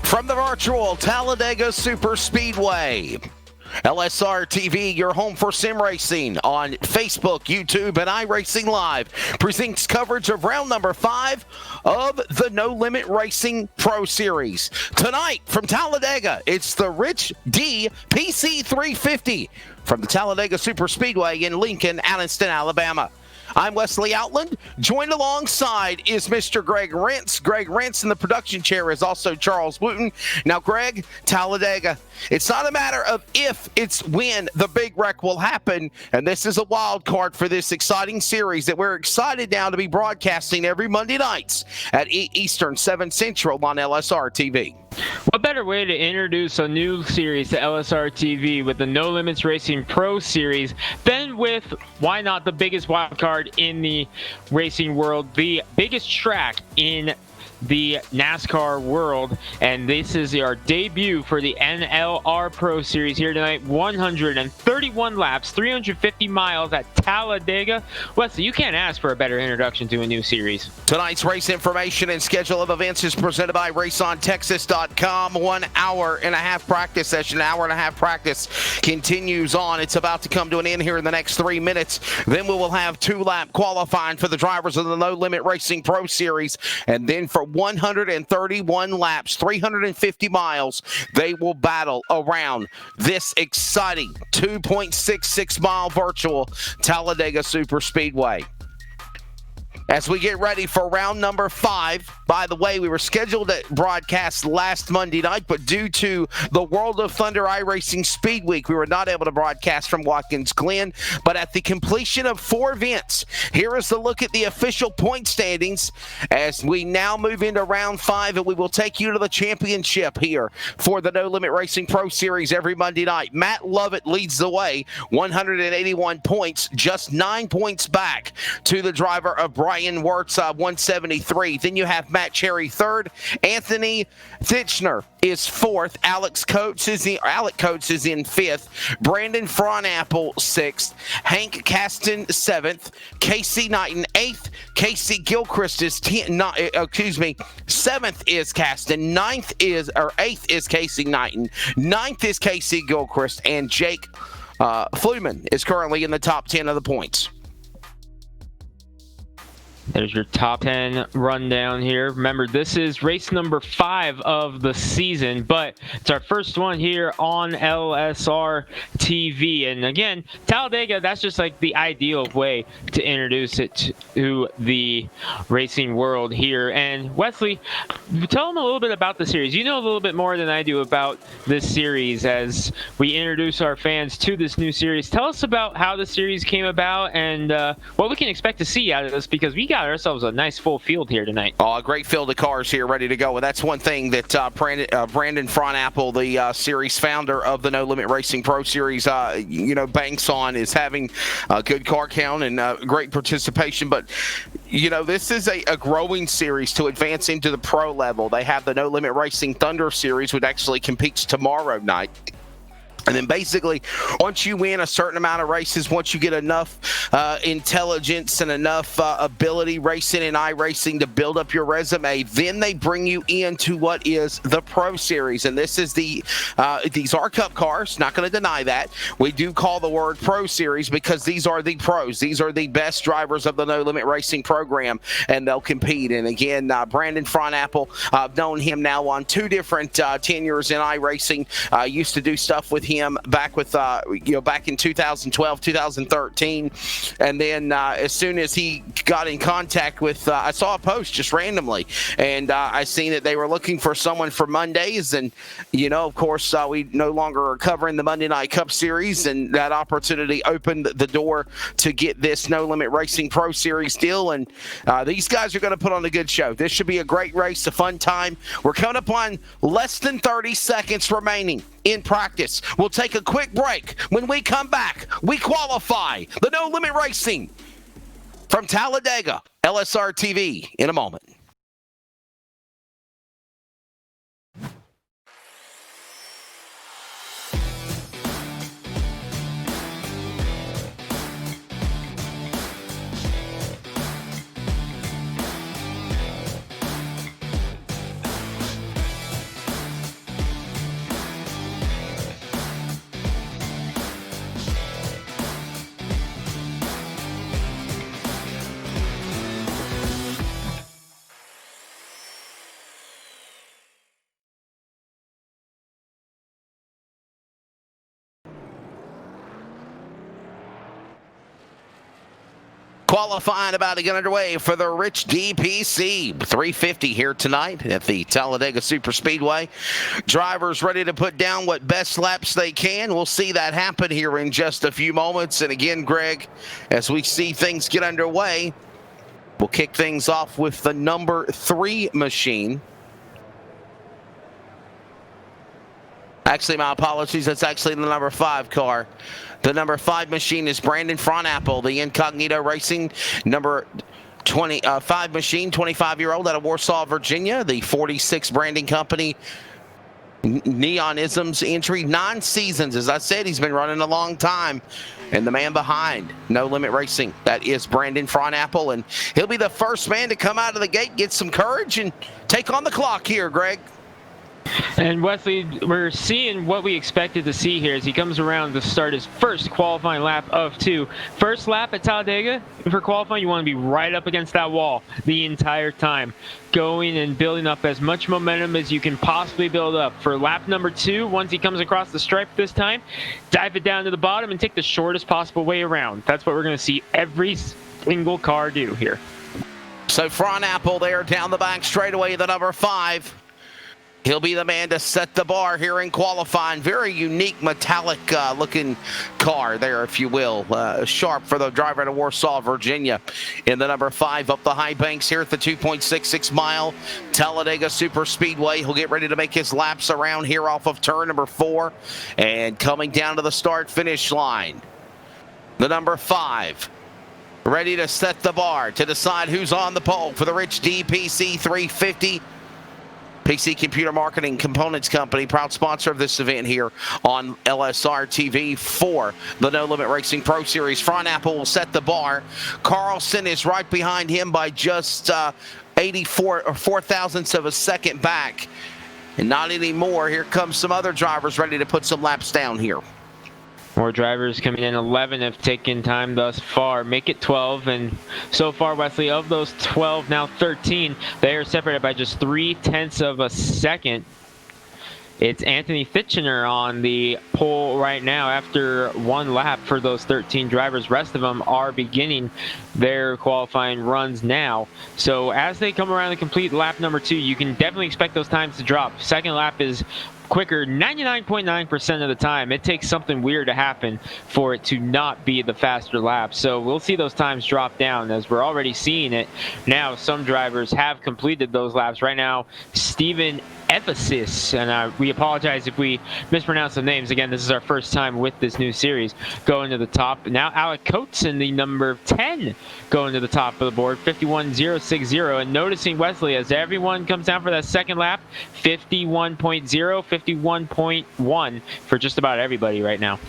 From the virtual Talladega Super Speedway, LSR TV, your home for sim racing on Facebook, YouTube, and iRacing Live, presents coverage of round number 5 of the No Limit Racing Pro Series. Tonight from Talladega, it's the Rich D PC 350 from the Talladega Super Speedway in Lincoln, Anniston, Alabama. I'm Wesley Outland. Joined alongside is Mr. Greg Rentz. Greg Rentz in the production chair is also Charles Wooten. Now, Greg, Talladega, it's not a matter of if, it's when the big wreck will happen. And this is a wild card for this exciting series that we're excited now to be broadcasting every Monday nights at 8 Eastern, 7 Central on LSR TV. What better way to introduce a new series to LSR TV with the No Limits Racing Pro Series than with, why not, the biggest wild card in the racing world, the biggest track in the NASCAR world, and this is our debut for the NLR Pro Series here tonight. 131 laps, 350 miles at Talladega. Wesley, you can't ask for a better introduction to a new series. Tonight's race information and schedule of events is presented by RaceOnTexas.com. 1 hour and a half practice session, hour and a half practice continues on. It's about to come to an end here in the next 3 minutes. Then we will have 2-lap qualifying for the drivers of the No Limit Racing Pro Series, and then for 131 laps, 350 miles. They will battle around this exciting 2.66 mile virtual Talladega Superspeedway. As we get ready for round number 5, by the way, we were scheduled to broadcast last Monday night, but due to the World of Thunder iRacing Speed Week, we were not able to broadcast from Watkins Glen. But at the completion of 4 events, here is the look at the official point standings as we now move into round 5, and we will take you to the championship here for the No Limit Racing Pro Series every Monday night. Matt Lovett leads the way, 181 points, just 9 points back to the driver of Brian Wirtz, 173. Then you have Matt Cherry third. Anthony Titchener is fourth. Alex Coates is in fifth. Brandon Fronapple sixth. Hank Caston seventh. Casey Knighton eighth. Casey Gilchrist is seventh is Caston. Eighth is Casey Knighton. Ninth is Casey Gilchrist, and Jake Fluman is currently in the top 10 of the points. There's your top 10 rundown here. Remember, this is race number 5 of the season, but it's our first one here on LSR TV. And again, Talladega, that's just like the ideal way to introduce it to the racing world here. And Wesley, tell them a little bit about the series. You know a little bit more than I do about this series as we introduce our fans to this new series. Tell us about how the series came about and what we can expect to see out of this, because we got ourselves a nice full field here tonight. Oh, a great field of cars here ready to go. And that's one thing that Brandon Fronapple, the series founder of the No Limit Racing Pro Series, banks on, is having a good car count and great participation. But, this is a growing series to advance into the pro level. They have the No Limit Racing Thunder Series, which actually competes tomorrow night. And then basically, once you win a certain amount of races, once you get enough intelligence and enough ability racing and iRacing to build up your resume, then they bring you into what is the Pro Series. And this is these are Cup cars, not going to deny that. We do call the word Pro Series because these are the pros. These are the best drivers of the No Limit Racing program, and they'll compete. And again, Brandon Fronapple, I've known him now on 2 different tenures in iRacing. Used to do stuff with him back in 2012, 2013, and then as soon as he got in contact with, I saw a post just randomly, and I seen that they were looking for someone for Mondays, and of course we no longer are covering the Monday Night Cup Series, and that opportunity opened the door to get this No Limit Racing Pro Series deal, and these guys are going to put on a good show. This should be a great race, a fun time. We're coming up on less than 30 seconds remaining in practice. We'll take a quick break. When we come back, we qualify the No Limit Racing from Talladega, LSR TV, in a moment. Qualifying about to get underway for the Rich DPC 350 here tonight at the Talladega Superspeedway. Drivers ready to put down what best laps they can. We'll see that happen here in just a few moments. And again, Greg, as we see things get underway, we'll kick things off with the number 3 machine. Actually, my apologies. That's actually the number 5 car. The number 5 machine is Brandon Fronapple, the Incognito Racing number 25 machine, 25-year-old out of Warsaw, Virginia. The 46 branding company, Neonism's entry, 9 seasons. As I said, he's been running a long time. And the man behind No Limit Racing, that is Brandon Fronapple. And he'll be the first man to come out of the gate, get some courage, and take on the clock here, Greg. And Wesley, we're seeing what we expected to see here as he comes around to start his first qualifying lap of 2. First lap at Talladega, for qualifying, you want to be right up against that wall the entire time. Going and building up as much momentum as you can possibly build up. For lap number 2, once he comes across the stripe this time, dive it down to the bottom and take the shortest possible way around. That's what we're going to see every single car do here. So front apple there down the back straightaway, the number 5. He'll be the man to set the bar here in qualifying. Very unique metallic looking car there, if you will. Sharp for the driver to Warsaw, Virginia. In the number 5 up the high banks here at the 2.66 mile Talladega Super Speedway. He'll get ready to make his laps around here off of turn number 4. And coming down to the start finish line, the number 5. Ready to set the bar to decide who's on the pole for the Rich D PC 350. PC Computer Marketing Components Company, proud sponsor of this event here on LSR TV for the No Limit Racing Pro Series. Front apple will set the bar. Carlson is right behind him by just 84 or 4 thousandths of a second back. And not anymore. Here comes some other drivers ready to put some laps down here. More drivers coming in. 11 have taken time thus far. Make it 12. And so far, Wesley, of those 12, now 13, they are separated by just 0.3 of a second. It's Anthony Fitchener on the pole right now after 1 lap for those 13 drivers. Rest of them are beginning their qualifying runs now. So as they come around and complete lap number 2, you can definitely expect those times to drop. Second lap is quicker 99.9% of the time. It takes something weird to happen for it to not be the faster lap. So we'll see those times drop down as we're already seeing it now. Some drivers have completed those laps. Right now, Steven Ephesus, and we apologize if we mispronounce the names. Again, this is our first time with this new series. Going to the top. Now Alec Coates in the number 10 going to the top of the board, 51.060. And noticing Wesley as everyone comes down for that second lap, 51.0, 51.1 for just about everybody right now.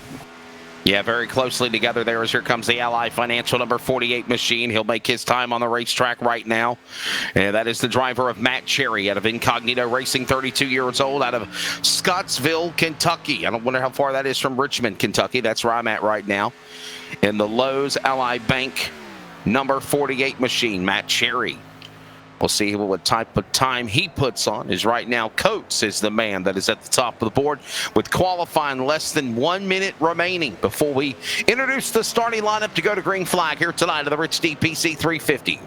Yeah, very closely together there as here comes the Ally Financial number 48 machine. He'll make his time on the racetrack right now. And that is the driver of Matt Cherry out of Incognito Racing, 32 years old, out of Scottsville, Kentucky. I don't wonder how far that is from Richmond, Kentucky. That's where I'm at right now. In the Lowe's Ally Bank number 48 machine, Matt Cherry. We'll see what type of time he puts on. Is right now Coates is the man that is at the top of the board with qualifying less than 1 minute remaining before we introduce the starting lineup to go to green flag here tonight at the Rich D PC 350.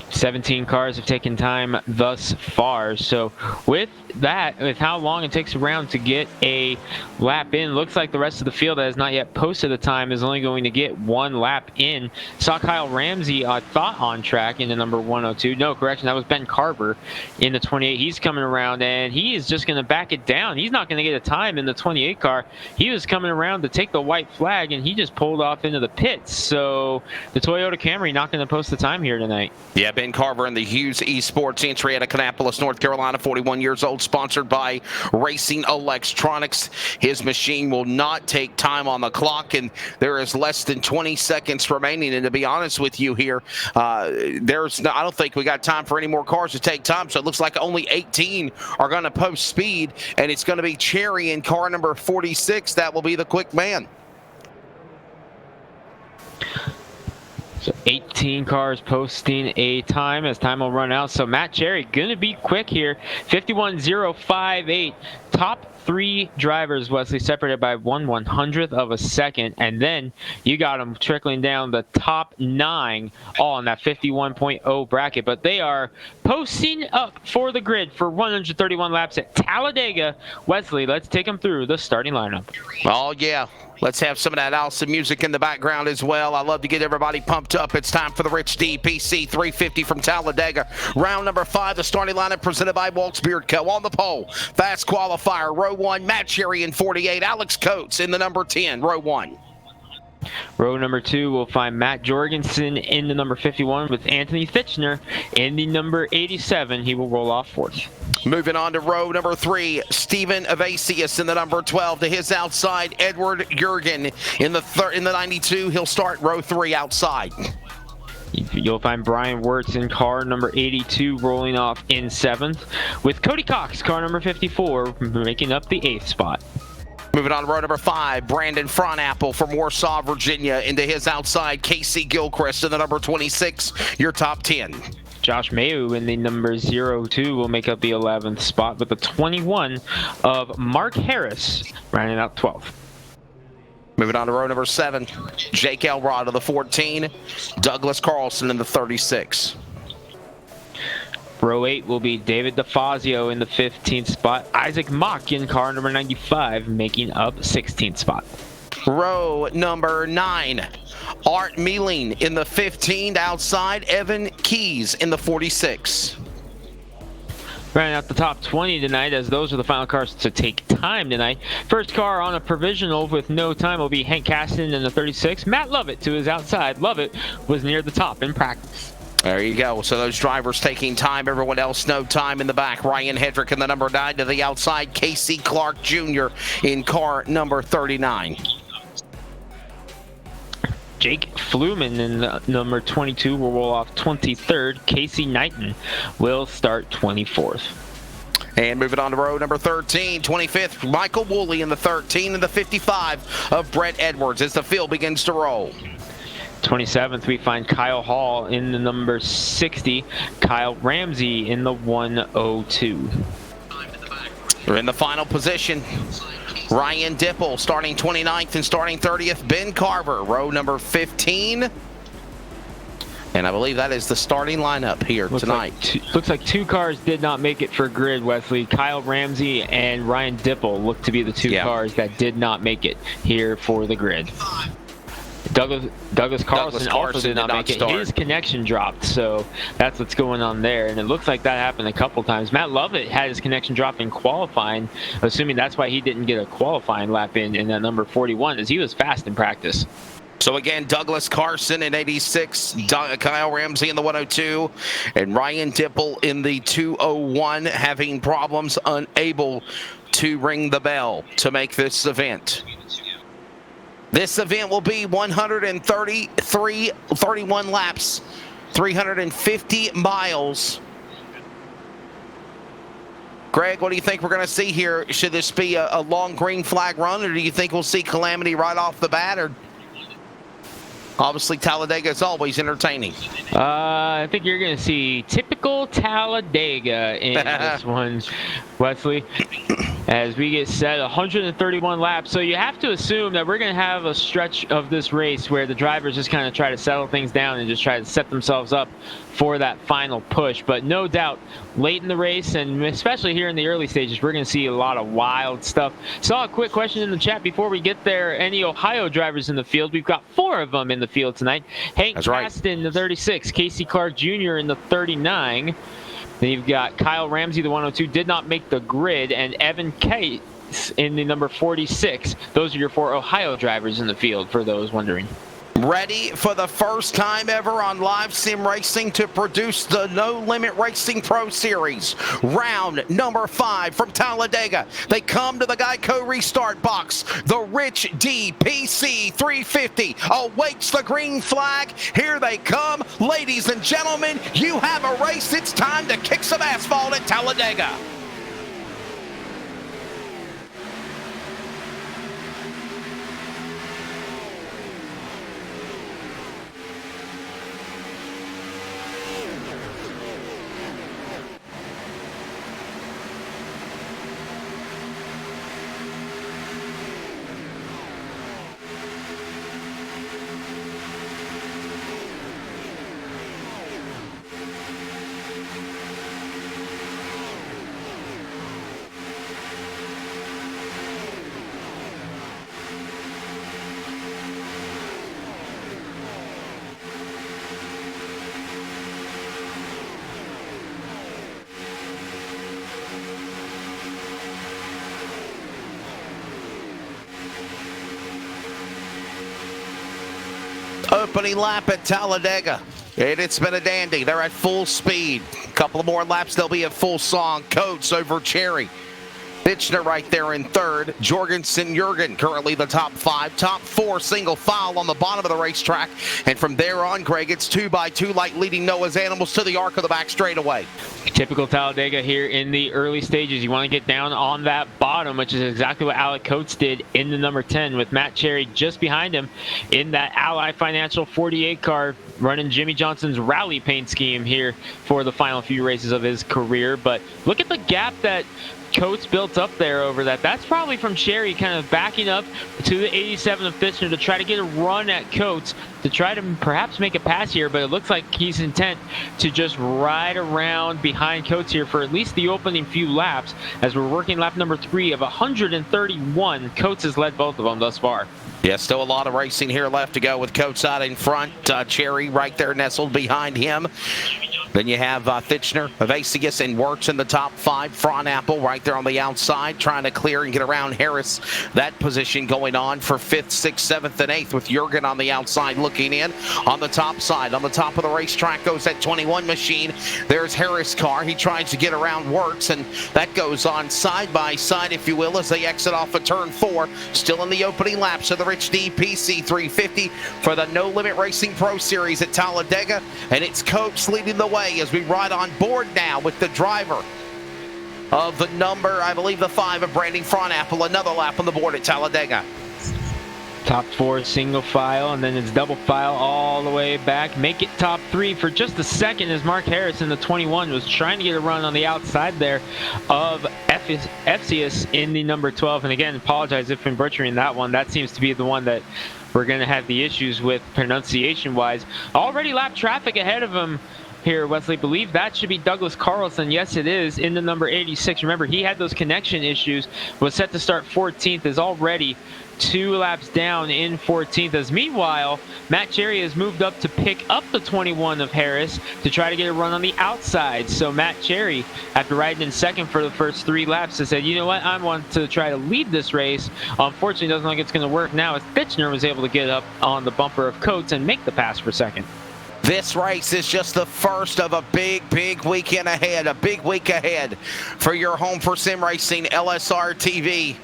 17 cars have taken time thus far. So with that, with how long it takes around to get a lap in, looks like the rest of the field that has not yet posted the time is only going to get 1 lap in. Saw Kyle Ramsey, I thought, on track in the number 102. No, correction, that was Ben Carver in the 28. He's coming around, and he is just going to back it down. He's not going to get a time in the 28 car. He was coming around to take the white flag, and he just pulled off into the pits. So the Toyota Camry not going to post the time here tonight. Yeah, Ben Carver in the Hughes Esports entry out of Kannapolis, North Carolina, 41 years old, sponsored by Racing Electronics. His machine will not take time on the clock, and there is less than 20 seconds remaining. And to be honest with you here, I don't think we got time for any more cars to take time, so it looks like only 18 are going to post speed, and it's going to be Cherry in car number 46. That will be the quick man. So 18 cars posting a time as time will run out. So Matt Cherry going to be quick here. 51.058. Top 3 drivers, Wesley, separated by 1/100th of a second. And then you got them trickling down the top 9 all in that 51.0 bracket. But they are posting up for the grid for 131 laps at Talladega. Wesley, let's take them through the starting lineup. Oh, yeah. Let's have some of that Allison music in the background as well. I love to get everybody pumped up. It's time for the Rich D PC 350 from Talladega. Round number 5, the starting lineup presented by Waltz Beard Co. On the pole, fast qualifier, row 1, Matt Cherry in 48, Alex Coates in the number 10, row 1. Row number 2 will find Matt Jorgensen in the number 51 with Anthony Fitchener in the number 87. He will roll off 4th. Moving on to row number 3, Steven Evasius in the number 12. To his outside, Edward Jurgen in the 92. He'll start row 3 outside. You'll find Brian Wirtz in car number 82 rolling off in 7th, with Cody Cox, car number 54, making up the 8th spot. Moving on to row number 5, Brandon Fronapple from Warsaw, Virginia, into his outside Casey Gilchrist in the number 26, your top 10. Josh Mayu in the number 02 will make up the 11th spot, with the 21 of Mark Harris rounding out 12th. Moving on to row number 7, Jake Elrod of the 14, Douglas Carlson in the 36. Row 8 will be David DeFazio in the 15th spot. Isaac Mock in car number 95, making up 16th spot. Row number 9, Art Mealing in the 15, outside Evan Keys in the 46. Rounding out the top 20 tonight, as those are the final cars to take time tonight. First car on a provisional with no time will be Hank Caston in the 36. Matt Lovett to his outside. Lovett was near the top in practice. There you go. So those drivers taking time, everyone else no time in the back. Ryan Hedrick in the number 9 to the outside. Casey Clark Jr. in car number 39. Jake Fluman in the number 22 will roll off 23rd. Casey Knighton will start 24th. And moving on to row number 13, 25th, Michael Woolley in the 13 and the 55 of Brett Edwards as the field begins to roll. 27th, we find Kyle Hall in the number 60, Kyle Ramsey in the 102. We're in the final position. Ryan Dipple starting 29th and starting 30th. Ben Carver, row number 15. And I believe that is the starting lineup here tonight. Looks like 2 cars did not make it for grid, Wesley. Kyle Ramsey and Ryan Dipple look to be the 2 cars that did not make it here for the grid. Douglas Carlson also did not make it. His connection dropped, so that's what's going on there. And it looks like that happened a couple times. Matt Lovett had his connection drop in qualifying, assuming that's why he didn't get a qualifying lap in that number 41, as he was fast in practice. So again, Douglas Carson in 86, Kyle Ramsey in the 102, and Ryan Dipple in the 201, having problems, unable to ring the bell to make this event. This event will be 31 laps, 350 miles. Greg, what do you think we're going to see here? Should this be a long green flag run, or do you think we'll see calamity right off the bat? Or obviously, Talladega is always entertaining. I think you're going to see typical Talladega in this one, Wesley. As we get set, 131 laps. So you have to assume that we're going to have a stretch of this race where the drivers just kind of try to settle things down and just try to set themselves up for that final push. But no doubt, late in the race, and especially here in the early stages, we're going to see a lot of wild stuff. Saw a quick question in the chat before we get there. Any Ohio drivers in the field? We've got 4 of them in the field tonight. Hank Caston, the 36. Casey Clark Jr. in the 39. Then you've got Kyle Ramsey, the 102, did not make the grid, and Evan Case in the number 46. Those are your 4 Ohio drivers in the field, for those wondering. Ready for the first time ever on Live Sim Racing to produce the No Limit Racing Pro Series. Round number 5 from Talladega. They come to the Geico restart box. The Rich D PC 350 awaits the green flag. Here they come. Ladies and gentlemen, you have a race. It's time to kick some asphalt at Talladega. Opening lap at Talladega. And it's been a dandy. They're at full speed. A couple of more laps, they'll be at full song. Coates over Cherry. Fitchner right there in third. Jorgensen, Jurgen currently the top five. Top four single file on the bottom of the racetrack. And from there on, Greg, it's 2x2 like leading Noah's Animals to the arc of the back straightaway. Typical Talladega here in the early stages. You want to get down on that bottom, which is exactly what Alec Coates did in the number 10 with Matt Cherry just behind him in that Ally Financial 48 car, running Jimmy Johnson's rally paint scheme here for the final few races of his career. But look at the gap that Coates built up there over that. That's probably from Cherry kind of backing up to the 87 of Fitchner to try to get a run at Coates to try to perhaps make a pass here, but it looks like he's intent to just ride around behind Coates here for at least the opening few laps as we're working lap number 3 of 131. Coates has led both of them thus far. Yeah, still a lot of racing here left to go with Coates out in front. Cherry right there nestled behind him. Then you have Fitchner, Evasius, and Wirtz in the top 5. Fronapple right there on the outside, trying to clear and get around Harris. That position going on for 5th, 6th, 7th, and 8th with Jurgen on the outside looking in. On the top side, on the top of the racetrack goes that 21 machine. There's Harris' car. He tries to get around Wirtz, and that goes on side by side, if you will, as they exit off of turn 4. Still in the opening laps of the Rich D PC 350 for the No Limit Racing Pro Series at Talladega, and it's Coates leading the way as we ride on board now with the driver of the number, I believe the 5 of Brandon Fronapple. Another lap on the board at Talladega. Top 4 single file, and then it's double file all the way back. Make it top 3 for just a second as Mark Harris in the 21 was trying to get a run on the outside there of Evasius in the number 12. And again, apologize if I'm butchering that one. That seems to be the one that we're going to have the issues with pronunciation-wise. Already lap traffic ahead of him here, Wesley. Believe that should be Douglas Carlson. Yes, it is, in the number 86. Remember, he had those connection issues, was set to start 14th, is already 2 laps down in 14th, as meanwhile Matt Cherry has moved up to pick up the 21 of Harris to try to get a run on the outside. So Matt Cherry, after riding in second for the first 3 laps, has said, you know what, I want to try to lead this race. Unfortunately, doesn't look like it's going to work now as Fitchner was able to get up on the bumper of Coates and make the pass for second. This race is just the first of a big weekend ahead, a big week ahead for your home for sim racing, LSR TV.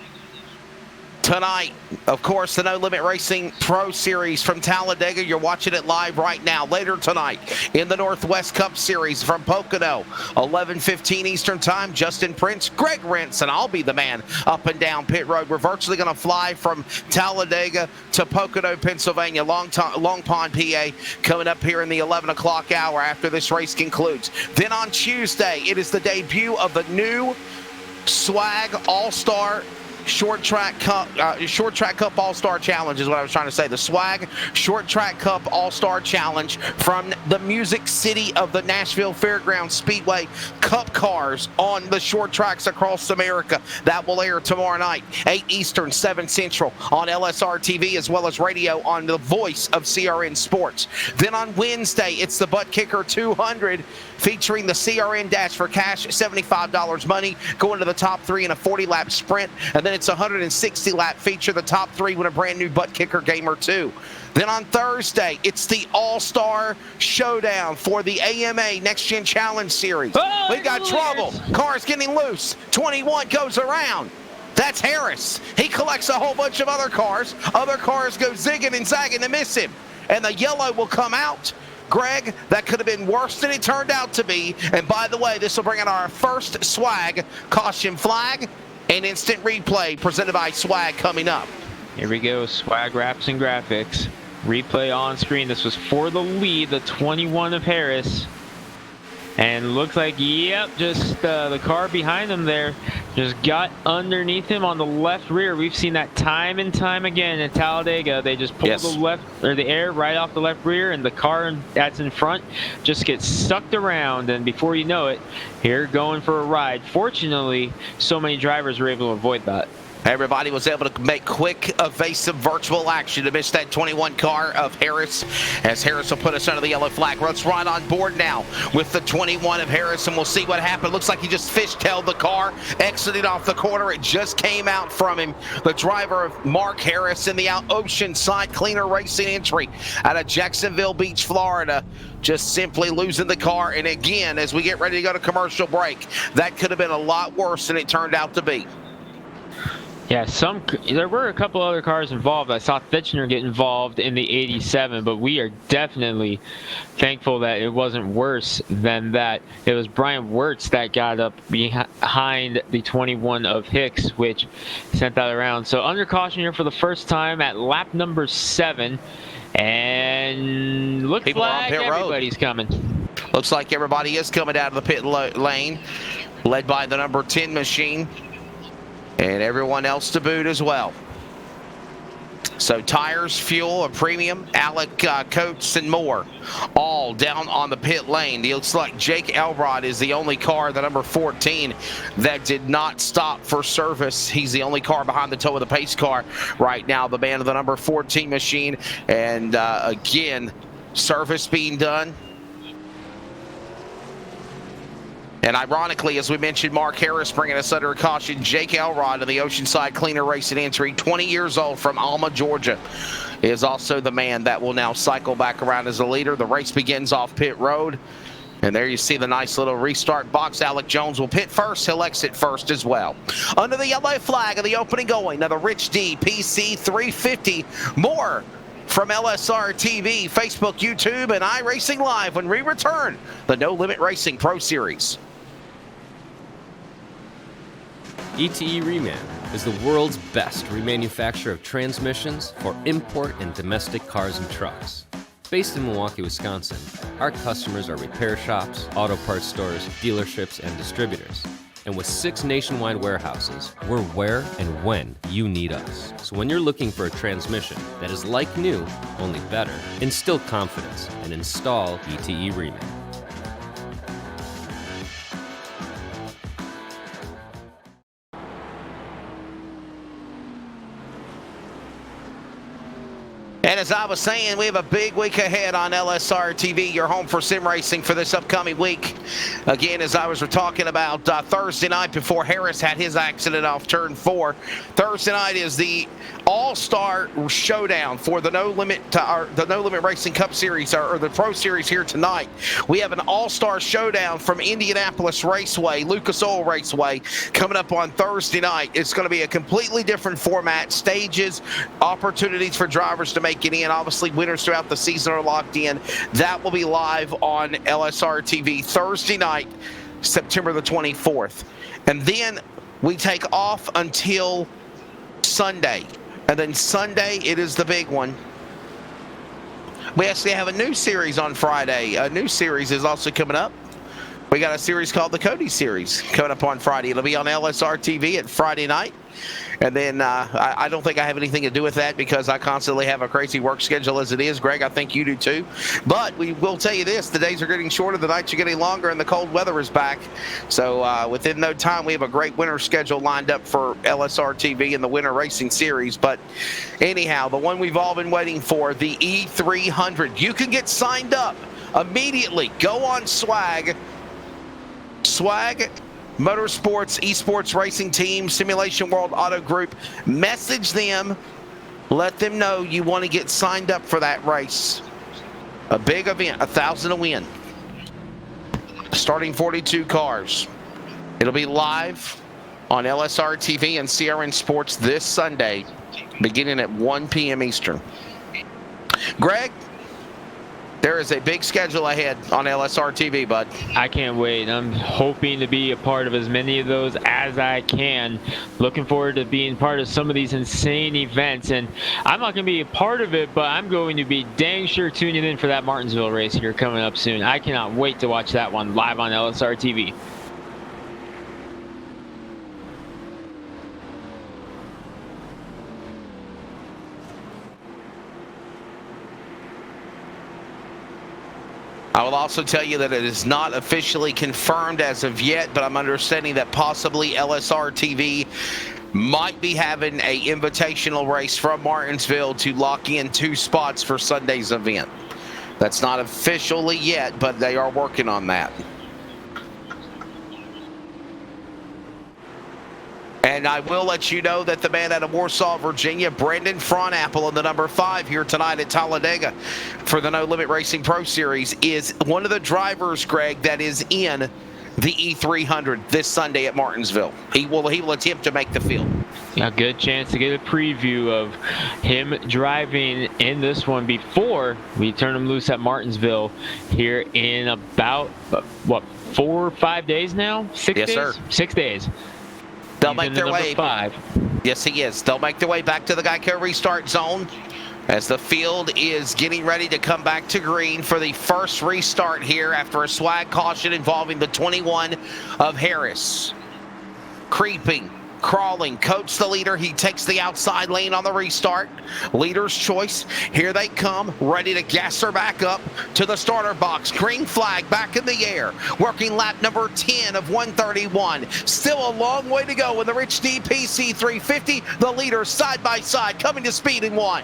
Tonight, of course, the No Limit Racing Pro Series from Talladega. You're watching it live right now. Later tonight, in the Northwest Cup Series from Pocono, 11:15 Eastern Time. Justin Prince, Greg Rentz, and I'll be the man up and down pit road. We're virtually going to fly from Talladega to Pocono, Pennsylvania, Long Pond, PA, coming up here in the 11 o'clock hour after this race concludes. Then on Tuesday, it is the debut of the new Swag All-Star Short Track Cup All-Star Challenge is what I was trying to say. The Swag Short Track Cup All-Star Challenge from the Music City of the Nashville Fairgrounds Speedway Cup cars on the short tracks across America. That will air tomorrow night, 8 Eastern, 7 Central on LSR TV, as well as radio on the voice of CRN Sports. Then on Wednesday, it's the Butt Kicker 200 featuring the CRN Dash for Cash, $75 money, going to the top 3 in a 40-lap sprint. And then it's a 160-lap feature. The top 3 win a brand new Butt Kicker game or 2. Then on Thursday, it's the All-Star Showdown for the AMA Next Gen Challenge Series. Oh, We've got trouble. Cars getting loose. 21 goes around. That's Harris. He collects a whole bunch of other cars. Other cars go zigging and zagging to miss him. And the yellow will come out. Greg, that could have been worse than it turned out to be. And by the way, this will bring in our first Swag caution flag and instant replay presented by Swag coming up. Here we go, Swag Wraps and Graphics. Replay on screen. This was for the lead, the 21 of Harris. And looks like, yep, just the car behind him there just got underneath him on the left rear. We've seen that time and time again at Talladega. They just pull the air right off the left rear, and the car that's in front just gets sucked around. And before you know it, here going for a ride. Fortunately, so many drivers were able to avoid that. Everybody was able to make quick, evasive virtual action to miss that 21 car of Harris, as Harris will put us under the yellow flag. Let's ride on board now with the 21 of Harris, and we'll see what happened. Looks like he just fishtailed the car, exited off the corner. It just came out from him. The driver of Mark Harris in the Oceanside Cleaner Racing entry out of Jacksonville Beach, Florida, just simply losing the car. And again, as we get ready to go to commercial break, that could have been a lot worse than it turned out to be. Yeah, there were a couple other cars involved. I saw Fitchner get involved in the 87, but we are definitely thankful that it wasn't worse than that. It was Brian Wirtz that got up behind the 21 of Hicks, which sent that around. So under caution here for the first time at lap number 7, and looks like everybody's coming. Looks like everybody is coming out of the pit lane, led by the number 10 machine. And everyone else to boot as well. So tires, fuel, a premium, Alec Coates, and more, all down on the pit lane. It looks like Jake Elrod is the only car, the number 14, that did not stop for service. He's the only car behind the toe of the pace car right now, the man of the number 14 machine. And again, service being done. And ironically, as we mentioned, Mark Harris bringing us under caution. Jake Elrod of the Oceanside Cleaner Racing entry, 20 years old from Alma, Georgia, is also the man that will now cycle back around as a leader. The race begins off pit road. And there you see the nice little restart box. Alec Jones will pit first. He'll exit first as well. Under the yellow flag of the opening going, now the Rich D PC 350. More from LSR TV, Facebook, YouTube, and iRacing Live when we return the No Limit Racing Pro Series. ETE Reman is the world's best remanufacturer of transmissions for import and domestic cars and trucks. Based in Milwaukee, Wisconsin, our customers are repair shops, auto parts stores, dealerships, and distributors. And with 6 nationwide warehouses, we're where and when you need us. So when you're looking for a transmission that is like new, only better, instill confidence and install ETE Reman. And as I was saying, we have a big week ahead on LSR TV, your home for sim racing for this upcoming week. Again, as I was talking about Thursday night before Harris had his accident off turn 4, Thursday night is the All-Star Showdown for the No Limit Racing Cup Series, or the Pro Series here tonight. We have an All-Star Showdown from Indianapolis Raceway, Lucas Oil Raceway, coming up on Thursday night. It's going to be a completely different format, stages, opportunities for drivers to make it in. Obviously, winners throughout the season are locked in. That will be live on LSR TV Thursday night, September the 24th. And then we take off until Sunday. And then Sunday, it is the big one. We actually have a new series on Friday. A new series is also coming up. We got a series called the Cody Series coming up on Friday. It'll be on LSR TV at Friday night. And then I don't think I have anything to do with that because I constantly have a crazy work schedule as it is. Greg, I think you do too. But we will tell you this, the days are getting shorter, the nights are getting longer, and the cold weather is back. So within no time, we have a great winter schedule lined up for LSR TV and the Winter Racing Series. But anyhow, the one we've all been waiting for, the E300. You can get signed up immediately. Go on Swag Motorsports, Esports Racing Team, Simulation World Auto Group. Message them. Let them know you want to get signed up for that race. A big event, 1,000 to win. Starting 42 cars. It'll be live on LSR TV and CRN Sports this Sunday, beginning at 1 p.m. Eastern. Greg, there is a big schedule ahead on LSR TV, bud. I can't wait. I'm hoping to be a part of as many of those as I can. Looking forward to being part of some of these insane events. And I'm not going to be a part of it, but I'm going to be dang sure tuning in for that Martinsville race here coming up soon. I cannot wait to watch that one live on LSR TV. I will also tell you that it is not officially confirmed as of yet, but I'm understanding that possibly LSR TV might be having an invitational race from Martinsville to lock in 2 spots for Sunday's event. That's not officially yet, but they are working on that. And I will let you know that the man out of Warsaw, Virginia, Brandon Fronapple, in the number 5 here tonight at Talladega for the No Limit Racing Pro Series, is one of the drivers, Greg, that is in the E300 this Sunday at Martinsville. He will attempt to make the field. A good chance to get a preview of him driving in this one before we turn him loose at Martinsville here in about, what, 4 or 5 days now? 6 Yes, days? sir. 6 days. They'll He's make in their the way. number 5. Yes, he is. They'll make their way back to the Geico restart zone as the field is getting ready to come back to green for the first restart here after a swag caution involving the 21 of Harris. Creeping, crawling, Coates the leader. He takes the outside lane on the restart. Leader's choice. Here they come, ready to gas her back up to the starter box. Green flag back in the air. Working lap number 10 of 131. Still a long way to go in the Rich DPC 350. The leaders side by side coming to speed in one.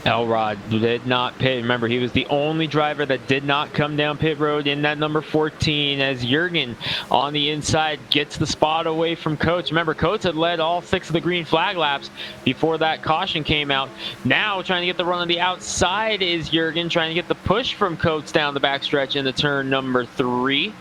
Elrod did not pit. Remember, he was the only driver that did not come down pit road in that number 14 as Jurgen on the inside gets the spot away from Coates. Remember, Coates had led all 6 of the green flag laps before that caution came out. Now trying to get the run on the outside is Jurgen, trying to get the push from Coates down the backstretch into turn number 3.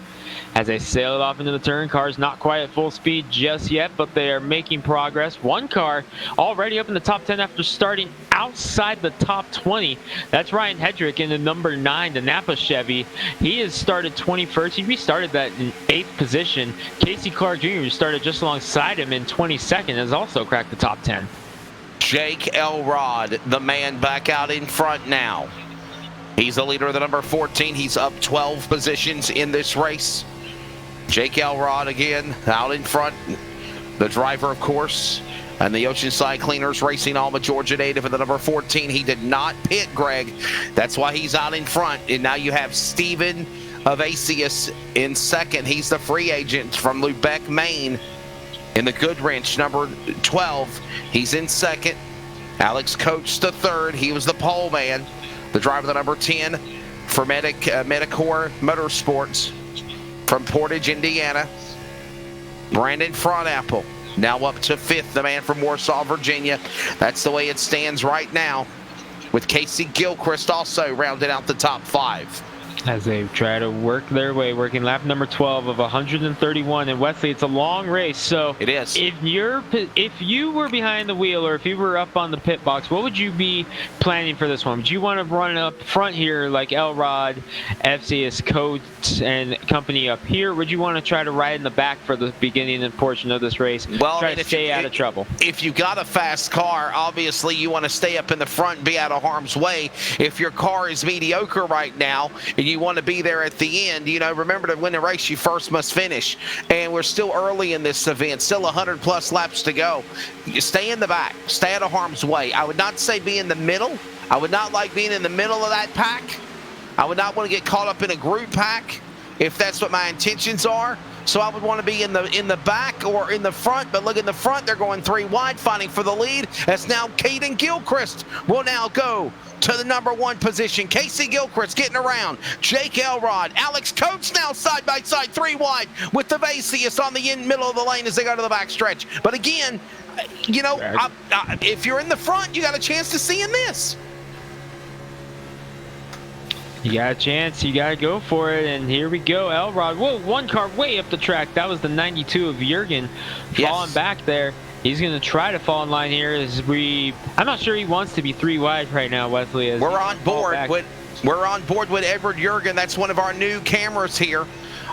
As they sail it off into the turn, cars not quite at full speed just yet, but they are making progress. One car already up in the top 10 after starting outside the top 20. That's Ryan Hedrick in the number 9, the Napa Chevy. He has started 21st. He restarted that in 8th position. Casey Clark Jr., who started just alongside him in 22nd, has also cracked the top 10. Jake Elrod, the man back out in front now. He's the leader of the number 14. He's up 12 positions in this race. Jake Elrod again out in front. The driver, of course, and the Oceanside Cleaners Racing Alma Georgia native of the number 14. He did not pit, Greg. That's why he's out in front. And now you have Steven Avasius in second. He's the free agent from Lubec, Maine. In the Goodwrench, number 12. He's in second. Alex Coates the third. He was the pole man. The driver, the number 10 for Medicor Motorsports from Portage, Indiana. Brandon Frontapple now up to 5th, the man from Warsaw, Virginia. That's the way it stands right now, with Casey Gilchrist also rounding out the top 5. As they try to work their way, working lap number 12 of 131. And Wesley, it's a long race, so it is. If you were behind the wheel or if you were up on the pit box, what would you be planning for this one? Would you want to run up front here like Elrod, FCS Coates, and company up here? Would you want to try to ride in the back for the beginning and portion of this race? Well, try to stay out of trouble. If you got a fast car, obviously you want to stay up in the front and be out of harm's way. If your car is mediocre right now and you want to be there at the end, remember, to win a race, you first must finish. And we're still early in this event, still 100+ laps to go. You stay in the back, stay out of harm's way. I would not say be in the middle. I would not like being in the middle of that pack. I would not want to get caught up in a group pack if that's what my intentions are. So I would want to be in the back or in the front. But look, in the front, they're going 3 wide, fighting for the lead. As now Caden Gilchrist will now go to the number 1 position. Casey Gilchrist getting around. Jake Elrod. Alex Coates now side by side, 3 wide with the Vasius on the middle of the lane as they go to the back stretch. But again, if you're in the front, you got a chance to see in this. You got a chance, you got to go for it, and here we go. Elrod, whoa, one car way up the track. That was the 92 of Jurgen falling back there. He's going to try to fall in line here I'm not sure he wants to be 3 wide right now, Wesley. We're on board with Edward Jurgen. That's one of our new cameras here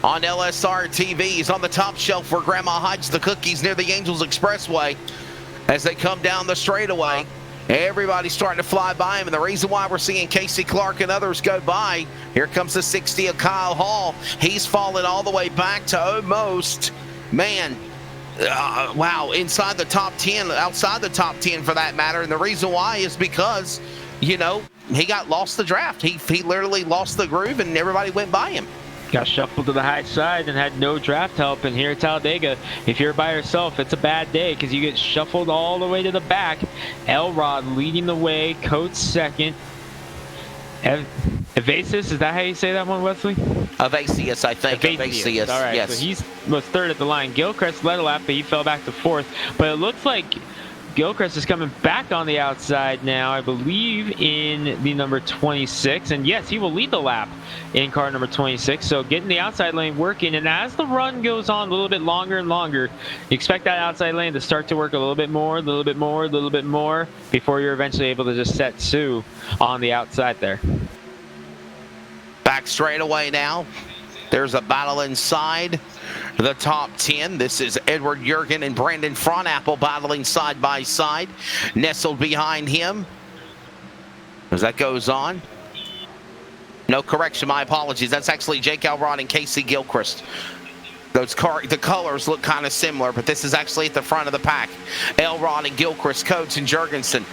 on LSR TV. He's on the top shelf where Grandma hides the cookies near the Angels Expressway as they come down the straightaway. Everybody's starting to fly by him, and the reason why we're seeing Casey Clark and others go by, here comes the 60 of Kyle Hall. He's fallen all the way back to almost, wow, inside the top 10, outside the top 10 for that matter. And the reason why is because, he got lost the draft. He literally lost the groove, and everybody went by him. Got shuffled to the high side and had no draft help. And here at Talladega, if you're by yourself, it's a bad day because you get shuffled all the way to the back. Elrod leading the way, Coates second. Evasius, is that how you say that one, Wesley? Evasius, I think. Evasius. All right, yes. So he was third at the line. Gilchrist led a lap, but he fell back to 4th. But it looks like Gilchrist is coming back on the outside now, I believe, in the number 26. And yes, he will lead the lap in car number 26. So getting the outside lane working. And as the run goes on a little bit longer and longer, you expect that outside lane to start to work a little bit more, a little bit more, a little bit more, before you're eventually able to just set Sue on the outside there. Back straightaway now. There's a battle inside the top 10. This is Edward Jurgen and Brandon Frohnapple battling side by side. Nestled behind him as that goes on. No correction, my apologies. That's actually Jake Elrod and Casey Gilchrist. The colors look kind of similar, but this is actually at the front of the pack. Elrod and Gilchrist, Coates and Jurgensen.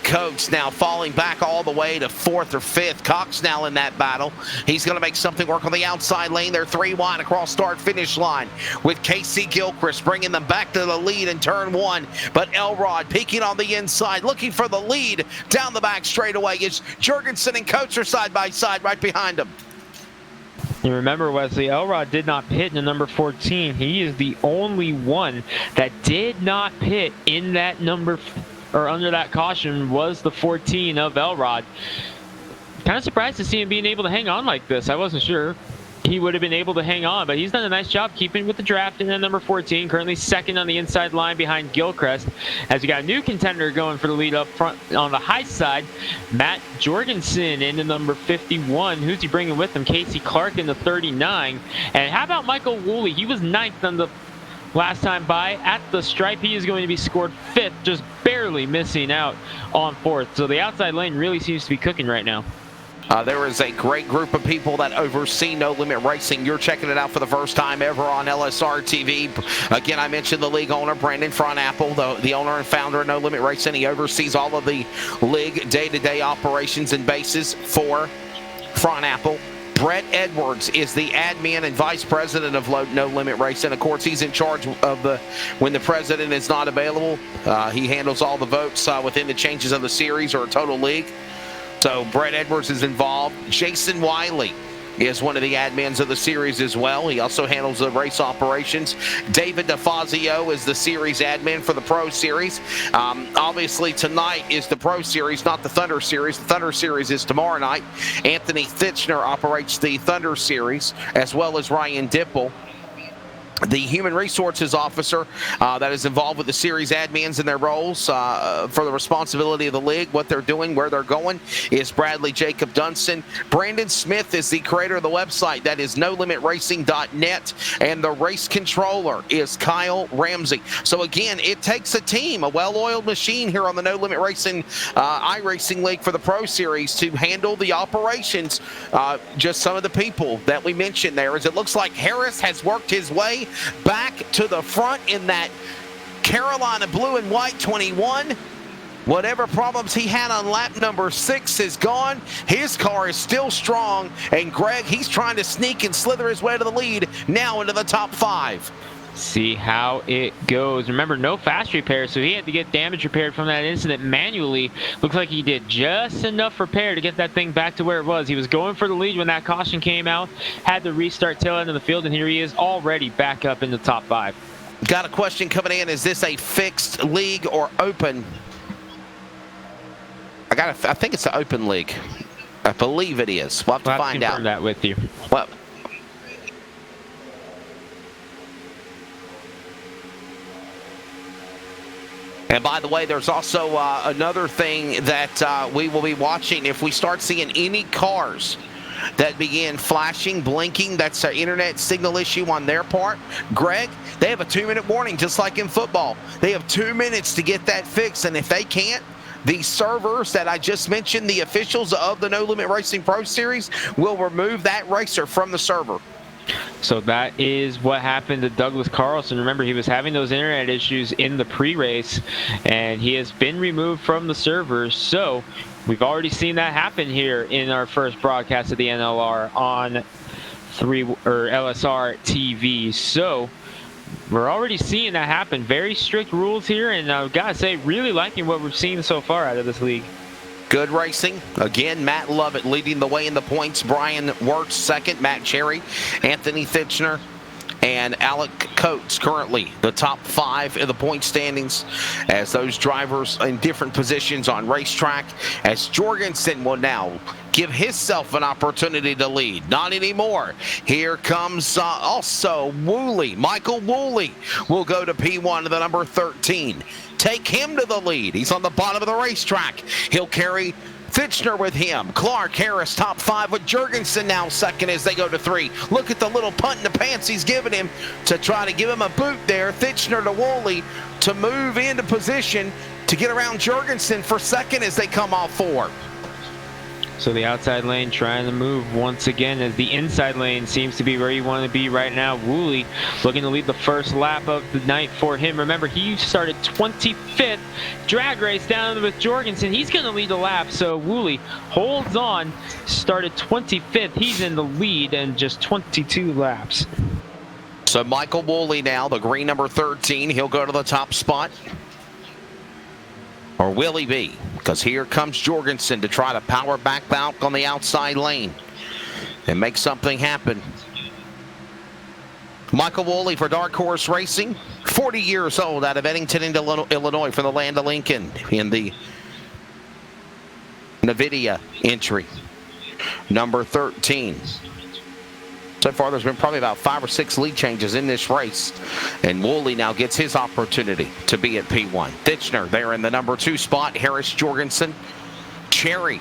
Coates now falling back all the way to 4th or 5th. Cox now in that battle. He's going to make something work on the outside lane. They're 3 wide across start-finish line with Casey Gilchrist bringing them back to the lead in turn 1. But Elrod peeking on the inside, looking for the lead down the back straightaway. It's Jurgensen and Coates are side by side right behind him. You remember, Wesley, Elrod did not pit in the number 14. He is the only one that did not pit in that number or under that caution was the 14 of Elrod. Kind of surprised to see him being able to hang on like this. I wasn't sure he would have been able to hang on, but he's done a nice job keeping with the draft in that number 14, currently second on the inside line behind Gilchrist. As we got a new contender going for the lead up front on the high side, Matt Jorgensen in the number 51. Who's he bringing with him? Casey Clark in the 39. And how about Michael Woolley? He was 9th on the last time by at the stripe. He is going to be scored 5th, just barely missing out on 4th. So the outside lane really seems to be cooking right now. There is a great group of people that oversee No Limit Racing. You're checking it out for the first time ever on LSR TV. Again, I mentioned the league owner, Brandon Frohnapple, the owner and founder of No Limit Racing. He oversees all of the league day-to-day operations and bases for Frohnapple. Brett Edwards is the admin and vice president of No Limit Racing. Of course, he's in charge of when the president is not available. He handles all the votes within the changes of the series or a total league. So Brett Edwards is involved. Jason Wiley is one of the admins of the series as well. He also handles the race operations. David DeFazio is the series admin for the Pro Series. Obviously, tonight is the Pro Series, not the Thunder Series. The Thunder Series is tomorrow night. Anthony Thitchner operates the Thunder Series, as well as Ryan Dipple. The human resources officer that is involved with the series admins and their roles for the responsibility of the league, what they're doing, where they're going, is Bradley Jacob Dunson. Brandon Smith is the creator of the website, that is NoLimitRacing.net, and the race controller is Kyle Ramsey. So again, it takes a team, a well-oiled machine here on the No Limit Racing iRacing League for the Pro Series to handle the operations. Just some of the people that we mentioned there, as it looks like Harris has worked his way back to the front in that Carolina blue and white 21. Whatever problems he had on lap number 6 is gone. His car is still strong, and Greg, he's trying to sneak and slither his way to the lead now into the top 5. See how it goes. Remember, no fast repair, so he had to get damage repaired from that incident manually. Looks like he did just enough repair to get that thing back to where it was. He was going for the lead when that caution came out, had to restart tail end of the field, and here he is already back up in the top 5. Got a question coming in. Is this a fixed league or open? I think it's an open league. I believe it is. We'll have to find out. Confirm that with you. Well, and by the way, there's also another thing that we will be watching. If we start seeing any cars that begin flashing, blinking, that's an internet signal issue on their part. Greg, they have a 2-minute warning, just like in football. They have 2 minutes to get that fixed, and if they can't, the servers that I just mentioned, the officials of the No Limit Racing Pro Series, will remove that racer from the server. So that is what happened to Douglas Carlson. Remember, he was having those internet issues in the pre-race, and he has been removed from the servers. So we've already seen that happen here in our first broadcast of the NLR on LSR TV. So we're already seeing that happen. Very strict rules here, and I've got to say, really liking what we've seen so far out of this league. Good racing. Again, Matt Lovett leading the way in the points. Brian Wirtz second. Matt Cherry, Anthony Thitchner, and Alec Coates currently the top 5 in the point standings as those drivers in different positions on racetrack, as Jorgensen will now give himself an opportunity to lead. Not anymore. Here comes also Woolley. Michael Woolley will go to P1 to the number 13. Take him to the lead. He's on the bottom of the racetrack. He'll carry Fitchner with him. Clark Harris top 5 with Jorgensen now second as they go to 3. Look at the little punt in the pants he's giving him to try to give him a boot there. Fitchner to Woolley to move into position to get around Jorgensen for second as they come off 4. So the outside lane trying to move once again, as the inside lane seems to be where you want to be right now. Woolley looking to lead the first lap of the night for him. Remember, he started 25th. Drag race down with Jorgensen. He's going to lead the lap, so Woolley holds on. Started 25th. He's in the lead and just 22 laps. So Michael Woolley now, the green number 13. He'll go to the top spot. Or will he be? Because here comes Jorgensen to try to power back out on the outside lane and make something happen. Michael Woolley for Dark Horse Racing, 40 years old, out of Eddington, Illinois, from the land of Lincoln in the NVIDIA entry. Number 13. So far, there's been probably about 5 or 6 lead changes in this race. And Woolley now gets his opportunity to be at P1. Fitchner there in the number 2 spot. Harris, Jorgensen, Cherry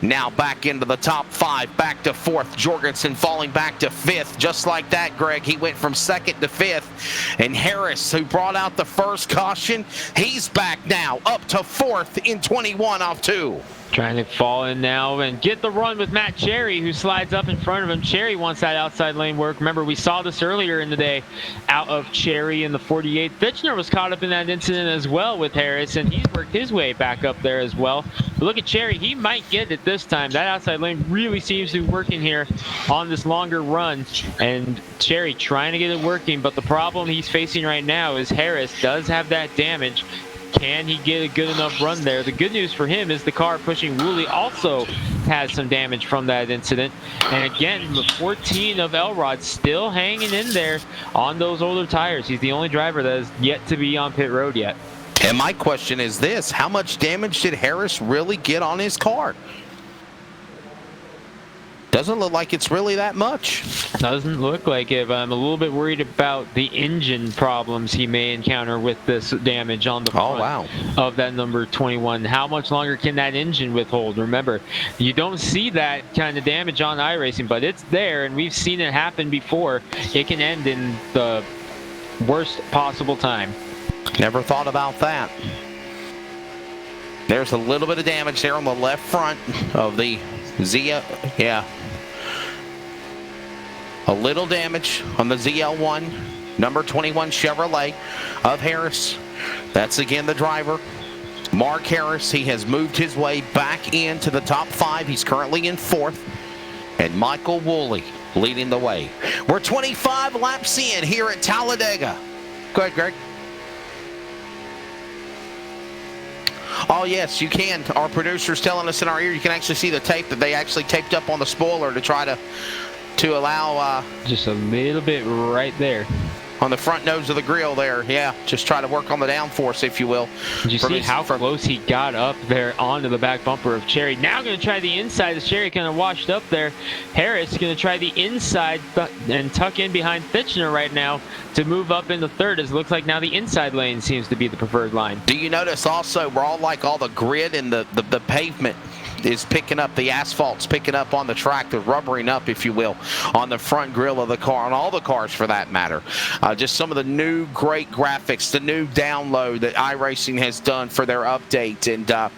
now back into the top 5, back to 4th. Jorgensen falling back to 5th. Just like that, Greg, he went from 2nd to 5th. And Harris, who brought out the first caution, he's back now up to 4th in 21 off 2. Trying to fall in now and get the run with Matt Cherry, who slides up in front of him. Cherry wants that outside lane work. Remember, we saw this earlier in the day out of Cherry in the 48. Fitchner was caught up in that incident as well with Harris, and he's worked his way back up there as well. But look at Cherry. He might get it this time. That outside lane really seems to be working here on this longer run, and Cherry trying to get it working. But the problem he's facing right now is Harris does have that damage. Can he get a good enough run there? The good news for him is the car pushing Woolley also has some damage from that incident. And again, the 14 of Elrod still hanging in there on those older tires. He's the only driver that has yet to be on pit road yet. And my question is this: how much damage did Harris really get on his car? Doesn't look like it's really that much. Doesn't look like it. But I'm a little bit worried about the engine problems he may encounter with this damage on the front of that number 21. How much longer can that engine withhold? Remember, you don't see that kind of damage on iRacing, but it's there, and we've seen it happen before. It can end in the worst possible time. Never thought about that. There's a little bit of damage there on the left front of the Zia. Yeah. A little damage on the ZL1, number 21 Chevrolet of Harris. That's again the driver, Mark Harris. He has moved his way back into the top 5. He's currently in 4th. And Michael Woolley leading the way. We're 25 laps in here at Talladega. Go ahead, Greg. Oh, yes, you can. Our producer's telling us in our ear you can actually see the tape that they actually taped up on the spoiler to try to allow... just a little bit right there. On the front nose of the grill there, yeah. Just try to work on the downforce, if you will. Did you see how close he got up there onto the back bumper of Cherry? Now going to try the inside. The Cherry kind of washed up there. Harris going to try the inside and tuck in behind Fitchner right now to move up into 3rd. As it looks like now the inside lane seems to be the preferred line. Do you notice also we're all like all the grid and the pavement is picking up, the asphalt's picking up on the track, the rubbering up, if you will, on the front grille of the car, on all the cars for that matter. Just some of the new great graphics, the new download that iRacing has done for their update, and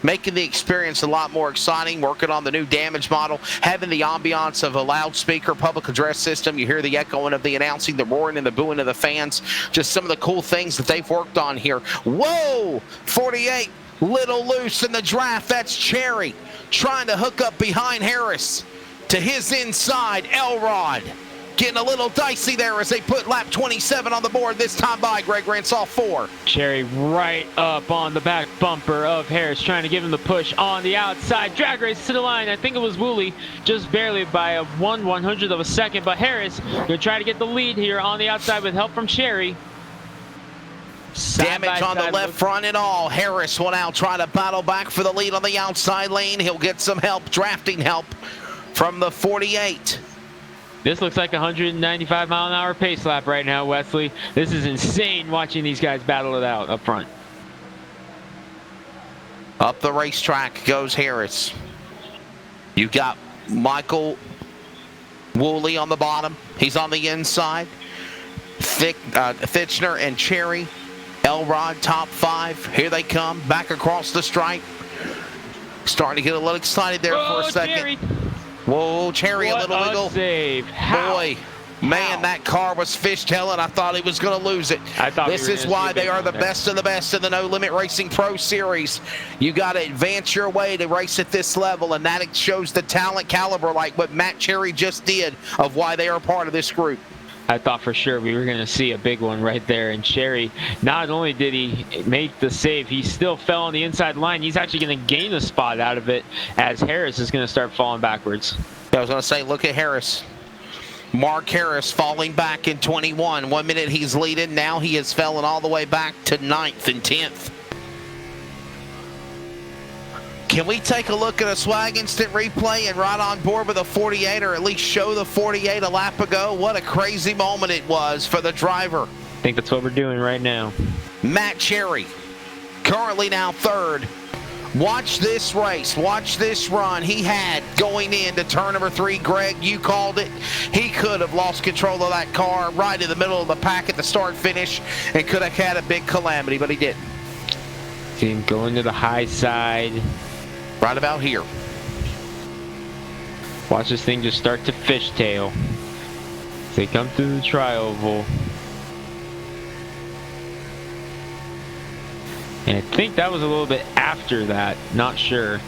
making the experience a lot more exciting, working on the new damage model, having the ambiance of a loudspeaker public address system. You hear the echoing of the announcing, the roaring and the booing of the fans. Just some of the cool things that they've worked on here. Whoa! 48. Little loose in the draft. That's Cherry trying to hook up behind Harris. To his inside, Elrod getting a little dicey there as they put lap 27 on the board this time by Greg Ransall 4. Cherry right up on the back bumper of Harris, trying to give him the push on the outside. Drag race to the line. I think it was Woolley, just barely by a 1/100th of a second. But Harris going to try to get the lead here on the outside with help from Cherry. Damage on the left front and all. Harris will now try to battle back for the lead on the outside lane. He'll get some help, drafting help from the 48. This looks like a 195-mile-an-hour pace lap right now, Wesley. This is insane watching these guys battle it out up front. Up the racetrack goes Harris. You got Michael Woolley on the bottom. He's on the inside. Fitchner and Cherry. Elrod, top 5. Here they come, back across the stripe. Starting to get a little excited there for a second. Cherry. Whoa, Cherry, What a little wiggle. Save. Boy, man, that car was fishtailing. I thought he was going to lose it. This is why they are the best of the best in the No Limit Racing Pro Series. You got to advance your way to race at this level, and that shows the talent caliber like what Matt Cherry just did of why they are part of this group. I thought for sure we were going to see a big one right there. And Cherry, not only did he make the save, he still fell on the inside line. He's actually going to gain a spot out of it as Harris is going to start falling backwards. I was going to say, look at Harris. Mark Harris falling back in 21. 1 minute he's leading. Now he has fallen all the way back to 9th and 10th. Can we take a look at a swag instant replay and ride on board with a 48, or at least show the 48 a lap ago? What a crazy moment it was for the driver. I think that's what we're doing right now. Matt Cherry, currently now 3rd. Watch this race. Watch this run he had going into turn number 3. Greg, you called it. He could have lost control of that car right in the middle of the pack at the start-finish and could have had a big calamity, but he didn't. See him going to the high side. Right about here. Watch this thing just start to fishtail. As they come through the tri-oval. And I think that was a little bit after that. Not sure.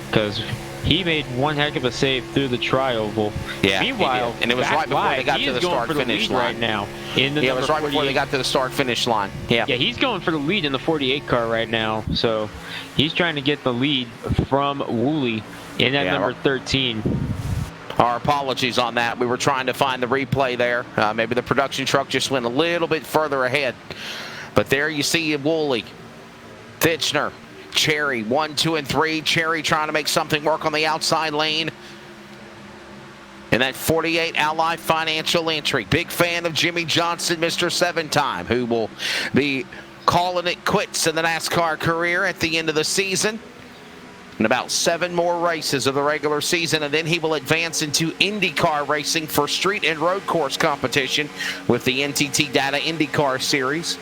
Because he made one heck of a save through the tri-oval. Yeah, meanwhile, and it was right before they got to the start-finish line. Right now. In the it was right before they got to the start-finish line. Yeah, he's going for the lead in the 48 car right now. So he's trying to get the lead from Woolley in that number 13. Our apologies on that. We were trying to find the replay there. Maybe the production truck just went a little bit further ahead. But there you see Woolley, Fitchner, Cherry, 1, 2, and 3. Cherry trying to make something work on the outside lane. And that 48 Ally Financial entry. Big fan of Jimmy Johnson, Mr. 7-time, who will be calling it quits in the NASCAR career at the end of the season. And about 7 more races of the regular season, and then he will advance into IndyCar racing for street and road course competition with the NTT Data IndyCar Series.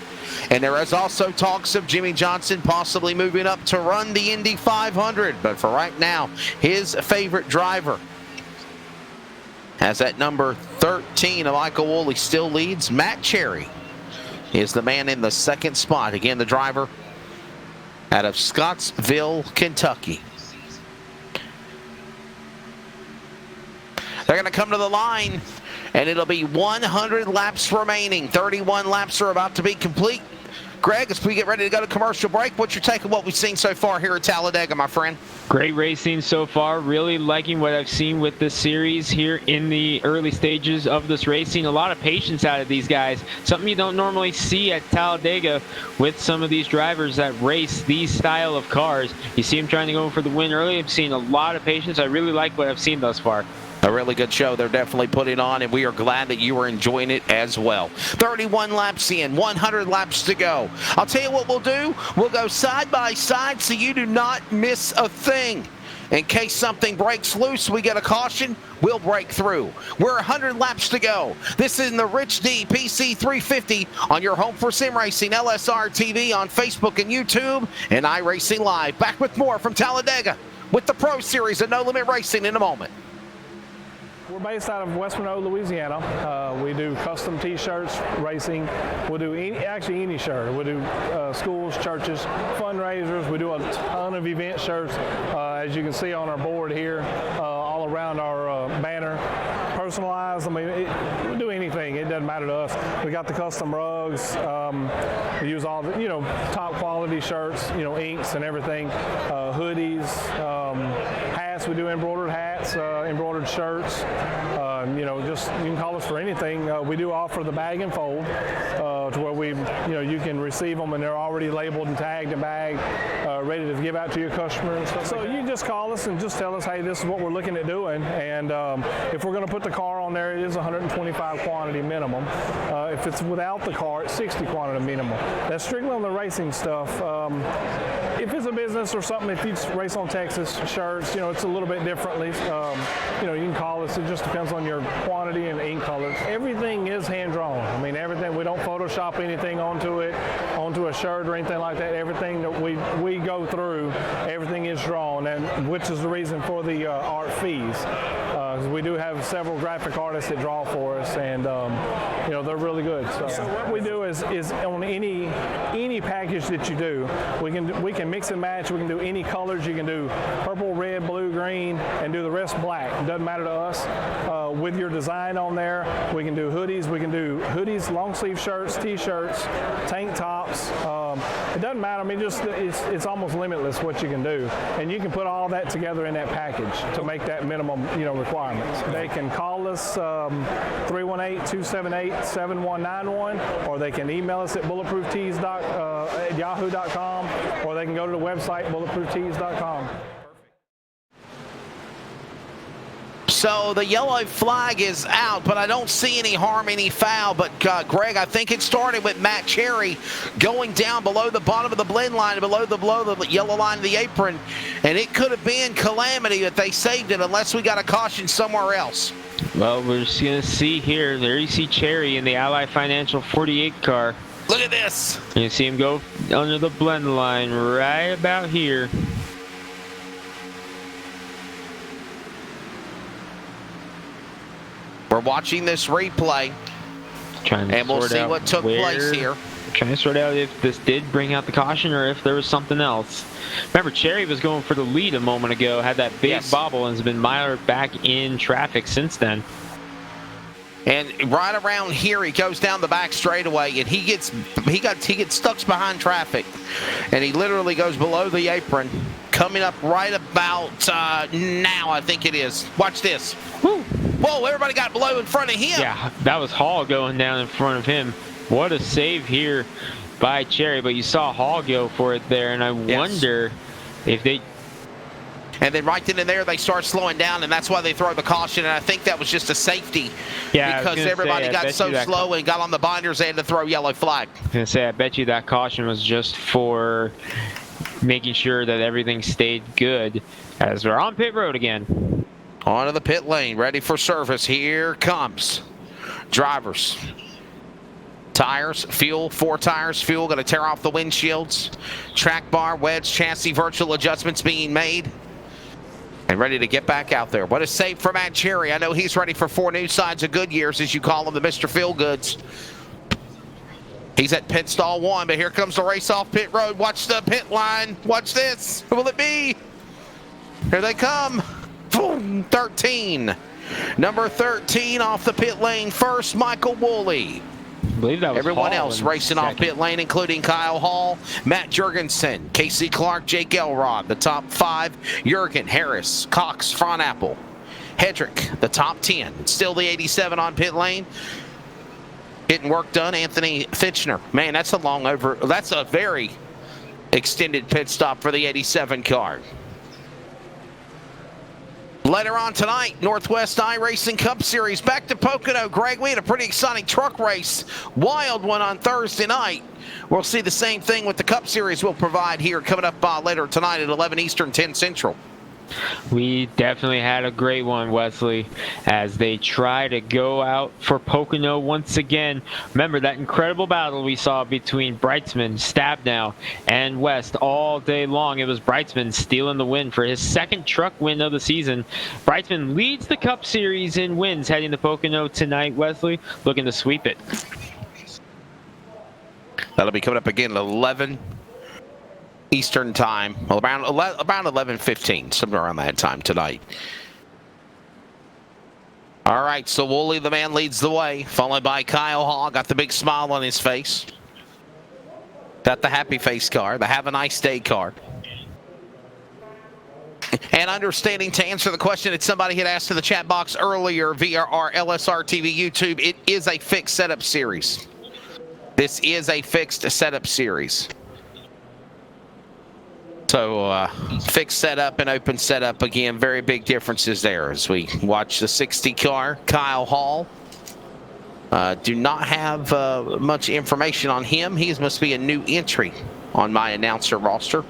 And there is also talks of Jimmy Johnson possibly moving up to run the Indy 500. But for right now, his favorite driver, as that number 13 of Michael Woolley still leads, Matt Cherry is the man in the 2nd spot. Again, the driver out of Scottsville, Kentucky. They're going to come to the line, and it'll be 100 laps remaining. 31 laps are about to be complete. Greg, as we get ready to go to commercial break, what's your take on what we've seen so far here at Talladega, my friend? Great racing so far. Really liking what I've seen with this series here in the early stages of this racing. A lot of patience out of these guys. Something you don't normally see at Talladega with some of these drivers that race these style of cars. You see them trying to go for the win early. I've seen a lot of patience. I really like what I've seen thus far. A really good show they're definitely putting on, and we are glad that you are enjoying it as well. 31 laps in, 100 laps to go. I'll tell you what we'll do. We'll go side by side so you do not miss a thing. In case something breaks loose, we get a caution, we'll break through. We're 100 laps to go. This is in the Rich D PC 350 on your home for sim racing, LSR TV on Facebook and YouTube, and iRacing Live. Back with more from Talladega with the Pro Series of No Limit Racing in a moment. We're based out of West Monroe, Louisiana. We do custom T-shirts, racing. We'll do actually any shirt. We'll do schools, churches, fundraisers. We do a ton of event shirts, as you can see on our board here, all around our banner. personalized. I mean, we do anything. It doesn't matter to us. We got the custom rugs. We use all the, top quality shirts, inks and everything, hoodies, hats. We do embroidered hats, embroidered shirts. Just you can call us for anything. We do offer the bag and fold to where you can receive them and they're already labeled and tagged and bagged, ready to give out to your customers. So you just call us and just tell us, hey, this is what we're looking at doing. And if we're going to put the car on there, it is 125 quantity minimum. If it's without the car, it's 60 quantity minimum. That's strictly on the racing stuff. If it's a business or something, if you race on Texas shirts, it's a little bit differently. You can call us. It just depends on your quantity and ink colors. Everything is hand drawn. I mean, everything. We don't Photoshop anything onto a shirt or anything like that. Everything that we go through, everything is drawn, and which is the reason for the art fees. We do have several graphic artists that draw for us, and they're really good. So what we do is on any package that you do, we can mix and match. We can do any colors. You can do purple, red, blue, green, and do the rest black. It doesn't matter to us. With your design on there, we can do hoodies. We can do hoodies, long sleeve shirts, t-shirts, tank tops. It doesn't matter. I mean, it's almost limitless what you can do, and you can put all that together in that package to make that minimum requirements. They can call us 318-278-7191, or they can email us at bulletprooftees at yahoo.com, or they can go to the website bulletprooftees.com. So the yellow flag is out, but I don't see any harm, any foul. But Greg, I think it started with Matt Cherry going down below the bottom of the blend line, below the yellow line of the apron, and it could have been calamity that they saved it unless we got a caution somewhere else. Well, we're just going to see here. There you see Cherry in the Ally Financial 48 car. Look at this. You see him go under the blend line right about here. We're watching this replay, and we'll see what took place here. Trying to sort out if this did bring out the caution or if there was something else. Remember, Cherry was going for the lead a moment ago, had that big bobble, and has been mired back in traffic since then. And right around here, he goes down the back straightaway, and he gets stuck behind traffic, and he literally goes below the apron, coming up right about now, I think it is. Watch this. Woo. Whoa, everybody got below in front of him. Yeah, that was Hall going down in front of him. What a save here by Cherry, but you saw Hall go for it there, and I wonder if they... And then right then and there, they start slowing down, and that's why they throw the caution, and I think that was just a safety because everybody got so slow and got on the binders, they had to throw yellow flag. I was going to say, I bet you that caution was just for making sure that everything stayed good as we're on pit road again. Onto the pit lane, ready for service. Here comes drivers. Tires, fuel, 4 tires, fuel, going to tear off the windshields. Track bar, wedge, chassis, virtual adjustments being made. And ready to get back out there. What a save for Matt Cherry. I know he's ready for 4 new sides of Goodyears, as you call him, the Mr. Feelgoods. He's at pit stall 1, but here comes the race off pit road. Watch the pit line. Watch this. Who will it be? Here they come. Boom, 13. Number 13 off the pit lane first, Michael Woolley. I believe that was everyone Hall else racing off pit lane, including Kyle Hall, Matt Jurgensen, Casey Clark, Jake Elrod. The top 5, Jurgen, Harris, Cox, Fronapple, Hedrick, the top 10. Still the 87 on pit lane. Getting work done, Anthony Fitchner. Man, that's a very extended pit stop for the 87 car. Later on tonight, Northwest iRacing Cup Series back to Pocono. Greg, we had a pretty exciting truck race, wild one on Thursday night. We'll see the same thing with the Cup Series we'll provide here coming up later tonight at 11 Eastern, 10 Central. We definitely had a great one, Wesley, as they try to go out for Pocono once again. Remember that incredible battle we saw between Brightsman, Stabnow, and West all day long. It was Brightsman stealing the win for his 2nd truck win of the season. Brightsman leads the Cup Series in wins heading to Pocono tonight, Wesley, looking to sweep it. That'll be coming up again at 11 Eastern time, around 11:15, somewhere around that time tonight. All right, so Wooly the man leads the way, followed by Kyle Hall. Got the big smile on his face. Got the happy face car, the have a nice day car. And understanding, to answer the question that somebody had asked in the chat box earlier via our LSR TV YouTube, it is a fixed setup series. This is a fixed setup series. So fixed setup and open setup, again, very big differences there as we watch the 60 car, Kyle Hall. Do not have much information on him. He must be a new entry on my announcer roster.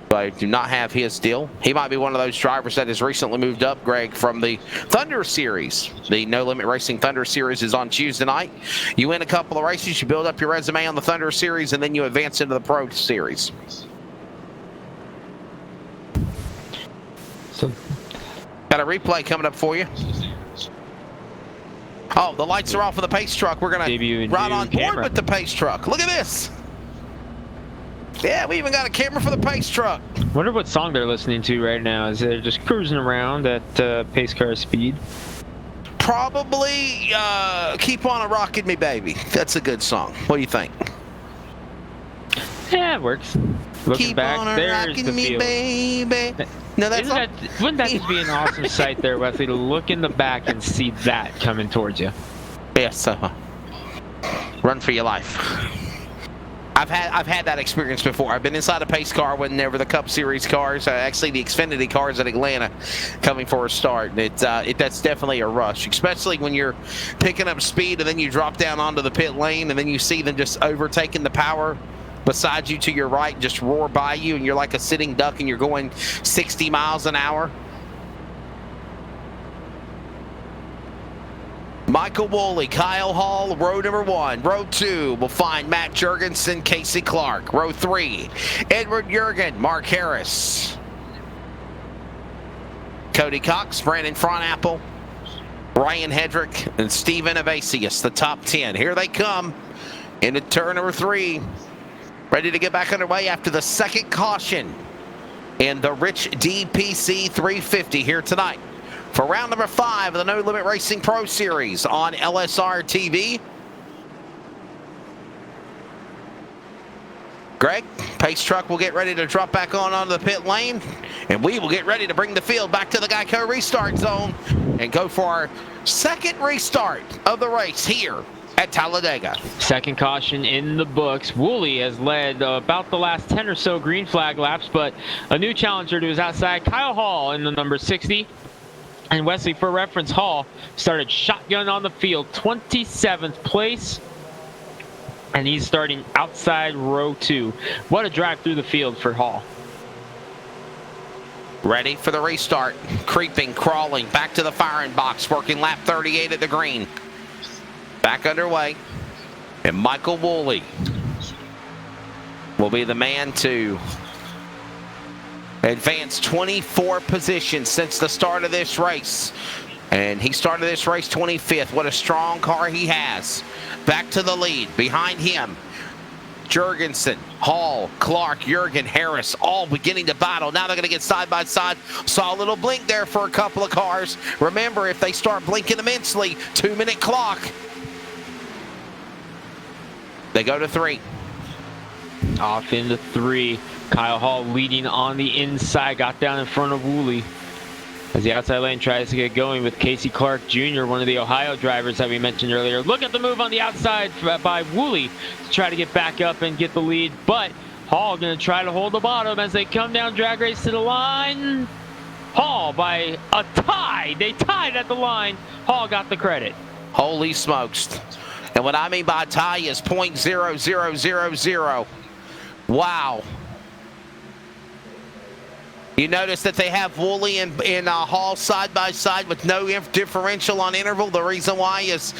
But I do not have his deal. He might be one of those drivers that has recently moved up, Greg, from the Thunder Series. The No Limit Racing Thunder Series is on Tuesday night. You win a couple of races, you build up your resume on the Thunder Series, and then you advance into the Pro Series. So, got a replay coming up for you. Oh, the lights are off of the pace truck. We're going to ride on board with the pace truck. Look at this. Yeah, we even got a camera for the pace truck. Wonder what song they're listening to right now. Is they're just cruising around at pace car speed? Probably Keep On A-Rockin' Me Baby. That's a good song. What do you think? Yeah, it works. Looking Keep back, on there's a-rockin' the me, field. baby. No, that's Wouldn't that just be an awesome sight there, Wesley, to look in the back and see that coming towards you? Yes, run for your life. I've had that experience before. I've been inside a pace car whenever the Cup Series cars, actually the Xfinity cars at Atlanta, coming for a start. That's definitely a rush, especially when you're picking up speed and then you drop down onto the pit lane and then you see them just overtaking the power beside you to your right, just roar by you, and you're like a sitting duck and you're going 60 miles an hour. Michael Woolley, Kyle Hall, row number 1. Row 2 will find Matt Jurgensen, Casey Clark. Row 3, Edward Jurgen, Mark Harris, Cody Cox, Brandon Frontapple, Ryan Hedrick, and Steven Evasius, the top 10. Here they come into turn number 3. Ready to get back underway after the second caution in the Rich DPC 350 here tonight for round number 5 of the No Limit Racing Pro Series on LSR TV. Greg, pace truck will get ready to drop back onto the pit lane, and we will get ready to bring the field back to the Geico restart zone and go for our second restart of the race here at Talladega. Second caution in the books. Woolley has led about the last 10 or so green flag laps, but a new challenger to his outside, Kyle Hall in the number 60. And Wesley, for reference, Hall started shotgun on the field, 27th place. And he's starting outside row 2. What a drive through the field for Hall. Ready for the restart. Creeping, crawling, back to the firing box, working lap 38 at the green. Back underway. And Michael Woolley will be the man to advance 24 positions since the start of this race. And he started this race 25th. What a strong car he has. Back to the lead. Behind him, Jurgensen, Hall, Clark, Jurgen, Harris, all beginning to battle. Now they're going to get side by side. Saw a little blink there for a couple of cars. Remember, if they start blinking immensely, 2-minute clock. They go to 3. Off into 3. Kyle Hall leading on the inside. Got down in front of Woolley as the outside lane tries to get going with Casey Clark Jr., one of the Ohio drivers that we mentioned earlier. Look at the move on the outside by Woolley to try to get back up and get the lead. But Hall going to try to hold the bottom as they come down drag race to the line. Hall by a tie. They tied at the line. Hall got the credit. Holy smokes. And what I mean by tie is .0000. Wow. You notice that they have Woolley and Hall side by side with no differential on interval. The reason why is,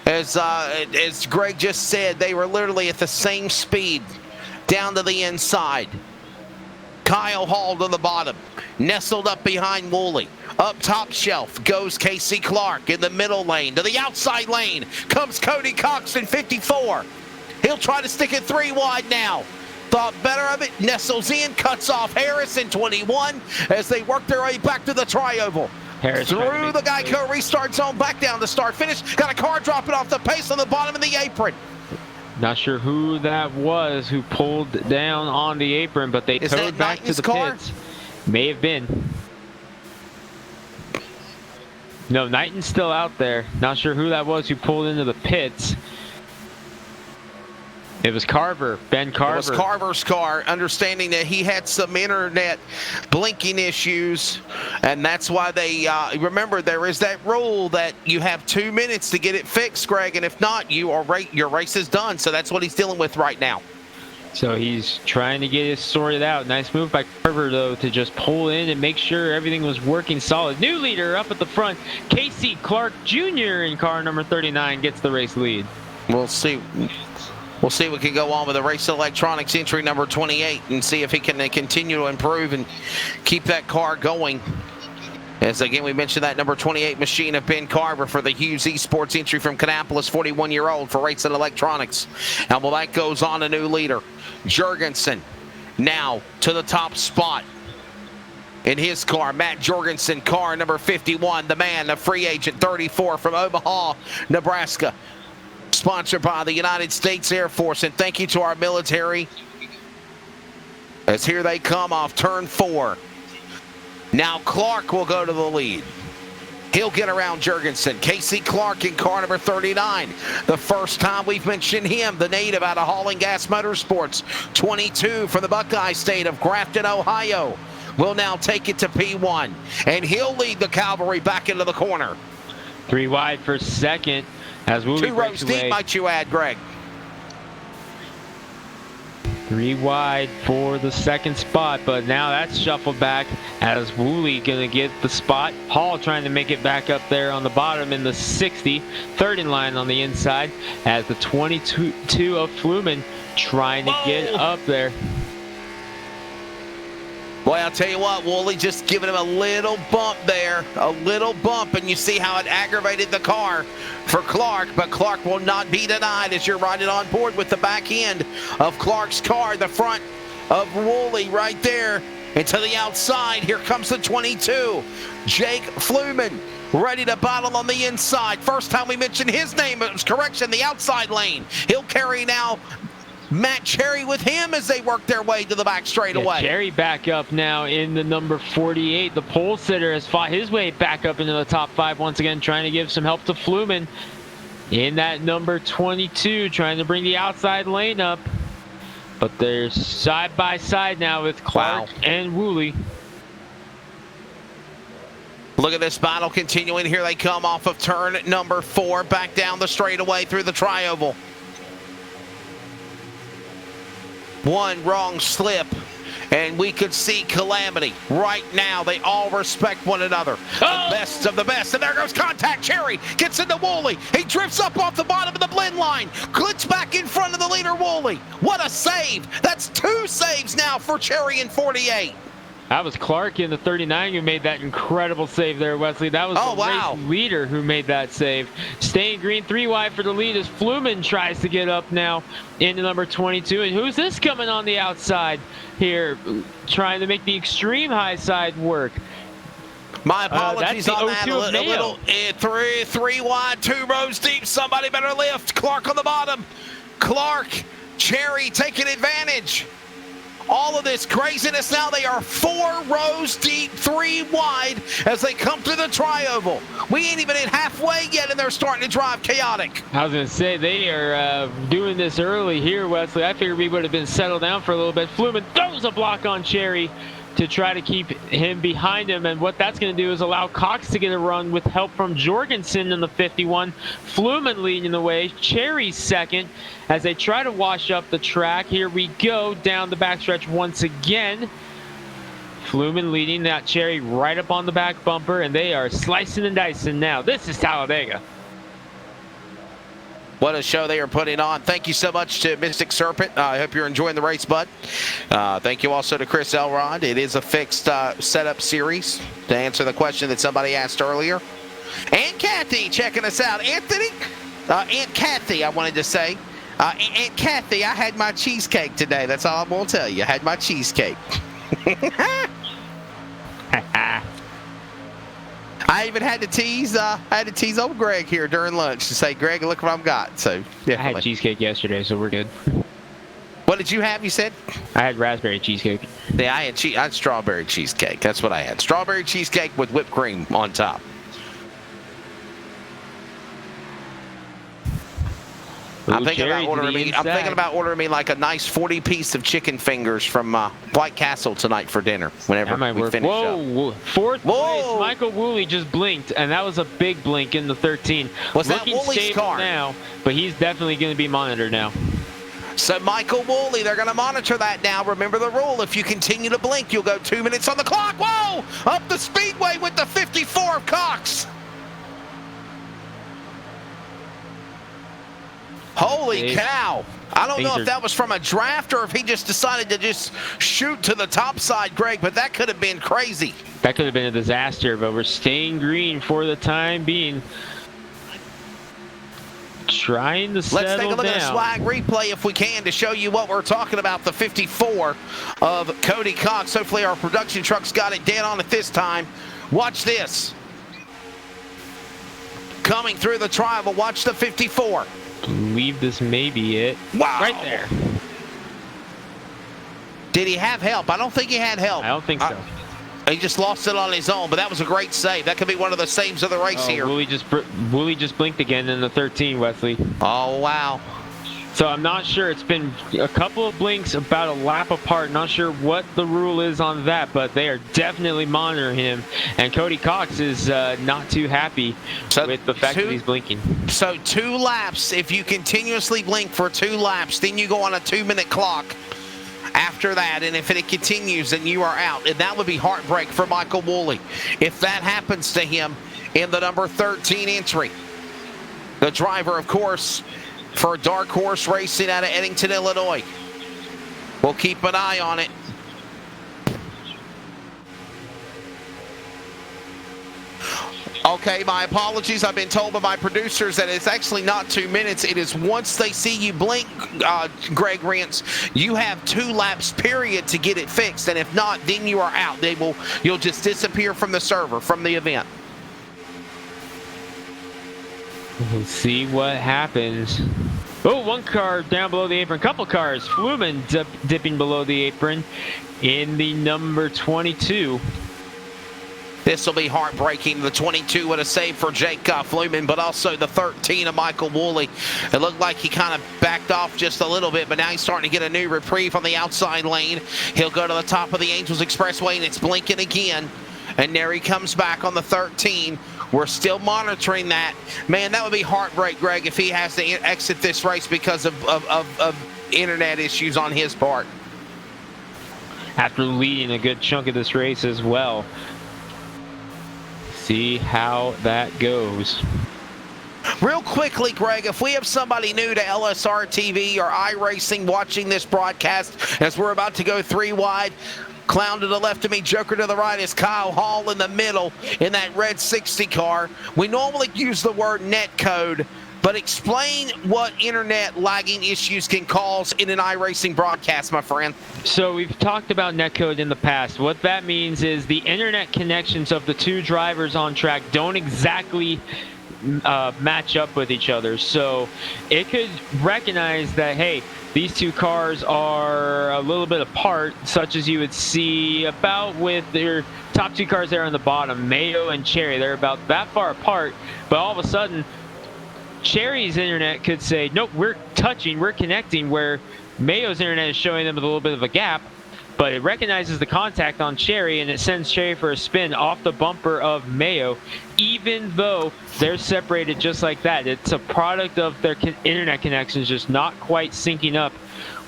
as Greg just said, they were literally at the same speed down to the inside. Kyle Hall to the bottom, nestled up behind Woolley. Up top shelf goes Casey Clark in the middle lane. To the outside lane comes Cody Cox in 54. He'll try to stick it 3 wide now. Thought better of it, nestles in, cuts off Harris in 21 as they work their way back to the tri-oval. Harris trying to Through make the the move. Geico restart zone, back down to start finish. Got a car dropping off the pace on the bottom of the apron. Not sure who that was who pulled down on the apron, but they Is towed that back to Knighton's the car? pits. May have been. No, Knighton's still out there. Not sure who that was who pulled into the pits. It was Carver, Ben Carver. It was Carver's car, understanding that he had some internet blinking issues, and that's why they, remember, there is that rule that you have 2 minutes to get it fixed, Greg, and if not, your race is done, so that's what he's dealing with right now. So he's trying to get it sorted out. Nice move by Carver, though, to just pull in and make sure everything was working solid. New leader up at the front, Casey Clark Jr. in car number 39 gets the race lead. We'll see. We'll see what can go on with the Race Electronics entry number 28 and see if he can continue to improve and keep that car going. As again, we mentioned that number 28 machine of Ben Carver for the Hughes Esports entry from Kannapolis, 41-year-old for Race Electronics. And well, that goes on a new leader. Jorgensen now to the top spot in his car. Matt Jorgensen, car number 51, the man, the free agent, 34 from Omaha, Nebraska. Sponsored by the United States Air Force, and thank you to our military as here they come off turn 4. Now Clark will go to the lead. He'll get around Jorgensen. Casey Clark in car number 39. The first time we've mentioned him, the native out of Hauling Gas Motorsports, 22 from the Buckeye State of Grafton, Ohio, will now take it to P1, and he'll lead the cavalry back into the corner. 3 wide for second. As Woolley 2 breaks rows deep, away. might you add, Greg. 3 wide for the second spot, but now that's shuffled back as Woolley gonna get the spot. Hall trying to make it back up there on the bottom in the 60. Third in line on the inside as the 22 of Fluman trying to get up there. Boy, I'll tell you what, Woolley just giving him a little bump there, a little bump, and you see how it aggravated the car for Clark, but Clark will not be denied as you're riding on board with the back end of Clark's car, the front of Woolley right there, and to the outside, here comes the 22, Jake Fluman, ready to battle on the inside. First time we mentioned his name, it was correction, the outside lane. He'll carry now Matt Cherry with him as they work their way to the back straightaway. Cherry back up now in the number 48. The pole sitter has fought his way back up into the top 5 once again, trying to give some help to Fluman in that number 22, trying to bring the outside lane up. But they're side by side now with Clark and Woolley. Look at this battle continuing. Here they come off of turn number 4, back down the straightaway through the tri-oval. One wrong slip, and we could see calamity. Right now, they all respect one another. The best of the best, and there goes contact. Cherry gets into Woolley. He drifts up off the bottom of the blend line. Glitch back in front of the leader, Woolley. What a save. That's 2 saves now for Cherry in 48. That was Clark in the 39 who made that incredible save there, Wesley. That was the race leader who made that save. Staying green, 3 wide for the lead as Fluman tries to get up now into number 22. And who's this coming on the outside here, trying to make the extreme high side work? My apologies that's the on that. 02 of Mayo. Three wide, 2 rows deep. Somebody better lift. Clark on the bottom. Clark, Cherry taking advantage. All of this craziness now, they are 4 rows deep, 3 wide as they come through the tri-oval. We ain't even in halfway yet and they're starting to drive chaotic. I was going to say, they are doing this early here, Wesley. I figured we would have been settled down for a little bit. Fluman throws a block on Cherry to try to keep him behind him, and what that's going to do is allow Cox to get a run with help from Jorgensen in the 51. Fluman leading the way, Cherry second as they try to wash up the track. Here we go down the backstretch once again. Fluman leading that Cherry right up on the back bumper, and they are slicing and dicing now. This is Talladega. What a show they are putting on. Thank you so much to Mystic Serpent. I hope you're enjoying the race, bud. Thank you also to Chris Elrod. It is a fixed setup series to answer the question that somebody asked earlier. Aunt Kathy checking us out. Anthony? Aunt Kathy, I wanted to say. Aunt Kathy, I had my cheesecake today. That's all I'm going to tell you. I had my cheesecake. I even had to tease old Greg here during lunch to say, Greg, look what I've got. So definitely. I had cheesecake yesterday, so we're good. What did you have, you said? I had raspberry cheesecake. Yeah, I had strawberry cheesecake. That's what I had. Strawberry cheesecake with whipped cream on top. I'm thinking about ordering me like a nice 40 piece of chicken fingers from White Castle tonight for dinner whenever we finish up. Whoa, fourth place, Michael Woolley just blinked, and that was a big blink in the 13. Was that Woolley's car? Now, but he's definitely going to be monitored now. So Michael Woolley, they're going to monitor that now. Remember the rule. If you continue to blink, you'll go 2 minutes on the clock. Whoa! Up the speedway with the 54 of Cox. Holy cow. I don't know if that was from a draft or if he just decided to just shoot to the top side, Greg, but that could have been crazy. That could have been a disaster, but we're staying green for the time being. Trying to settle down. Let's take a look at a swag replay if we can to show you what we're talking about, the 54 of Cody Cox. Hopefully our production truck's got it dead on at this time. Watch this. Coming through the trial, watch the 54. I believe this may be it. Wow. Right there. Did he have help? I don't think he had help. I don't think so. He just lost it on his own, but that was a great save. That could be one of the saves of the race here. Woolley just blinked again in the 13, Wesley. Oh, wow. So I'm not sure. It's been a couple of blinks about a lap apart. Not sure what the rule is on that, but they are definitely monitoring him. And Cody Cox is not too happy with the fact that he's blinking. So 2 laps, if you continuously blink for 2 laps, then you go on a 2-minute clock after that, and if it continues, then you are out. And that would be heartbreak for Michael Woolley if that happens to him in the number 13 entry. The driver, of course, for Dark Horse Racing out of Eddington, Illinois. We'll keep an eye on it. Okay, my apologies. I've been told by my producers that it's actually not 2 minutes. It is once they see you blink, Greg Rentz, you have 2 laps period to get it fixed. And if not, then you are out. You'll just disappear from the server, from the event. We'll see what happens. Oh, 1 car down below the apron. Couple cars. Fluman dipping below the apron in the number 22. This will be heartbreaking. The 22 with a save for Jake Fluman, but also the 13 of Michael Woolley. It looked like he kind of backed off just a little bit, but now he's starting to get a new reprieve on the outside lane. He'll go to the top of the Angels Expressway, and it's blinking again. And there he comes back on the 13. We're still monitoring that. Man, that would be heartbreak, Greg, if he has to exit this race because of internet issues on his part. After leading a good chunk of this race as well. See how that goes. Real quickly, Greg, if we have somebody new to LSR TV or iRacing watching this broadcast as we're about to go 3 wide, Clown to the left of me, Joker to the right is Kyle Hall in the middle in that red 60 car. We normally use the word net code, but explain what internet lagging issues can cause in an iRacing broadcast, my friend. So we've talked about netcode in the past. What that means is the internet connections of the 2 drivers on track don't exactly match up with each other. So it could recognize that, hey, these 2 cars are a little bit apart, such as you would see about with their top 2 cars there on the bottom, Mayo and Cherry. They're about that far apart, but all of a sudden, Cherry's internet could say, nope, we're connecting, where Mayo's internet is showing them with a little bit of a gap, but it recognizes the contact on Cherry and it sends Cherry for a spin off the bumper of Mayo, even though they're separated just like that. It's a product of their internet connections just not quite syncing up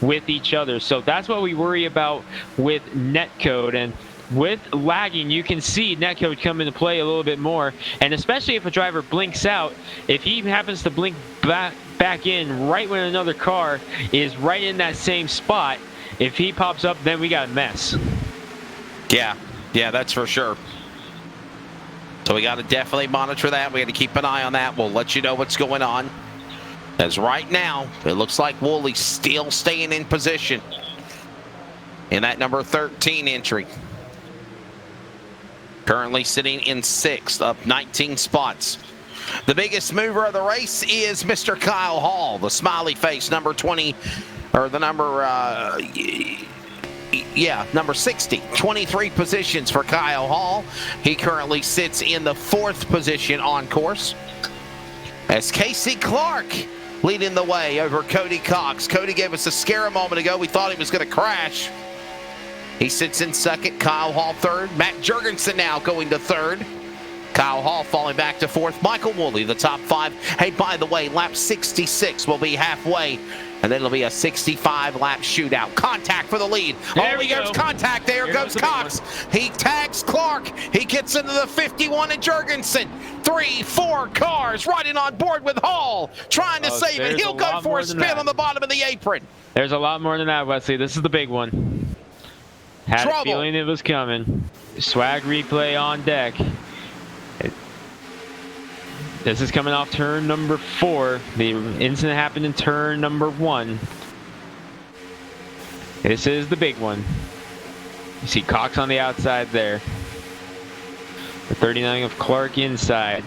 with each other. So that's what we worry about with netcode. And with lagging, you can see netcode come into play a little bit more, and especially if a driver blinks out, if he happens to blink back in right when another car is right in that same spot, if he pops up, then we got a mess. Yeah, that's for sure. So we got to definitely monitor that. We got to keep an eye on that. We'll let you know what's going on. As right now, it looks like Woolley's still staying in position in that number 13 entry. Currently sitting in 6th, up 19 spots. The biggest mover of the race is Mr. Kyle Hall, the smiley face, number 20, or the number, number 60. 23 positions for Kyle Hall. He currently sits in the 4th position on course. As Casey Clark leading the way over Cody Cox. Cody gave us a scare a moment ago. We thought he was going to crash. He sits in 2nd. Kyle Hall 3rd. Matt Jurgensen now going to 3rd. Kyle Hall falling back to 4th. Michael Woolley, the top 5. Hey, by the way, lap 66 will be halfway, and then it'll be a 65-lap shootout. Contact for the lead. There's contact. There goes Cox. He tags Clark. He gets into the 51 and Jurgensen. 3-4 cars riding on board with Hall, trying to save it. He'll go for a spin on the bottom of the apron. There's a lot more than that, Wesley. This is the big one. Had a feeling it was coming. Swag replay on deck. This is coming off turn number 4. The incident happened in turn number 1. This is the big one. You see Cox on the outside there. The 39 of Clark inside.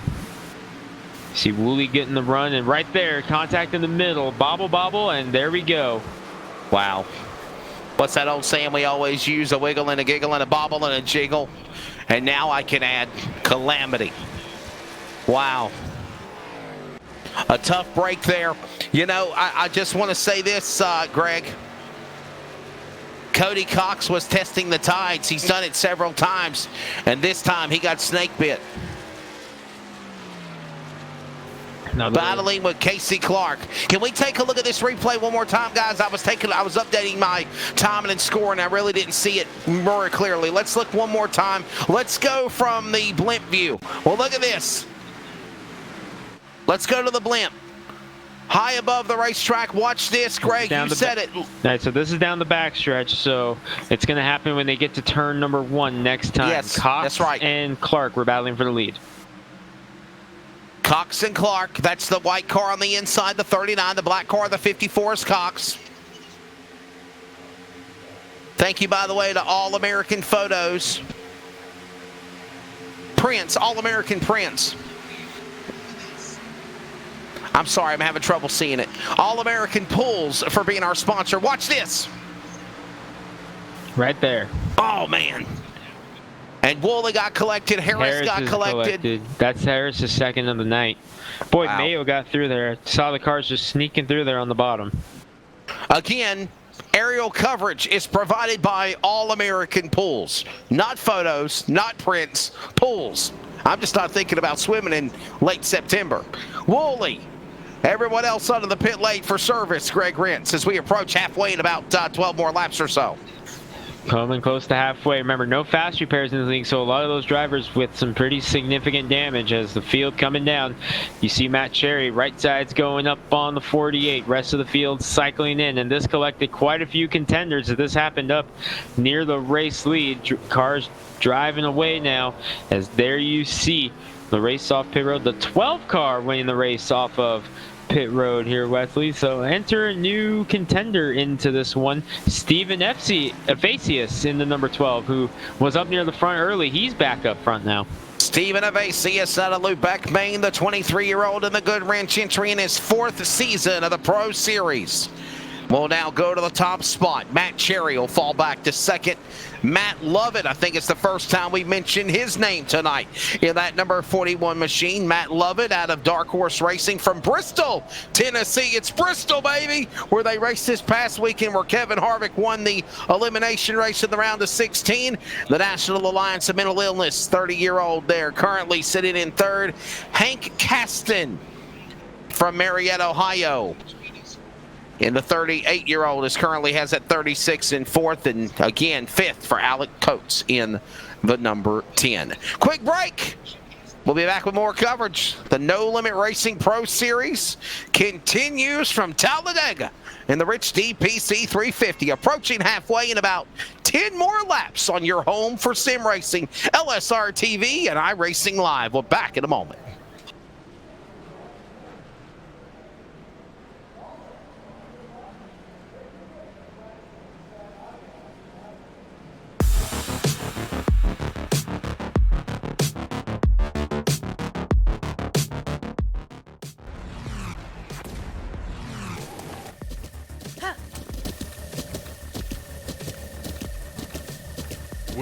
You see Woolley getting the run, and right there, contact in the middle. Bobble, bobble, and there we go. Wow. What's that old saying we always use? A wiggle and a giggle and a bobble and a jiggle. And now I can add calamity. Wow. A tough break there. You know, I just want to say this, Greg. Cody Cox was testing the tides. He's done it several times. And this time he got snake bit. Battling with Casey Clark. Can we take a look at this replay one more time, guys? I was updating my timing and score, and I really didn't see it more clearly. Let's look one more time. Let's go from the blimp view. Well, look at this. Let's go to the blimp. High above the racetrack. Watch this, Greg. You said it. All right, so this is down the backstretch, so it's going to happen when they get to turn number 1 next time. Yes, Cox that's right. and Clark were battling for the lead. Cox and Clark. That's the white car on the inside, the 39. The black car, the 54 is Cox. Thank you, by the way, to All American Photos. Prints, All American Prints. I'm sorry, I'm having trouble seeing it. All American Pools for being our sponsor. Watch this. Right there. Oh, man. And Woolley got collected. Harris got collected. That's Harris' second of the night. Boy, wow. Mayo got through there. Saw the cars just sneaking through there on the bottom. Again, aerial coverage is provided by All American Pools. Not photos, not prints, pools. I'm just not thinking about swimming in late September. Woolley. Everyone else under the pit lane for service, Greg Rentz, as we approach halfway in about 12 more laps or so. Coming close to halfway. Remember, no fast repairs in the league, so a lot of those drivers with some pretty significant damage as the field coming down. You see Matt Cherry, right side's going up on the 48. Rest of the field cycling in, and this collected quite a few contenders as this happened up near the race lead. Cars driving away now, as there you see the race off pit road. The 12 car winning the race off of pit road here, Wesley. So enter a new contender into this one. Steven Evasius in the number 12, who was up near the front early. He's back up front now. Steven Evasius out of Lubeck, Maine, the 23-year-old in the Good Ranch, entry in his 4th season of the Pro Series. Will now go to the top spot. Matt Cherry will fall back to 2nd. Matt Lovett, I think it's the first time we mentioned his name tonight in that number 41 machine. Matt Lovett out of Dark Horse Racing from Bristol, Tennessee. It's Bristol, baby, where they raced this past weekend, where Kevin Harvick won the elimination race in the round of 16. The National Alliance of Mental Illness, 30-year-old there, currently sitting in 3rd. Hank Caston from Marietta, Ohio. And the 38-year-old is currently has at 36 in 4th, and again 5th for Alec Coates in the number 10. Quick break. We'll be back with more coverage. The No Limit Racing Pro Series continues from Talladega in the Rich DPC 350, approaching halfway in about 10 more laps on your home for sim racing. LSR TV and iRacing Live. We're back in a moment.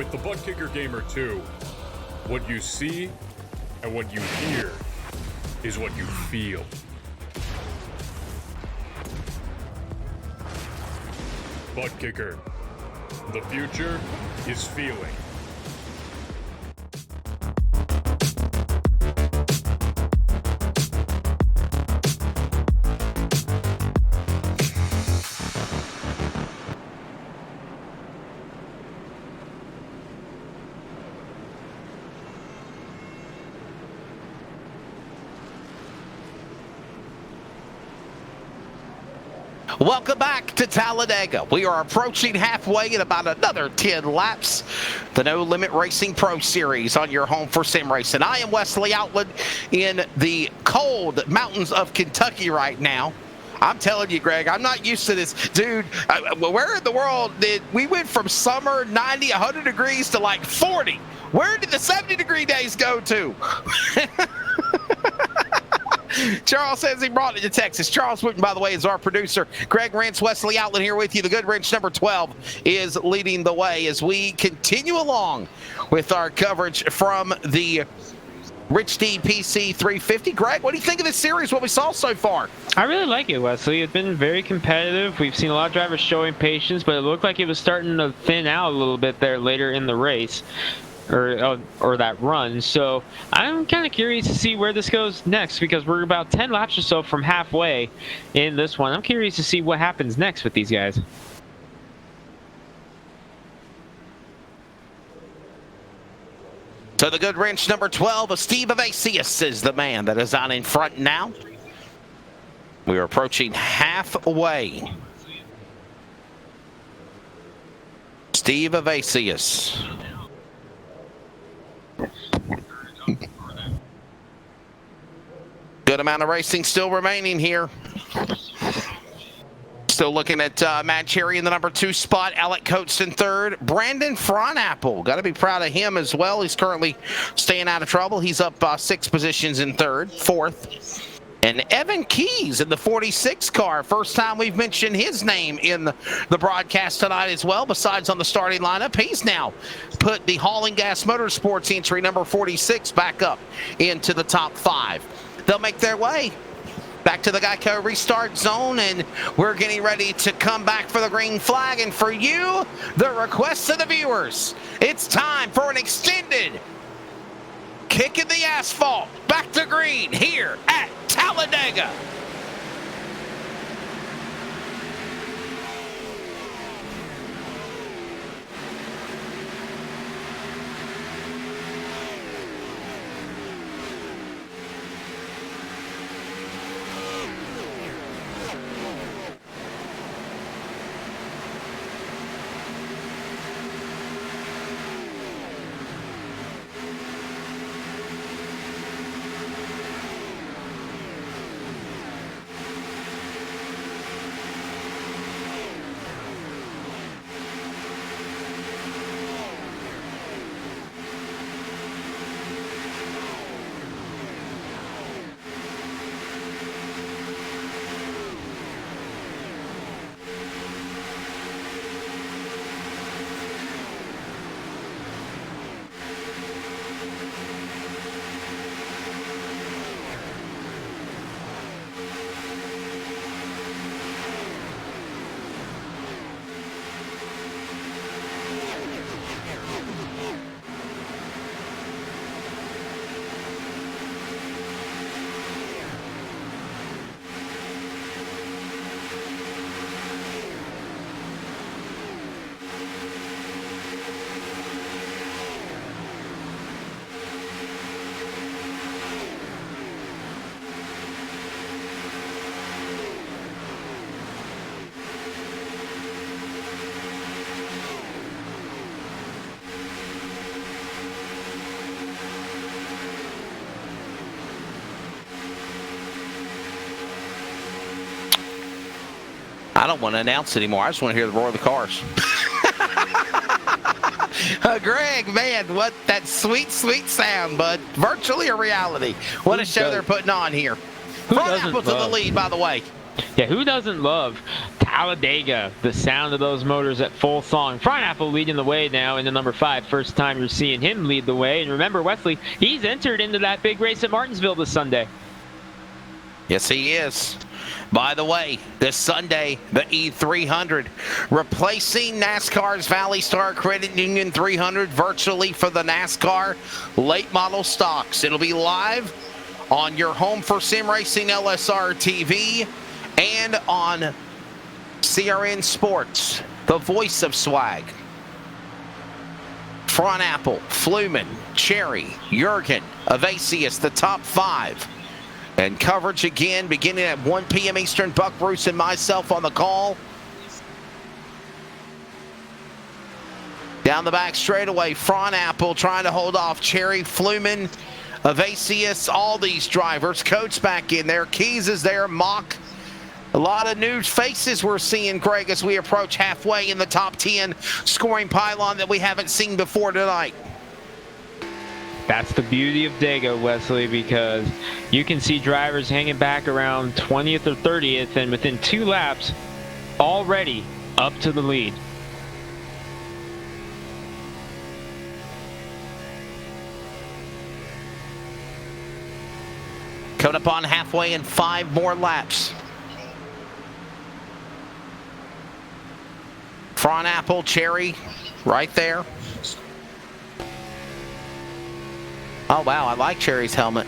With the Butt Kicker Gamer 2, what you see and what you hear is what you feel. Butt Kicker. The future is feeling. Welcome back to Talladega. We are approaching halfway in about another 10 laps. The No Limit Racing Pro Series on your home for sim racing. I am Wesley Outland in the cold mountains of Kentucky right now. I'm telling you, Greg, I'm not used to this. Dude, where in the world did we went from summer 90, 100 degrees to like 40? Where did the 70-degree days go to? Charles says he brought it to Texas. Charles Wooten, by the way, is our producer. Greg Rance, Wesley Outland here with you. The good wrench number 12 is leading the way as we continue along with our coverage from the Rich D PC 350. Greg, what do you think of this series, what we saw so far? I really like it, Wesley. It's been very competitive. We've seen a lot of drivers showing patience, but it looked like it was starting to thin out a little bit there later in the race. Or that run. So I'm kind of curious to see where this goes next, because we're about 10 laps or so from halfway in this one. I'm curious to see what happens next with these guys. So the good wrench number 12 of Steve Evasius is the man that is on in front now. We are approaching halfway. Steve Evasius. Good amount of racing still remaining here. Still looking at Matt Cherry in the number 2 spot. Alec Coates in 3rd. Brandon Fronapple, got to be proud of him as well. He's currently staying out of trouble. He's up 6 positions in 4th. And Evan Keys in the 46 car. First time we've mentioned his name in the broadcast tonight as well, besides on the starting lineup. He's now put the Hauling Gas Motorsports entry number 46 back up into the top 5. They'll make their way back to the Geico restart zone, and we're getting ready to come back for the green flag. And for you, the request of the viewers, it's time for an extended kick in the asphalt back to green here at Talladega. I don't want to announce anymore. I just want to hear the roar of the cars. Greg, man, what that sweet, sweet sound, bud. Virtually a reality. What a show they're putting on here. Front Apple to the lead, by the way. Yeah, who doesn't love Talladega, the sound of those motors at full song. Front Apple leading the way now in the number 5. First time you're seeing him lead the way. And remember, Wesley, he's entered into that big race at Martinsville this Sunday. Yes, he is. By the way, this Sunday, the E300, replacing NASCAR's Valley Star Credit Union 300 virtually for the NASCAR late model stocks. It'll be live on your home for sim racing LSR TV and on CRN Sports, the voice of swag. Front Apple, Fluman, Cherry, Jurgen, Evasius, the top 5. And coverage again beginning at 1 p.m. Eastern. Buck Bruce and myself on the call. Down the back straightaway, Front Apple trying to hold off Cherry, Fluman, Evasius, all these drivers. Coates back in there. Keys is there. Mock. A lot of new faces we're seeing, Greg, as we approach halfway in the top 10 scoring pylon that we haven't seen before tonight. That's the beauty of Dega, Wesley, because you can see drivers hanging back around 20th or 30th, and within 2 laps, already up to the lead. Coming up on halfway in 5 more laps. Front Apple, Cherry, right there. Oh, wow, I like Cherry's helmet.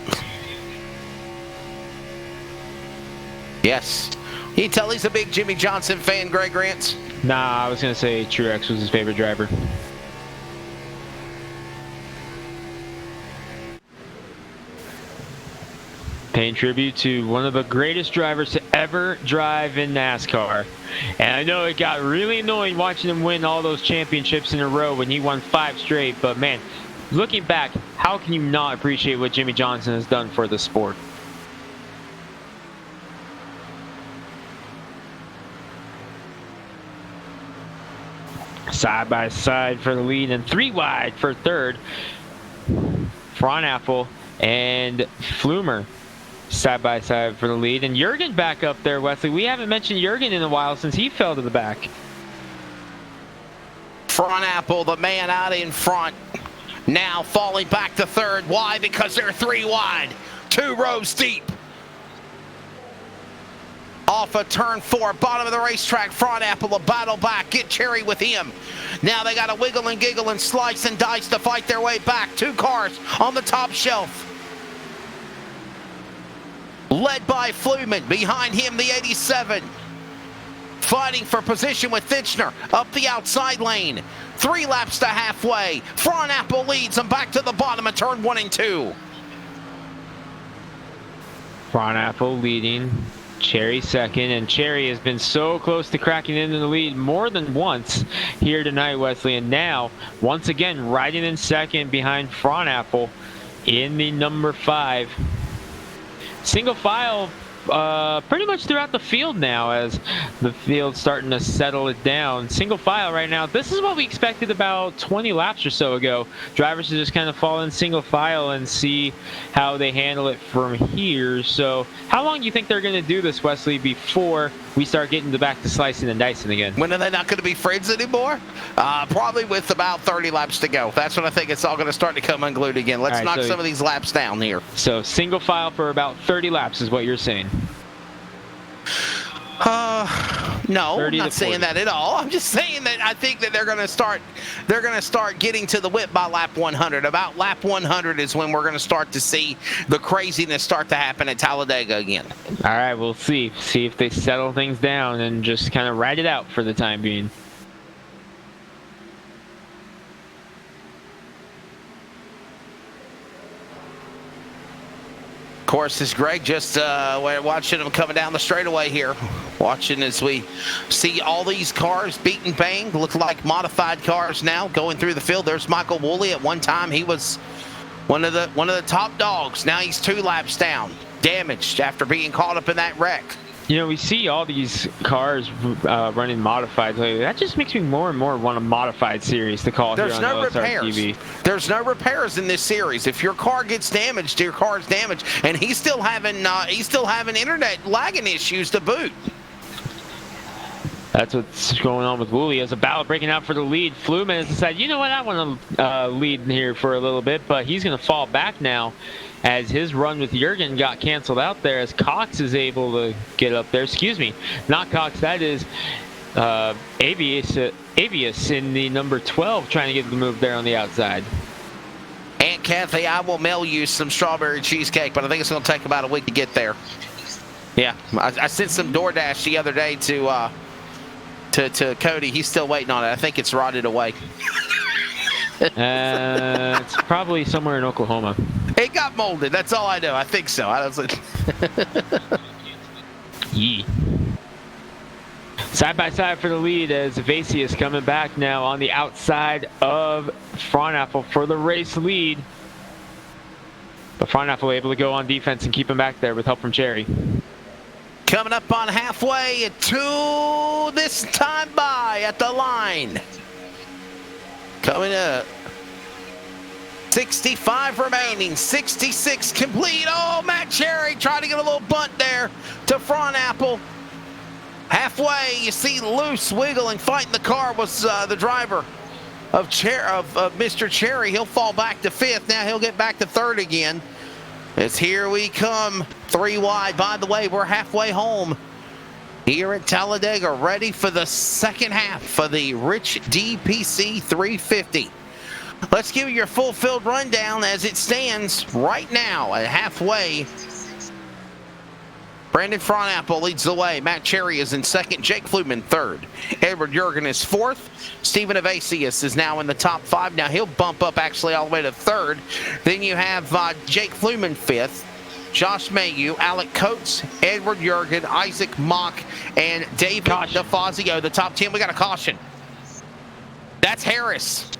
Yes. Can you tell he's a big Jimmy Johnson fan, Greg Rance? Nah, I was going to say Truex was his favorite driver. Paying tribute to one of the greatest drivers to ever drive in NASCAR. And I know it got really annoying watching him win all those championships in a row when he won 5 straight, but man, looking back, how can you not appreciate what Jimmy Johnson has done for the sport? Side by side for the lead and 3 wide for third. Front Apple and Flumer side by side for the lead. And Jurgen back up there, Wesley. We haven't mentioned Jurgen in a while since he fell to the back. Front Apple, the man out in front. Now falling back to third. Why? Because they're 3 wide. 2 rows deep. Off of turn 4, bottom of the racetrack. Front Apple, a battle back. Get Cherry with him. Now they got to wiggle and giggle and slice and dice to fight their way back. 2 cars on the top shelf. Led by Fluman. Behind him, the 87. Fighting for position with Fitchner up the outside lane. 3 laps to halfway. Front Apple leads them back to the bottom of turn 1 and 2. Front Apple leading. Cherry second, and Cherry has been so close to cracking into the lead more than once here tonight, Wesley. And now, once again, riding in second behind Front Apple in the number 5. Single file pretty much throughout the field now as the field's starting to settle it down. Single file right now. This is what we expected about 20 laps or so ago. Drivers to just kind of fall in single file and see how they handle it from here. So how long do you think they're going to do this, Wesley, before we start getting back to slicing and dicing again? When are they not going to be friends anymore? Probably with about 30 laps to go. That's when I think it's all going to start to come unglued again. Let's knock some of these laps down here. So single file for about 30 laps is what you're saying? No, I'm not saying that at all. I'm just saying that I think that they're going to start getting to the whip by lap 100. About lap 100 is when we're going to start to see the craziness start to happen at Talladega again. All right, we'll see if they settle things down and just kind of ride it out for the time being. Of course, this Greg just we're watching them coming down the straightaway here. Watching as we see all these cars beat and banged, look like modified cars now going through the field. There's Michael Woolley. At one time, he was one of the top dogs. Now he's 2 laps down, damaged after being caught up in that wreck. You know, we see all these cars running modified lately. That just makes me more and more want a modified series to call here on LSR TV. There's no repairs in this series. If your car gets damaged, your car's damaged, and he's still having internet lagging issues to boot. That's what's going on with Woolley. As a battle breaking out for the lead, Fluman has decided, you know what, I want to lead here for a little bit, but he's going to fall back now as his run with Jurgen got canceled out there as Cox is able to get up there. Excuse me, not Cox, that is Avius in the number 12 trying to get the move there on the outside. Aunt Kathy, I will mail you some strawberry cheesecake, but I think it's going to take about a week to get there. Yeah, I sent some DoorDash the other day to Cody. He's still waiting on it. I think it's rotted away. It's probably somewhere in Oklahoma. It got molded. That's all I know. I think so. I was like Yee. Side by side for the lead as Vasey is coming back now on the outside of Fronapple for the race lead. But Fronapple able to go on defense and keep him back there with help from Cherry. coming up on halfway at 2 this time by at the line. Coming up. 65 remaining, 66 complete. Oh, Matt Cherry trying to get a little bunt there to Fronapple. Halfway, you see loose, wiggling, fighting the car was the driver of Mr. Cherry. He'll fall back to 5th. Now he'll get back to 3rd again. As here we come, 3 wide. By the way, we're halfway home here at Talladega, ready for the second half for the Rich DPC 350. Let's give you your full field rundown as it stands right now at halfway. Brandon Fronapple leads the way. Matt Cherry is in 2nd. Jake Fluman 3rd. Edward Jurgen is 4th. Stephen Evasius is now in the top 5. Now he'll bump up actually all the way to 3rd. Then you have Jake Fluman 5th. Josh Mayu, Alec Coates, Edward Jurgen, Isaac Mock, and David DeFazio, the top 10. We got a caution. That's Harris.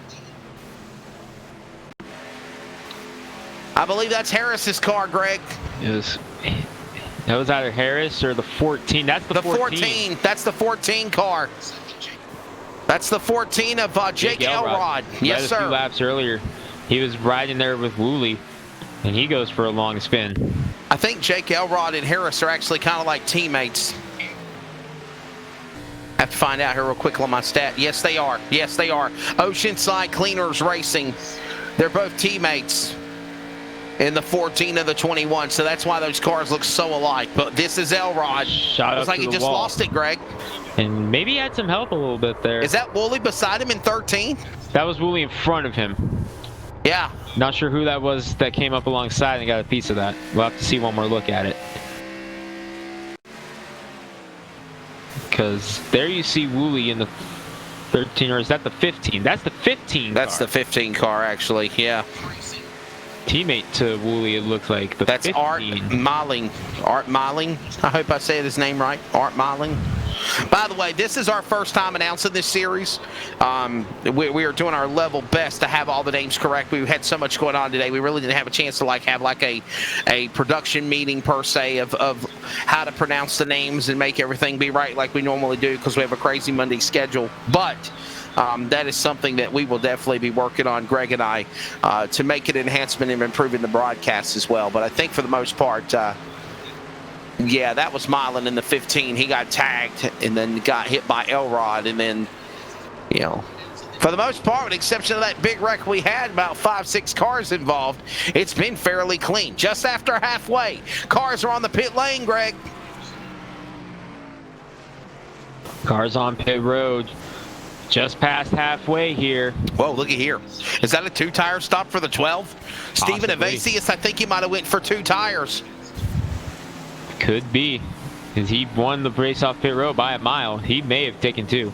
I believe that's Harris's car, Greg. Yes. That was either Harris or the 14. That's the 14. That's the 14 car. That's the 14 of Jake Elrod. Yes, sir. A few laps earlier, he was riding there with Woolley, and he goes for a long spin. I think Jake Elrod and Harris are actually kind of like teammates. Have to find out here real quick on my stat. Yes, they are. Yes, they are. Oceanside Cleaners Racing. They're both teammates in the 14 of the 21, so that's why those cars look so alike. But this is Elrod. Looks like he just lost it, Greg. And maybe he had some help a little bit there. Is that Woolley beside him in 13? That was Woolley in front of him. Yeah. Not sure who that was that came up alongside and got a piece of that. We'll have to see one more look at it. Because there you see Woolley in the 13, or is that the 15? That's the 15 That's car. the 15 car, actually, yeah. Teammate to Woolley, it looks like. That's 15. Art Miling. Art Miling. I hope I said his name right. Art Miling. By the way, this is our first time announcing this series. We are doing our level best to have all the names correct. We had so much going on today. We really didn't have a chance to have a production meeting per se of how to pronounce the names and make everything be right like we normally do because we have a crazy Monday schedule. But that is something that we will definitely be working on, Greg and I, to make an enhancement and improving the broadcast as well. But I think for the most part, yeah, that was Milan in the 15. He got tagged and then got hit by Elrod. And then, you know, for the most part, with the exception of that big wreck we had, about 5-6 cars involved, it's been fairly clean. Just after halfway, cars are on the pit lane, Greg. Cars on pit road. Just past halfway here. Whoa, look at here. Is that a 2-tire stop for the 12? Stephen Evasius, I think he might have went for 2 tires. Could be. Because he won the race off pit road by a mile. He may have taken 2.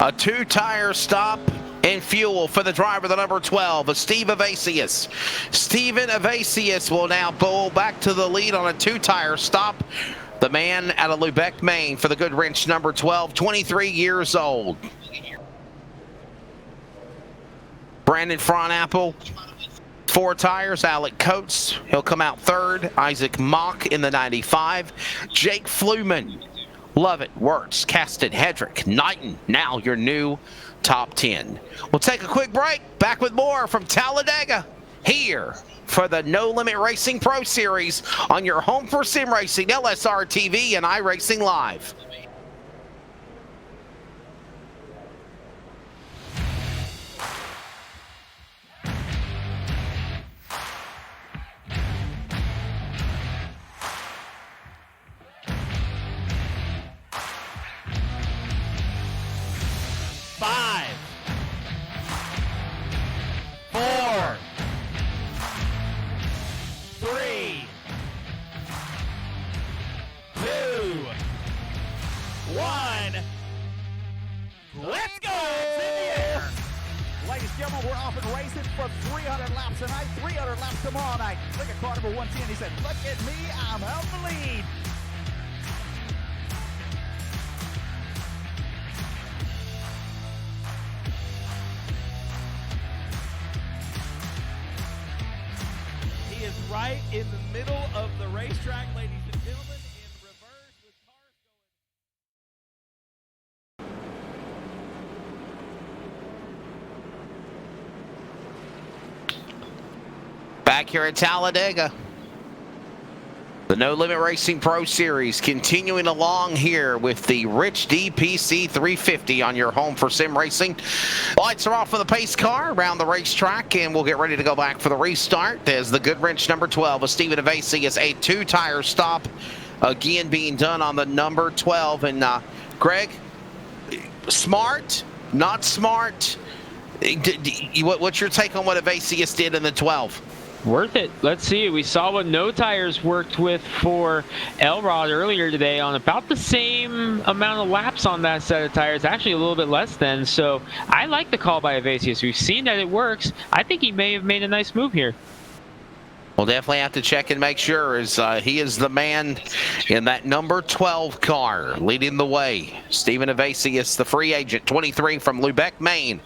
A 2-tire stop and fuel for the driver, the number 12, Steve Evasius. Stephen Evasius will now bowl back to the lead on a 2-tire stop. The man out of Lubec, Maine for the Good Wrench number 12, 23 years old. Brandon Fronapple, 4 tires. Alec Coates, he'll come out 3rd. Isaac Mock in the 95. Jake Fluman, Lovett, Wirtz, Caston, Hedrick, Knighton, now your new top 10. We'll take a quick break. Back with more from Talladega here for the No Limit Racing Pro Series on your home for sim racing, LSR TV and iRacing Live. Five, 4, 3, 2, 1. Let's go! It's in the air. Ladies and gentlemen, we're off and racing for 300 laps tonight, 300 laps tomorrow night. Look at car number 110. He said, look at me, I'm out the lead. He is right in the middle of the racetrack, ladies and gentlemen, in reverse with cars going. Back here at Talladega. The No Limit Racing Pro Series continuing along here with the Rich DPC 350 on your home for sim racing. Lights are off for the pace car around the racetrack, and we'll get ready to go back for the restart as the good wrench number 12 of Stephen Avasi is a 2-tire stop again being done on the number 12. And Greg, smart, not smart? What's your take on what Avasius did in the 12? Worth it. Let's see. We saw what No Tires worked with for Elrod earlier today on about the same amount of laps on that set of tires, actually a little bit less than. So I like the call by Avasius. We've seen that it works. I think he may have made a nice move here. We'll definitely have to check and make sure as he is the man in that number 12 car leading the way. Stephen Avasius, the free agent, 23 from Lubec, Maine,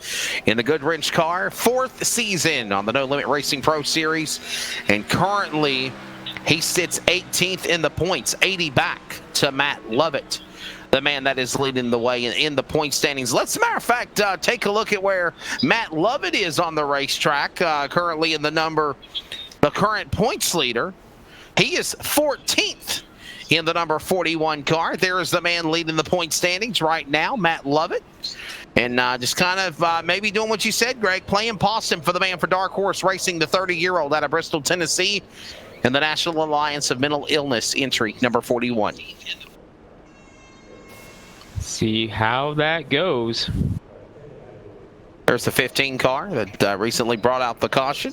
in the good wrench car. 4th season on the No Limit Racing Pro Series. And currently, he sits 18th in the points, 80 back to Matt Lovett, the man that is leading the way in the point standings. Let's, as a matter of fact, take a look at where Matt Lovett is on the racetrack, currently in the current points leader. He is 14th in the number 41 car. There is the man leading the point standings right now, Matt Lovett. And just kind of maybe doing what you said, Greg, playing possum for the man for Dark Horse Racing, the 30-year-old out of Bristol, Tennessee, and the National Alliance of Mental Illness entry, number 41. See how that goes. There's the 15 car that recently brought out the caution.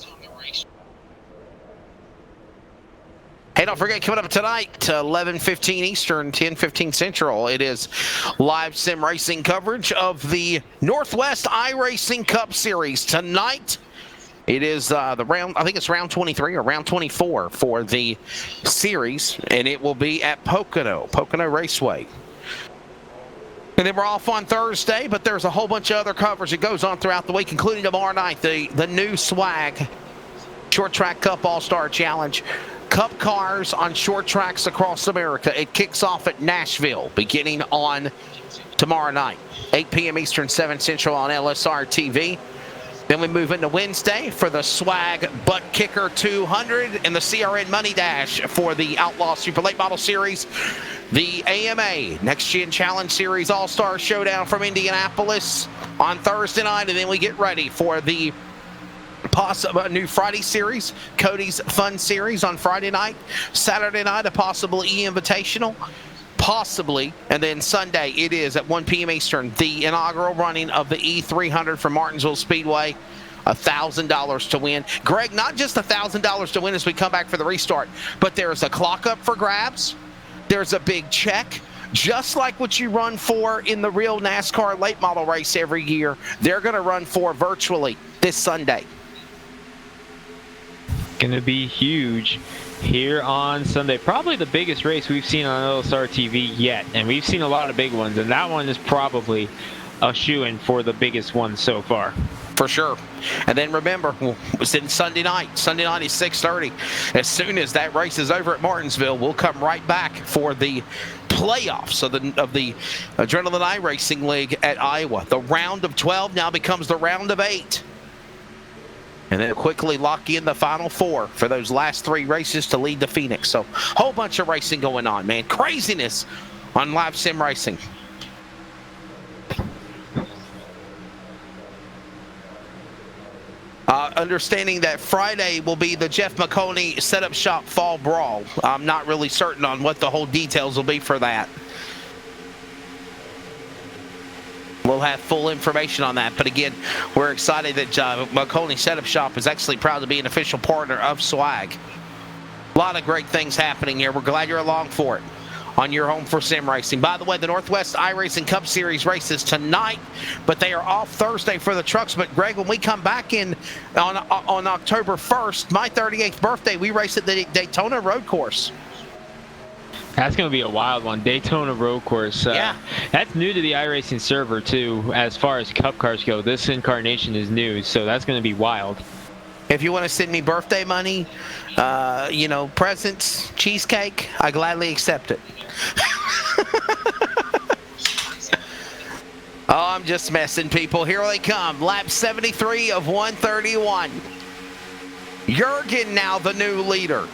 Hey, don't forget, coming up tonight, 11:15 Eastern, 10:15 Central, it is live sim racing coverage of the Northwest iRacing Cup Series. Tonight, it is the round, I think it's round 23 or round 24 for the series, and it will be at Pocono Raceway. And then we're off on Thursday, but there's a whole bunch of other coverage that goes on throughout the week, including tomorrow night, the new swag Short Track Cup All-Star Challenge. Cup cars on short tracks across America. It kicks off at Nashville beginning on tomorrow night, 8 p.m. Eastern, 7 Central on LSR TV. Then we move into Wednesday for the Swag Butt Kicker 200 and the CRN Money Dash for the Outlaw Super Late Model Series. The AMA Next Gen Challenge Series All-Star Showdown from Indianapolis on Thursday night. And then we get ready for the possible new Friday series, Cody's Fun Series on Friday night. Saturday night, a possible E-Invitational, possibly. And then Sunday, it is at 1 p.m. Eastern, the inaugural running of the E300 from Martinsville Speedway. $1,000 to win. Greg, not just $1,000 to win as we come back for the restart, but there's a clock up for grabs. There's a big check. Just like what you run for in the real NASCAR late model race every year, they're going to run for virtually this Sunday. Going to be huge here on Sunday. Probably the biggest race we've seen on LSR TV yet. And we've seen a lot of big ones. And that one is probably a shoo-in for the biggest one so far. For sure. And then remember, it's in Sunday night. Sunday night is 6:30. As soon as that race is over at Martinsville, we'll come right back for the playoffs of the Adrenaline iRacing League at Iowa. The round of 12 now becomes the round of 8. and then quickly lock in the final 4 for those last 3 races to lead to Phoenix. So whole bunch of racing going on, man. Craziness on live sim racing. Understanding that Friday will be the Jeff McConey Setup Shop Fall Brawl. I'm not really certain on what the whole details will be for that. We'll have full information on that. But again, we're excited that McConey Setup Shop is actually proud to be an official partner of Swag. A lot of great things happening here. We're glad you're along for it on your home for sim racing. By the way, the Northwest iRacing Cup Series races tonight, but they are off Thursday for the trucks. But Greg, when we come back in on October 1st, my 38th birthday, we race at the Daytona Road Course. That's going to be a wild one. Daytona Road Course. Yeah. That's new to the iRacing server, too, as far as Cup cars go. This incarnation is new, so that's going to be wild. If you want to send me birthday money, presents, cheesecake, I gladly accept it. Oh, I'm just messing, people. Here they come. Lap 73 of 131. Jurgen now the new leader.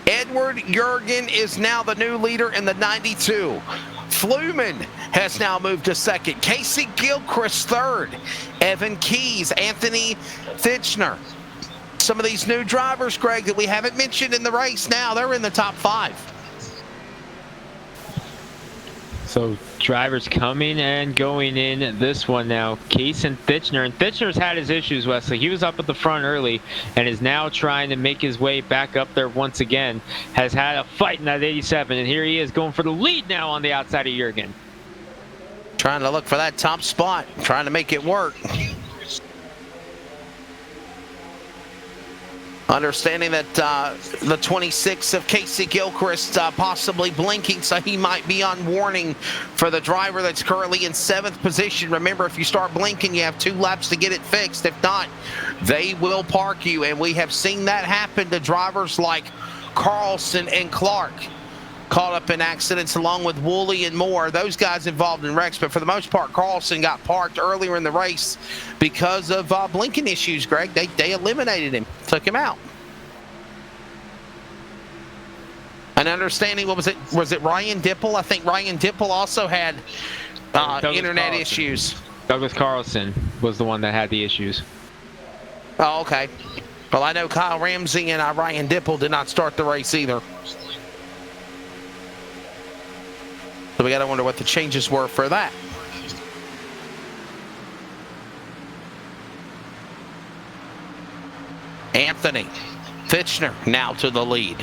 Edward Jurgen is now the new leader in the 92. Fluman has now moved to second. Casey Gilchrist third. Evan Keys, Anthony Fitchner. Some of these new drivers, Greg, that we haven't mentioned in the race now, they're in the top 5. So drivers coming and going in this one now. Case and Fitchner. And Fitchner's had his issues, Wesley. He was up at the front early and is now trying to make his way back up there once again. Has had a fight in that 87. And here he is going for the lead now on the outside of Jurgen. Trying to look for that top spot. Trying to make it work. Understanding that the 26 of Casey Gilchrist possibly blinking, so he might be on warning for the driver that's currently in 7th position. Remember, if you start blinking, you have 2 laps to get it fixed. If not, they will park you, and we have seen that happen to drivers like Carlson and Clark. Caught up in accidents along with Woolley and Moore. Those guys involved in wrecks, but for the most part, Carlson got parked earlier in the race because of blinking issues, Greg. They eliminated him, took him out. And understanding, what was it? Was it Ryan Dipple? I think Ryan Dipple also had internet issues. Douglas Carlson was the one that had the issues. Oh, okay. Well, I know Kyle Ramsey and Ryan Dipple did not start the race either. So we got to wonder what the changes were for that. Anthony Fitchner now to the lead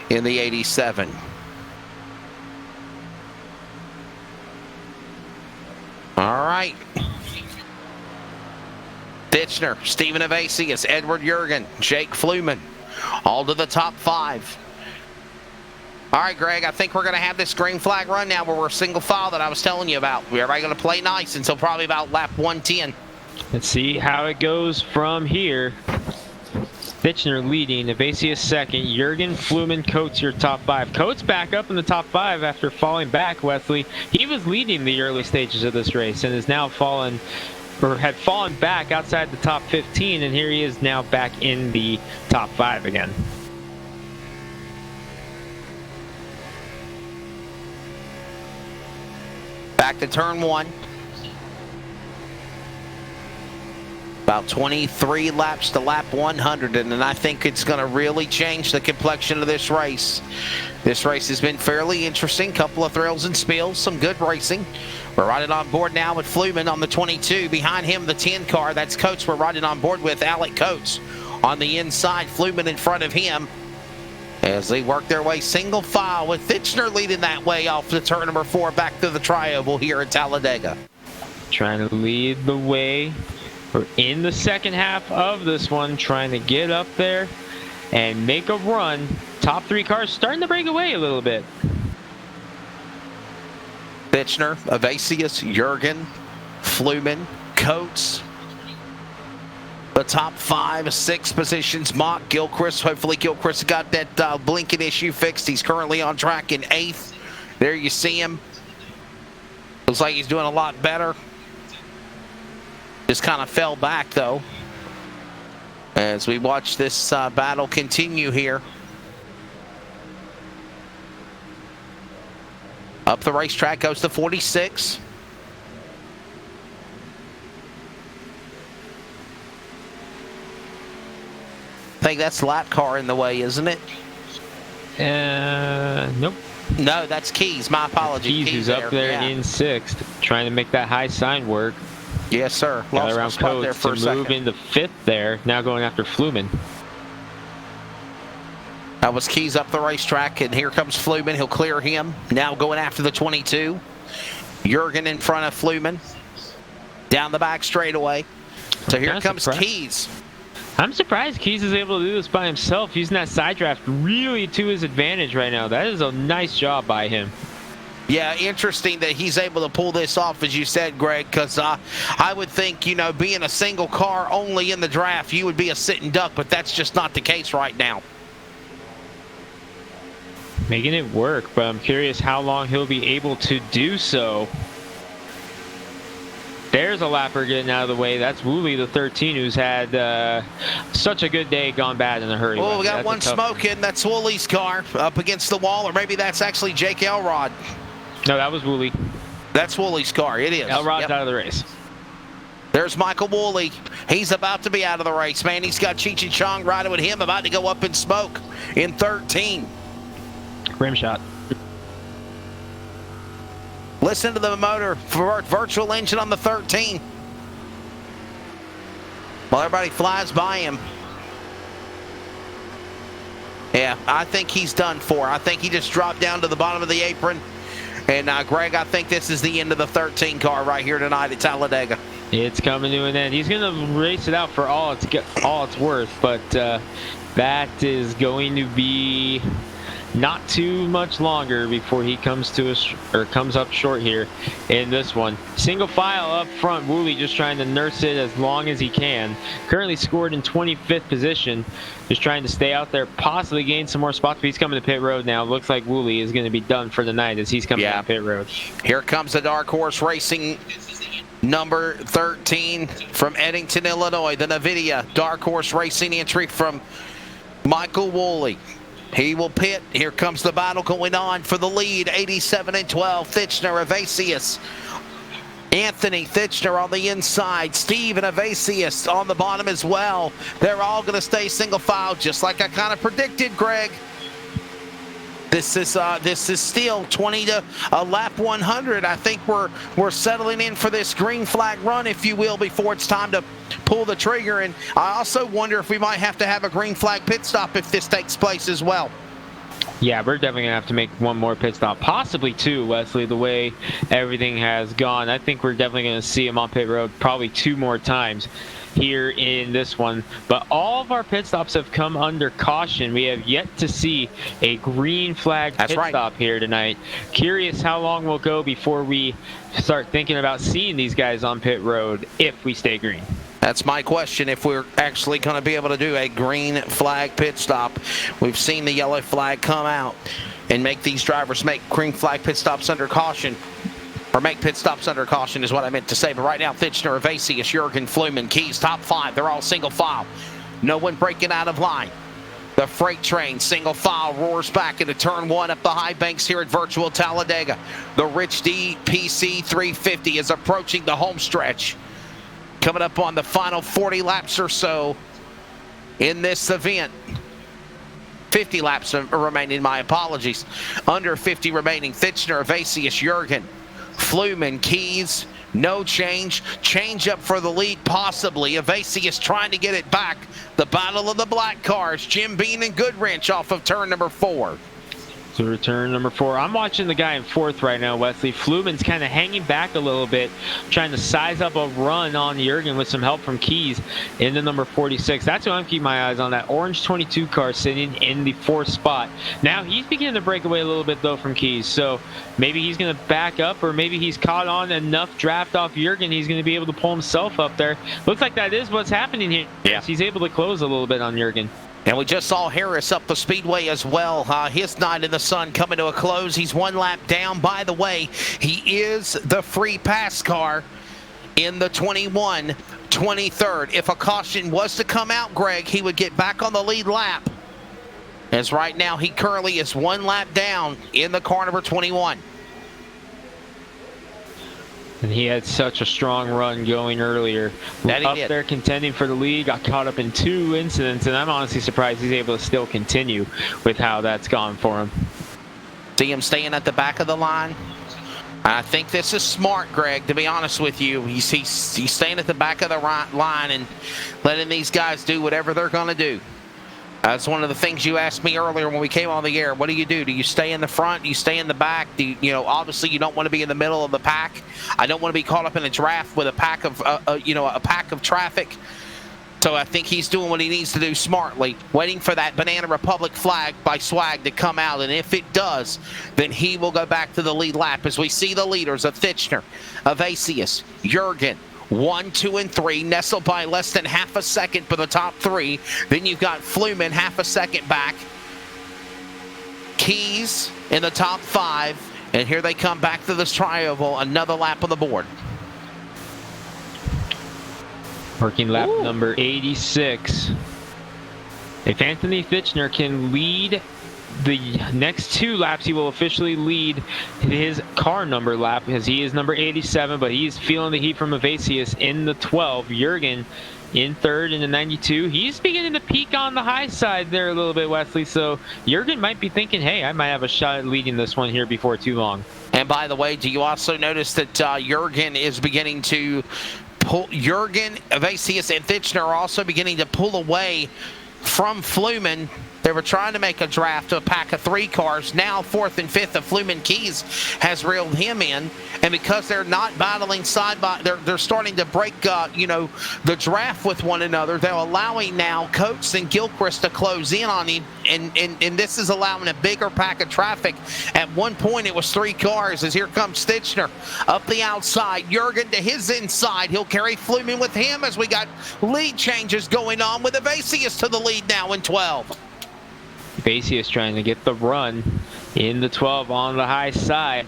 in the 87. All right. Fitchner, Stephen Evasius, Edward Jurgen, Jake Fluman, all to the top 5. All right, Greg, I think we're going to have this green flag run now where we're single file that I was telling you about. Everybody going to play nice until probably about lap 110. Let's see how it goes from here. Fitchner leading, Evasius second, Jurgen, Fluman, Coates your top 5. Coates back up in the top 5 after falling back, Wesley. He was leading the early stages of this race and is now had fallen back outside the top 15, and here he is now back in the top 5 again. Back to turn 1. About 23 laps to lap 100, and then I think it's going to really change the complexion of this race. This race has been fairly interesting. Couple of thrills and spills, some good racing. We're riding on board now with Fluman on the 22. Behind him, the 10 car. That's Coates we're riding on board with, Alec Coates. On the inside, Fluman in front of him as they work their way single file with Fitchner leading that way off to turn number 4 back to the tri-oval here at Talladega. Trying to lead the way. We're in the second half of this one, trying to get up there and make a run. Top 3 cars starting to break away a little bit. Fitchner, Evasius, Jurgen, Fluman, Coates. The top 5, 6 positions. Mock, Gilchrist. Hopefully Gilchrist got that blinking issue fixed. He's currently on track in 8th. There you see him. Looks like he's doing a lot better. Just kind of fell back though. as we watch this battle continue here. Up the racetrack goes to 46. I think that's lap car in the way, isn't it? Nope. No, that's Keys. My apologies. Keys who's up there in 6th, trying to make that high sign work. Yes, sir. Got Lost around my spot there Coates for to a move second. into 5th there. Now going after Fluman. That was Keys up the racetrack, and here comes Fluman. He'll clear him. Now going after the 22. Jurgen in front of Fluman. Down the back straightaway. So here comes Keys. I'm surprised Keys is able to do this by himself, using that side draft really to his advantage right now. That is a nice job by him. Yeah, interesting that he's able to pull this off, as you said, Greg, because I would think, you know, being a single car only in the draft, you would be a sitting duck, but that's just not the case right now. Making it work, but I'm curious how long he'll be able to do so. There's a lapper getting out of the way. That's Woolley, the 13, who's had such a good day, gone bad in a hurry. Oh, we got one smoking. That's Woolley's car up against the wall, or maybe that's actually Jake Elrod. No, that was Woolley. That's Woolley's car. It is. Elrod's out of the race. There's Michael Woolley. He's about to be out of the race, man. He's got Cheech and Chong riding with him, about to go up in smoke in 13. Rim shot. Listen to the motor for virtual engine on the 13. Well, everybody flies by him. Yeah, I think he's done for. I think he just dropped down to the bottom of the apron. And Greg, I think this is the end of the 13 car right here tonight at Talladega. It's coming to an end. He's going to race it out for all it's worth, but that is going to be not too much longer before he comes up short here in this one. Single file up front. Woolley just trying to nurse it as long as he can. Currently scored in 25th position. Just trying to stay out there, possibly gain some more spots. But he's coming to pit road now. Looks like Woolley is going to be done for the night as he's coming down pit road. Here comes the Dark Horse Racing number 13 from Eddington, Illinois. The NVIDIA Dark Horse Racing entry from Michael Woolley. He will pit. Here comes the battle going on for the lead. 87 and 12. Thitchner, Evasius. Anthony Thitchner on the inside. Steve and Evasius on the bottom as well. They're all going to stay single file, just like I kind of predicted, Greg. This is still 20 to lap 100. I think we're settling in for this green flag run, if you will, before it's time to pull the trigger. And I also wonder if we might have to have a green flag pit stop if this takes place as well. Yeah, we're definitely going to have to make one more pit stop, possibly two, Wesley, the way everything has gone. I think we're definitely going to see him on pit road probably 2 more times here in this one. But all of our pit stops have come under caution. We have yet to see a green flag pit stop here tonight. Curious how long we'll go before we start thinking about seeing these guys on pit road if we stay green. That's my question, if we're actually going to be able to do a green flag pit stop. We've seen the yellow flag come out and make these drivers make green flag pit stops under caution. Or make pit stops under caution is what I meant to say. But right now, Thitchner, Evasius, Jurgen, Fluman, Keys, top 5. They're all single file. No one breaking out of line. The freight train, single file, roars back into turn 1 up the high banks here at virtual Talladega. The Rich D PC 350 is approaching the home stretch. Coming up on the final 40 laps or so in this event. 50 laps remaining, my apologies. Under 50 remaining. Thitchner, Evasius, Jurgen, Fluman, Keys, no change. Change up for the lead, possibly. Evasius trying to get it back. The battle of the black cars. Jim Bean and Goodwrench off of turn number 4. So return number 4. I'm watching the guy in 4th right now, Wesley. Fluman's kind of hanging back a little bit, trying to size up a run on Jurgen with some help from Keys into number 46. That's what I'm keeping my eyes on, that orange 22 car sitting in the 4th spot. Now he's beginning to break away a little bit, though, from Keys. So maybe he's going to back up, or maybe he's caught on enough draft off Jurgen. He's going to be able to pull himself up there. Looks like that is what's happening here. Yeah. He's able to close a little bit on Jurgen. And we just saw Harris up the speedway as well. His night in the sun coming to a close. He's 1 lap down. By the way, he is the free pass car in the 21 23rd. If a caution was to come out, Greg, he would get back on the lead lap. As right now, he currently is 1 lap down in the car number 21. And he had such a strong run going earlier. That he up did. there contending for the lead, got caught up in 2 incidents, and I'm honestly surprised he's able to still continue with how that's gone for him. See him staying at the back of the line. I think this is smart, Greg, to be honest with you. He's staying at the back of the line and letting these guys do whatever they're going to do. That's one of the things you asked me earlier when we came on the air. What do? Do you stay in the front? Do you stay in the back? Obviously you don't want to be in the middle of the pack. I don't want to be caught up in a draft with a pack of, a pack of traffic. So I think he's doing what he needs to do smartly, waiting for that Banana Republic flag by Swag to come out. And if it does, then he will go back to the lead lap as we see the leaders of Fitchner, Evasius, Jurgen, 1, 2, and 3, nestled by less than half a second for the top 3. Then you've got Fluman half a second back. Keys in the top 5. And here they come back to this trioval, another lap on the board. Working lap number 86. If Anthony Fitchner can lead the next 2 laps, he will officially lead his car number lap because he is number 87, but he's feeling the heat from Evasius in the 12. Jurgen in 3rd in the 92. He's beginning to peak on the high side there a little bit, Wesley, so Jurgen might be thinking, hey, I might have a shot at leading this one here before too long. And by the way, do you also notice that Jurgen is beginning to Jurgen, Evasius, and Fitchner are also beginning to pull away from Fluman. They were trying to make a draft to a pack of 3 cars. Now 4th and 5th of Fluman Keys has reeled him in. And because they're not battling side by, they're starting to break, the draft with one another. They're allowing now Coates and Gilchrist to close in on him. And this is allowing a bigger pack of traffic. At one point, it was 3 cars as here comes Fitchner up the outside. Jurgen to his inside. He'll carry Fluman with him as we got lead changes going on with Evasius to the lead now in 12. Evasius trying to get the run in the 12 on the high side.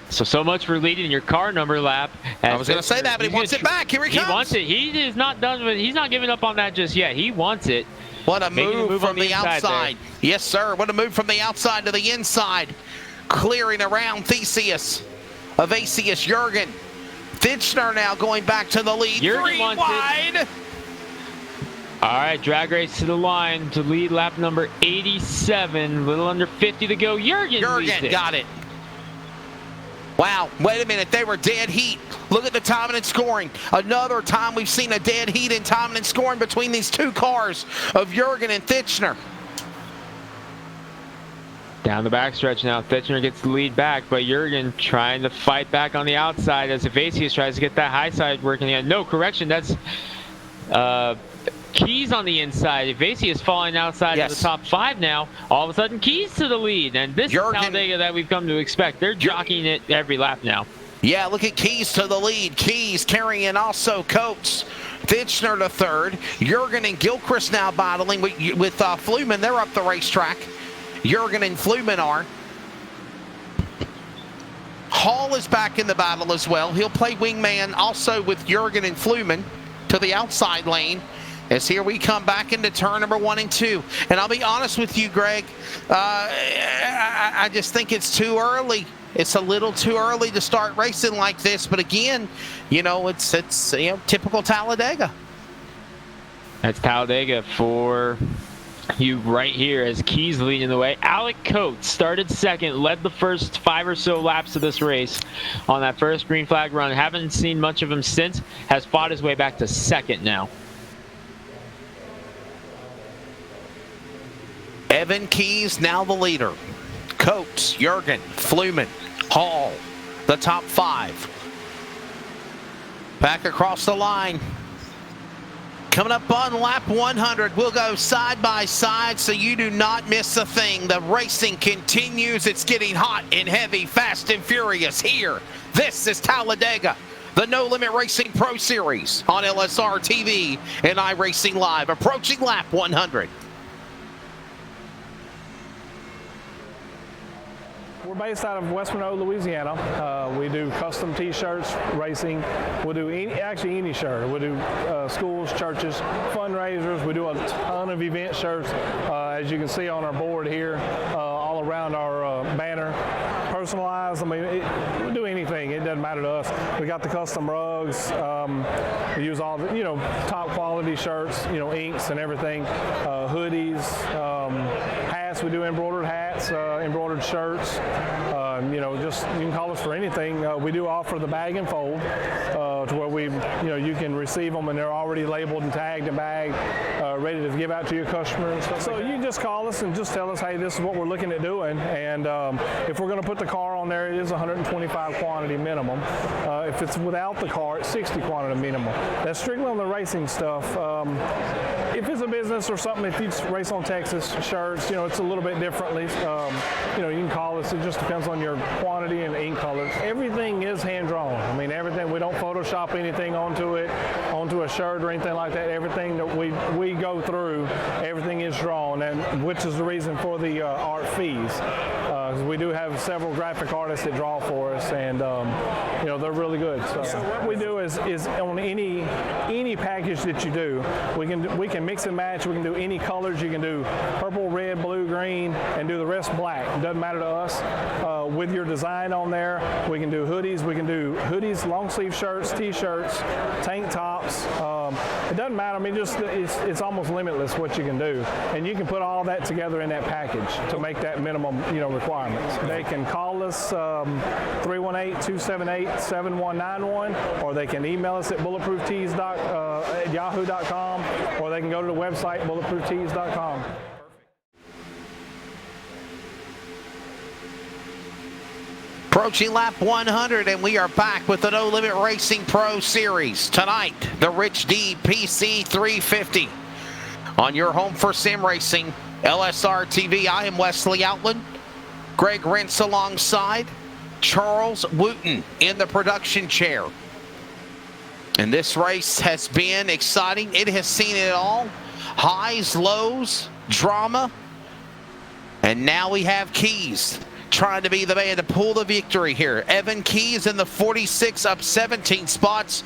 So much for leading your car number lap. I was going to say that, but he wants it back. Here he comes. He wants it. He is not done with. He's not giving up on that just yet. He wants it. What a move from the outside. There. Yes, sir. What a move from the outside to the inside. Clearing around Theseus. Evasius, Jurgen. Fitchner now going back to the lead. Jurgen 3 wants wide. It. All right, drag race to the line to lead lap number 87. A little under 50 to go. Jurgen got it. Wow, wait a minute. They were dead heat. Look at the timing and scoring. Another time we've seen a dead heat in timing and scoring between these 2 cars of Jurgen and Fitchner. Down the backstretch now. Fitchner gets the lead back, but Jurgen trying to fight back on the outside as Evasius tries to get that high side working again. No, correction. That's Keys on the inside. Evasius falling outside of the top 5 now. All of a sudden, Keys to the lead. And this is Talladega that we've come to expect. They're jockeying it every lap now. Yeah, look at Keys to the lead. Keys carrying also Coates. Fitchner to 3rd. Jurgen and Gilchrist now battling with Fluman. They're up the racetrack. Jurgen and Fluman are. Hall is back in the battle as well. He'll play wingman also with Jurgen and Fluman to the outside lane. As here we come back into turn number 1 and 2. And I'll be honest with you, Greg, I just think it's too early. It's a little too early to start racing like this. But again, it's typical Talladega. That's Talladega for you right here as Keys leading the way. Alec Coates started 2nd, led the first 5 or so laps of this race on that first green flag run. Haven't seen much of him since. Has fought his way back to 2nd now. Evan Keys now the leader. Coates, Jurgen, Fluman, Hall, the top 5. Back across the line. Coming up on lap 100, we'll go side by side so you do not miss a thing. The racing continues. It's getting hot and heavy, fast and furious here. This is Talladega, the No Limit Racing Pro Series on LSR TV and iRacing Live, approaching lap 100. We're based out of West Monroe, Louisiana. We do custom T-shirts, racing. We'll do any shirt. We'll do schools, churches, fundraisers. We do a ton of event shirts, as you can see on our board here, all around our banner. Personalized. I mean, we do anything. It doesn't matter to us. We got the custom rugs. We use all the, top quality shirts, inks and everything. Hoodies, hats. We do embroidered hats, embroidered shirts. Just you can call us for anything. We do offer the bag and fold, to where you can receive them and they're already labeled and tagged and bagged, ready to give out to your customer and stuff. So you just call us and just tell us, hey, this is what we're looking at doing, and if we're going to put the car on there, it is 125 quantity minimum. If it's without the car, it's 60 quantity minimum. That's strictly on the racing stuff. If it's a business or something, if you race on Texas shirts, it's a little bit differently. You can call us. It just depends on your quantity and ink colors. Everything is hand drawn. I mean, everything. We don't Photoshop anything onto a shirt or anything like that. Everything that we go through, everything is drawn, and which is the reason for the art fees. We do have several graphic artists that draw for us, and they're really good. So what we do is on any package that you do, we can mix and match. We can do any colors. You can do purple, red, blue, green, and do the rest black. It doesn't matter to us. With your design on there, we can do hoodies. We can do hoodies, long sleeve shirts, T-shirts, tank tops. It doesn't matter. I mean, it's almost limitless what you can do, and you can put all that together in that package to make that minimum requirements. They can call us 318-278-7191, or they can email us at bulletprooftees at yahoo.com, or they can go to the website bulletprooftees.com. Approaching lap 100, and we are back with the No Limit Racing Pro Series. Tonight, the Rich D PC 350. On your home for sim racing, LSR TV, I am Wesley Outland. Greg Rentz alongside. Charles Wooten in the production chair. And this race has been exciting. It has seen it all. Highs, lows, drama. And now we have Keys trying to be the man to pull the victory here. Evan Keys in the 46, up 17 spots.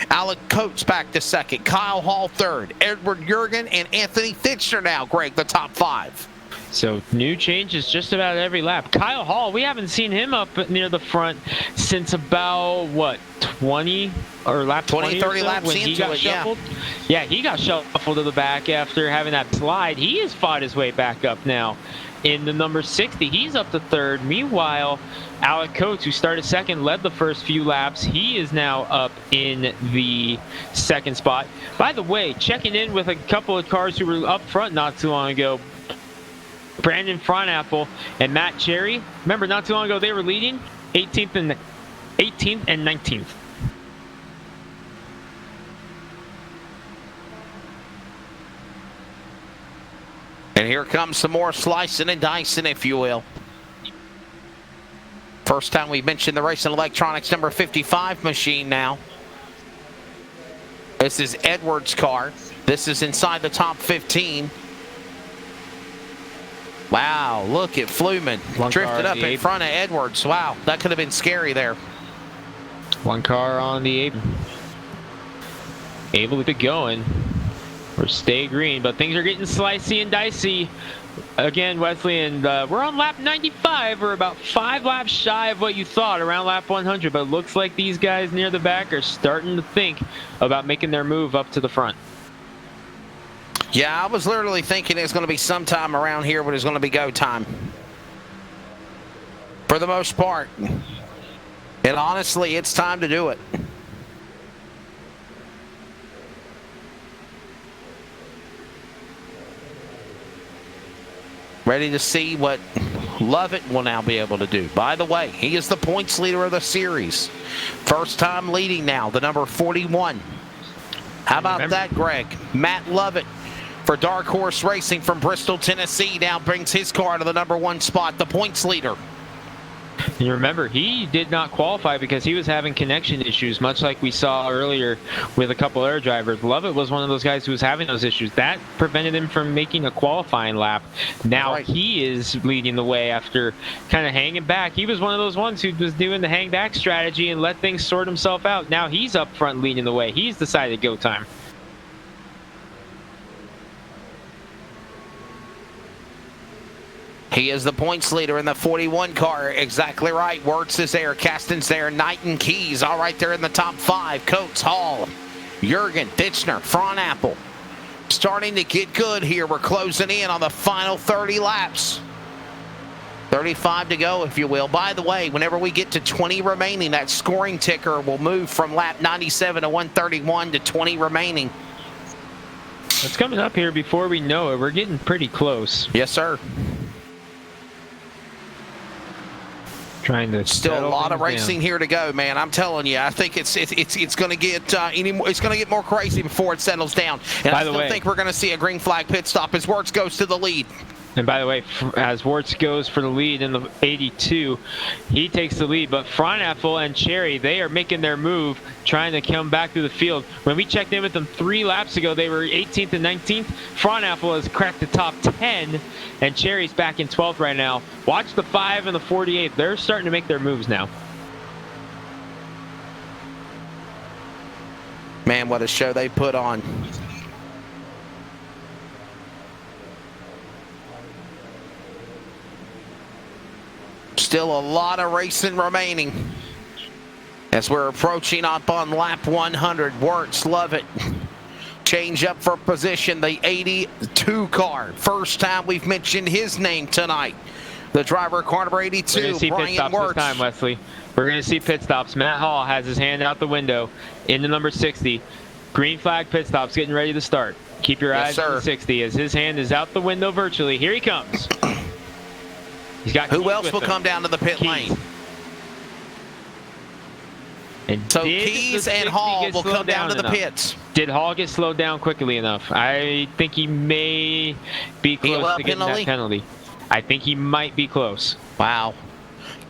Alec Coates back to second. Kyle Hall third. Edward Jurgen and Anthony Fincher now, Greg, the top five. So new changes just about every lap. Kyle Hall, we haven't seen him up near the front since about, 20 or lap 20, 30 so, laps when he into got it, shuffled. Yeah, he got shuffled to the back after having that slide. He has fought his way back up now in the number 60. He's up to third. Meanwhile, Alec Coates, who started second, led the first few laps. He is now up in the second spot. By the way, checking in with a couple of cars who were up front not too long ago. Brandon Frontapple and Matt Cherry. Remember, not too long ago they were leading 18th and 19th. And here comes some more slicing and dicing, if you will. First time we've mentioned the Racing Electronics number 55 machine now. This is Edwards' car. This is inside the top 15. Wow, look at Fluman. Drifted up in front of Edwards. Wow, that could have been scary there. One car on the apron. Able to get going or stay green, but things are getting slicey and dicey again, Wesley, and we're on lap 95. We're about 5 laps shy of what you thought around lap 100, but it looks like these guys near the back are starting to think about making their move up to the front. Yeah, I was literally thinking it's going to be sometime around here when it's going to be go time. For the most part. And honestly, it's time to do it. Ready to see what Lovett will now be able to do. By the way, he is the points leader of the series. First time leading now, the number 41. How about that, Greg? Matt Lovett for Dark Horse Racing from Bristol, Tennessee, now brings his car to the number 1 spot, the points leader. You remember, he did not qualify because he was having connection issues, much like we saw earlier with a couple other drivers. Lovett was one of those guys who was having those issues. That prevented him from making a qualifying lap. Now he is leading the way after kind of hanging back. He was one of those ones who was doing the hang back strategy and let things sort himself out. Now he's up front leading the way. He's decided go time. He is the points leader in the 41 car. Exactly right. Wirtz is there. Kasten's there. Knighton, Keys all right there in the top 5. Coates, Hall, Jurgen, Ditchner, Frohnapple. Starting to get good here. We're closing in on the final 30 laps. 35 to go, if you will. By the way, whenever we get to 20 remaining, that scoring ticker will move from lap 97 to 131 to 20 remaining. It's coming up here before we know it. We're getting pretty close. Yes, sir. Trying to still a lot of racing here to go, man. I'm telling you, I think it's going to get it's going to get more crazy before it settles down. And I still think we're going to see a green flag pit stop as Wirtz goes to the lead. And by the way, as Wirtz goes for the lead in the 82, he takes the lead. But Frohnapple and Cherry, they are making their move, trying to come back through the field. When we checked in with them 3 laps ago, they were 18th and 19th. Frohnapple has cracked the top 10, and Cherry's back in 12th right now. Watch the 5 and the 48. They're starting to make their moves now. Man, what a show they put on. Still a lot of racing remaining as we're approaching up on lap 100. Wirtz, Lovett, change up for position, the 82 car. First time we've mentioned his name tonight. The driver, car number 82, We're going to see pit stops this time, Wesley. We're going to see pit stops. Matt Hall has his hand out the window into number 60. Green flag pit stops getting ready to start. Keep your eyes on the 60 as his hand is out the window virtually. Here he comes. He's got Who else will come down to the pit lane? And so Keys and Hall will come down to the pits. Did Hall get slowed down quickly enough? I think he may be close to getting that penalty. I think he might be close. Wow.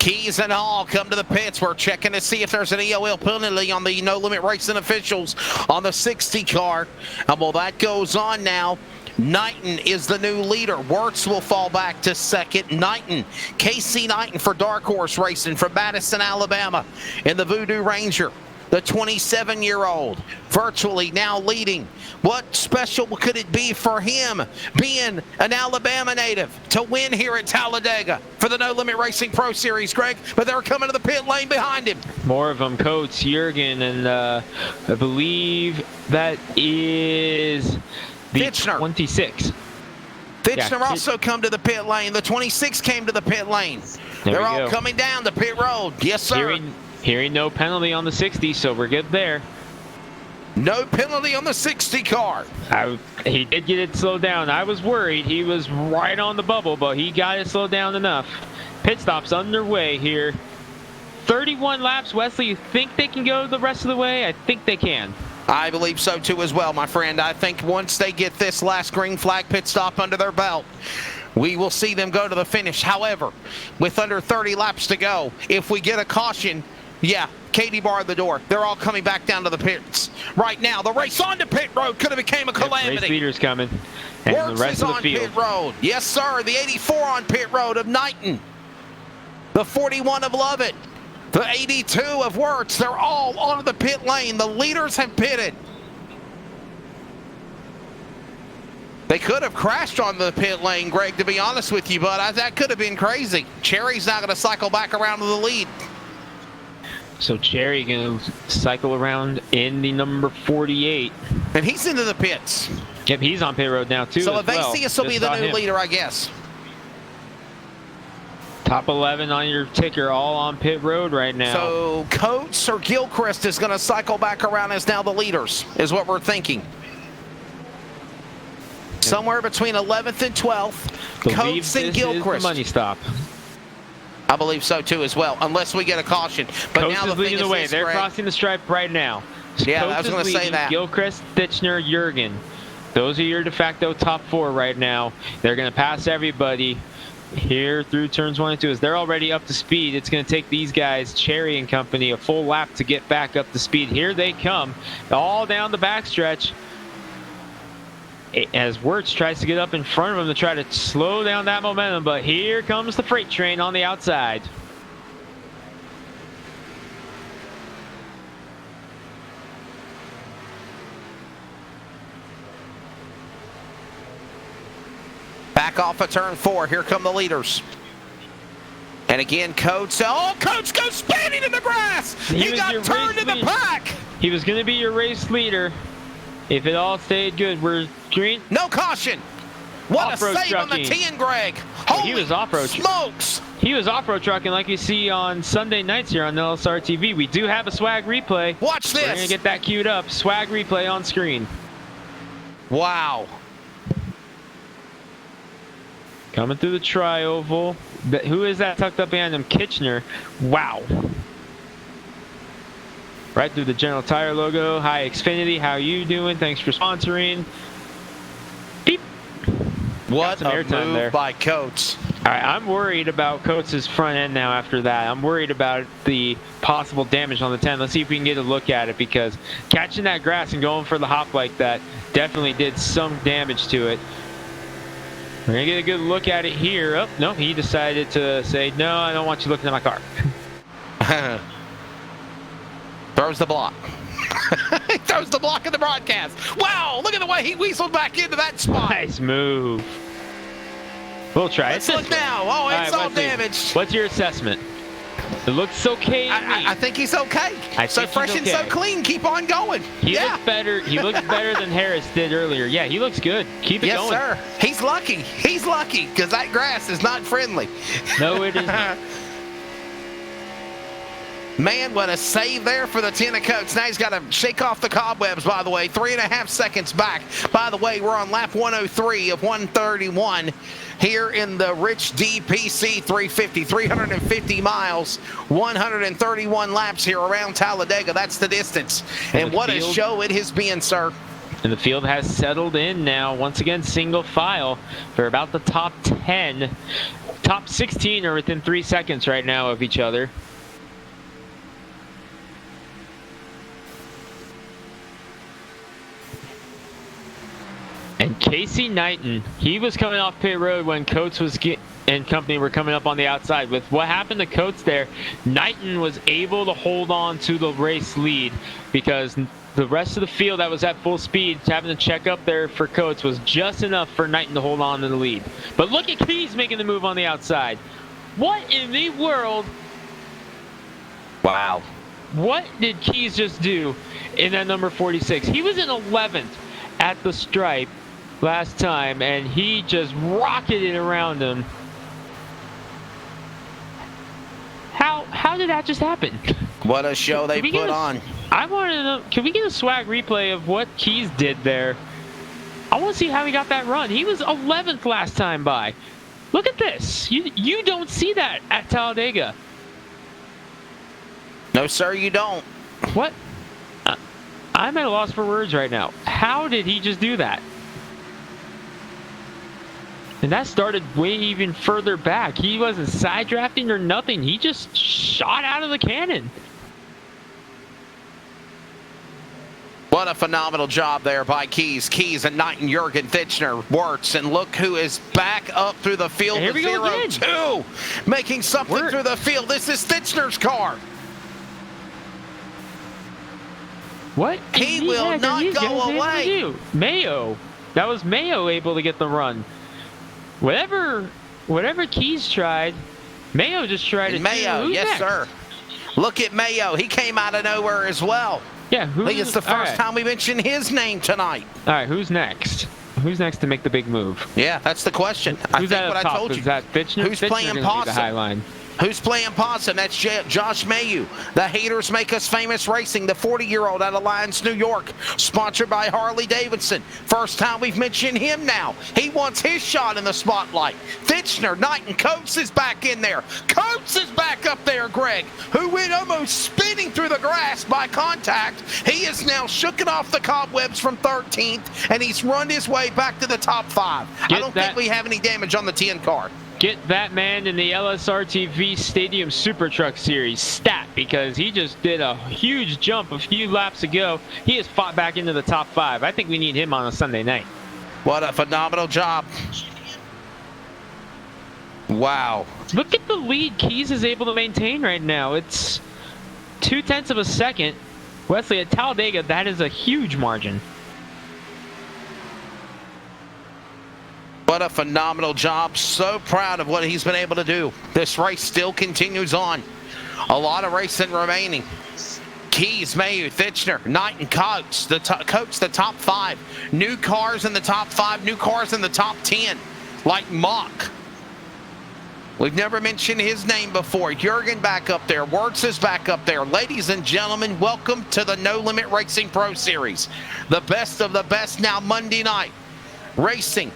Keys and Hall come to the pits. We're checking to see if there's an EOL penalty on the No Limit Racing officials on the 60 car. And well, that goes on now. Knighton is the new leader. Wirtz will fall back to second. Knighton, Casey Knighton for Dark Horse Racing from Madison, Alabama in the Voodoo Ranger. The 27-year-old virtually now leading. What special could it be for him being an Alabama native to win here at Talladega for the No Limit Racing Pro Series, Greg? But they're coming to the pit lane behind him. More of them, Coates, Jurgen, and I believe that is the Ditchner. 26. Ditchner also come to the pit lane. The 26 came to the pit lane. They're all coming down the pit road. Yes, sir. Hearing no penalty on the 60, so we're good there. No penalty on the 60 car. He did get it slowed down. I was worried. He was right on the bubble, but he got it slowed down enough. Pit stop's underway here. 31 laps, Wesley. You think they can go the rest of the way? I think they can. I believe so too as well, my friend. I think once they get this last green flag pit stop under their belt, we will see them go to the finish. However, with under 30 laps to go, if we get a caution, yeah, Katie barred the door. They're all coming back down to the pits. Right now, the race on to pit road could have became a calamity. Race leader's coming. And Wirtz the rest is of the on field. pit road. Yes, sir. The 84 on pit road of Knighton. The 41 of Lovett. The 82 of Wirtz. They're all on the pit lane. The leaders have pitted. They could have crashed on the pit lane, Greg, to be honest with you, but that could have been crazy. Cherry's not going to cycle back around to the lead. So Cherry going to cycle around in the number 48. And he's into the pits. Yep, he's on pit road now, too. So Evasius will be the new leader, I guess. Top 11 on your ticker, all on pit road right now. So Coates or Gilchrist is going to cycle back around as now the leaders, is what we're thinking. Somewhere between 11th and 12th, Coates and Gilchrist. Is the money stop. I believe so too as well, unless we get a caution. But Coates now is leading the way. They're crossing the stripe right now. Yeah, Coates I was going to say that. Gilchrist, Ditchner, Jurgen. Those are your de facto top 4 right now. They're going to pass everybody. here through turns 1 and 2 as they're already up to speed. It's going to take these guys, Cherry and company, a full lap to get back up to speed. Here they come, all down the backstretch. As Wirtz tries to get up in front of him to try to slow down that momentum, but here comes the freight train on the outside. Back off of turn 4. Here come the leaders. And again, Coates. Oh, Coates goes spinning in the grass. He got turned in the pack. He was going to be your race leader if it all stayed good. We're green. No caution. What a save on the 10, Greg. Holy he was off-road smokes. He was off-road trucking like you see on Sunday nights here on LSR TV. We do have a swag replay. Watch this. We're going to get that queued up. Swag replay on screen. Wow. Coming through the tri-oval. Who is that tucked up behind him? Kitchener. Wow. Right through the General Tire logo. Hi, Xfinity. How you doing? Thanks for sponsoring. Beep. What a move there by Coates. All right, I'm worried about Coates' front end now after that. I'm worried about the possible damage on the 10. Let's see if we can get a look at it, because catching that grass and going for the hop like that definitely did some damage to it. We're going to get a good look at it here. Oh, no, he decided to say, no, I don't want you looking at my car. Throws the block. He throws the block in the broadcast. Wow, look at the way he weaseled back into that spot. Nice move. We'll try it. Let's look now. Oh, it's all damaged. What's your assessment? It looks okay to me. I think he's okay. So fresh and so clean. Keep on going. He looks better. He looks better than Harris did earlier. Yeah, he looks good. Keep it going. Yes, sir. He's lucky. He's lucky because that grass is not friendly. No, it is not. Man, what a save there for the 10 of Coates. Now he's got to shake off the cobwebs, by the way. 3.5 seconds back. By the way, we're on lap 103 of 131 here in the Rich DPC 350. 350 miles, 131 laps here around Talladega. That's the distance. And what a show it has been, sir. And the field has settled in now. Once again, single file for about the top 10. Top 16 are within 3 seconds right now of each other. And Casey Knighton, he was coming off pit road when Coates and company were coming up on the outside. With what happened to Coates there, Knighton was able to hold on to the race lead because the rest of the field that was at full speed, having to check up there for Coates, was just enough for Knighton to hold on to the lead. But look at Keys making the move on the outside. What in the world? Wow. What did Keys just do in that number 46? He was in 11th at the stripe last time, and he just rocketed around him. How did that just happen? What a show they put on. I want to know, can we get a swag replay of what Keys did there? I want to see how he got that run. He was 11th last time by. Look at this. You don't see that at Talladega. No, sir, you don't. What? I'm at a loss for words right now. How did he just do that? And that started way even further back. He wasn't side drafting or nothing. He just shot out of the cannon. What a phenomenal job there by Keys. Keys and Knighton, Jurgen, Thitchner, Wirtz, and look who is back up through the field here we go again. 0-2, making something through the field. This is Thitchner's car. What? He will not go away. Mayo. That was Mayo able to get the run. Whatever Keys tried, Mayo just tried it. Mayo, yes, sir. Look at Mayo. He came out of nowhere as well. Yeah, I think it's the first time we mentioned his name tonight. All right, who's next? Who's next to make the big move? Yeah, that's the question. I think what I told you. Is that Thitchner? Who's playing possum? The high line. Who's playing possum? That's Josh Mayu. The Haters Make Us Famous Racing, the 40-year-old out of Lyons, New York, sponsored by Harley Davidson. First time we've mentioned him now. He wants his shot in the spotlight. Thitchner, Knighton, Coates is back in there. Coates is back up there, Greg, who went almost spinning through the grass by contact. He is now shooken off the cobwebs from 13th, and he's run his way back to the top 5. I don't think we have any damage on the 10 car. get that man in the LSRTV Stadium Super Truck Series stat, because he just did a huge jump a few laps ago. He has fought back into the top 5. I think we need him on a Sunday night. What a phenomenal job. Wow. Look at the lead Keys is able to maintain right now. It's 0.2 of a second. Wesley, at Talladega, that is a huge margin. What a phenomenal job. So proud of what he's been able to do. This race still continues on. A lot of racing remaining. Keys, Mayu, Thitchner, Knight, and Coates. Coates, the top 5. New cars in the top 5. New cars in the top 10. Like Mock. We've never mentioned his name before. Jurgen back up there. Wirtz is back up there. Ladies and gentlemen, welcome to the No Limit Racing Pro Series. The best of the best now Monday night. Racing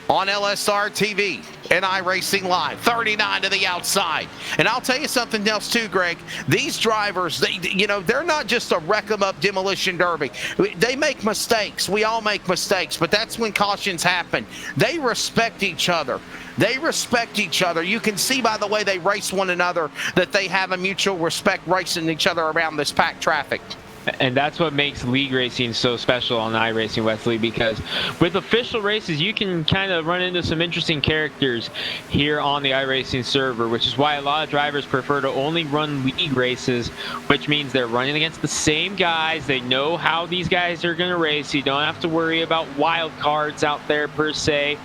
on LSR TV and iRacing Live. 39 to the outside. And I'll tell you something else too, Greg. These drivers, they're not just a wreck 'em up demolition derby. They make mistakes. We all make mistakes, but that's when cautions happen. They respect each other. They respect each other. You can see by the way they race one another that they have a mutual respect racing each other around this packed traffic. And that's what makes league racing so special on iRacing, Wesley, because with official races, you can kind of run into some interesting characters here on the iRacing server, which is why a lot of drivers prefer to only run league races, which means they're running against the same guys. They know how these guys are going to race. You don't have to worry about wild cards out there per se.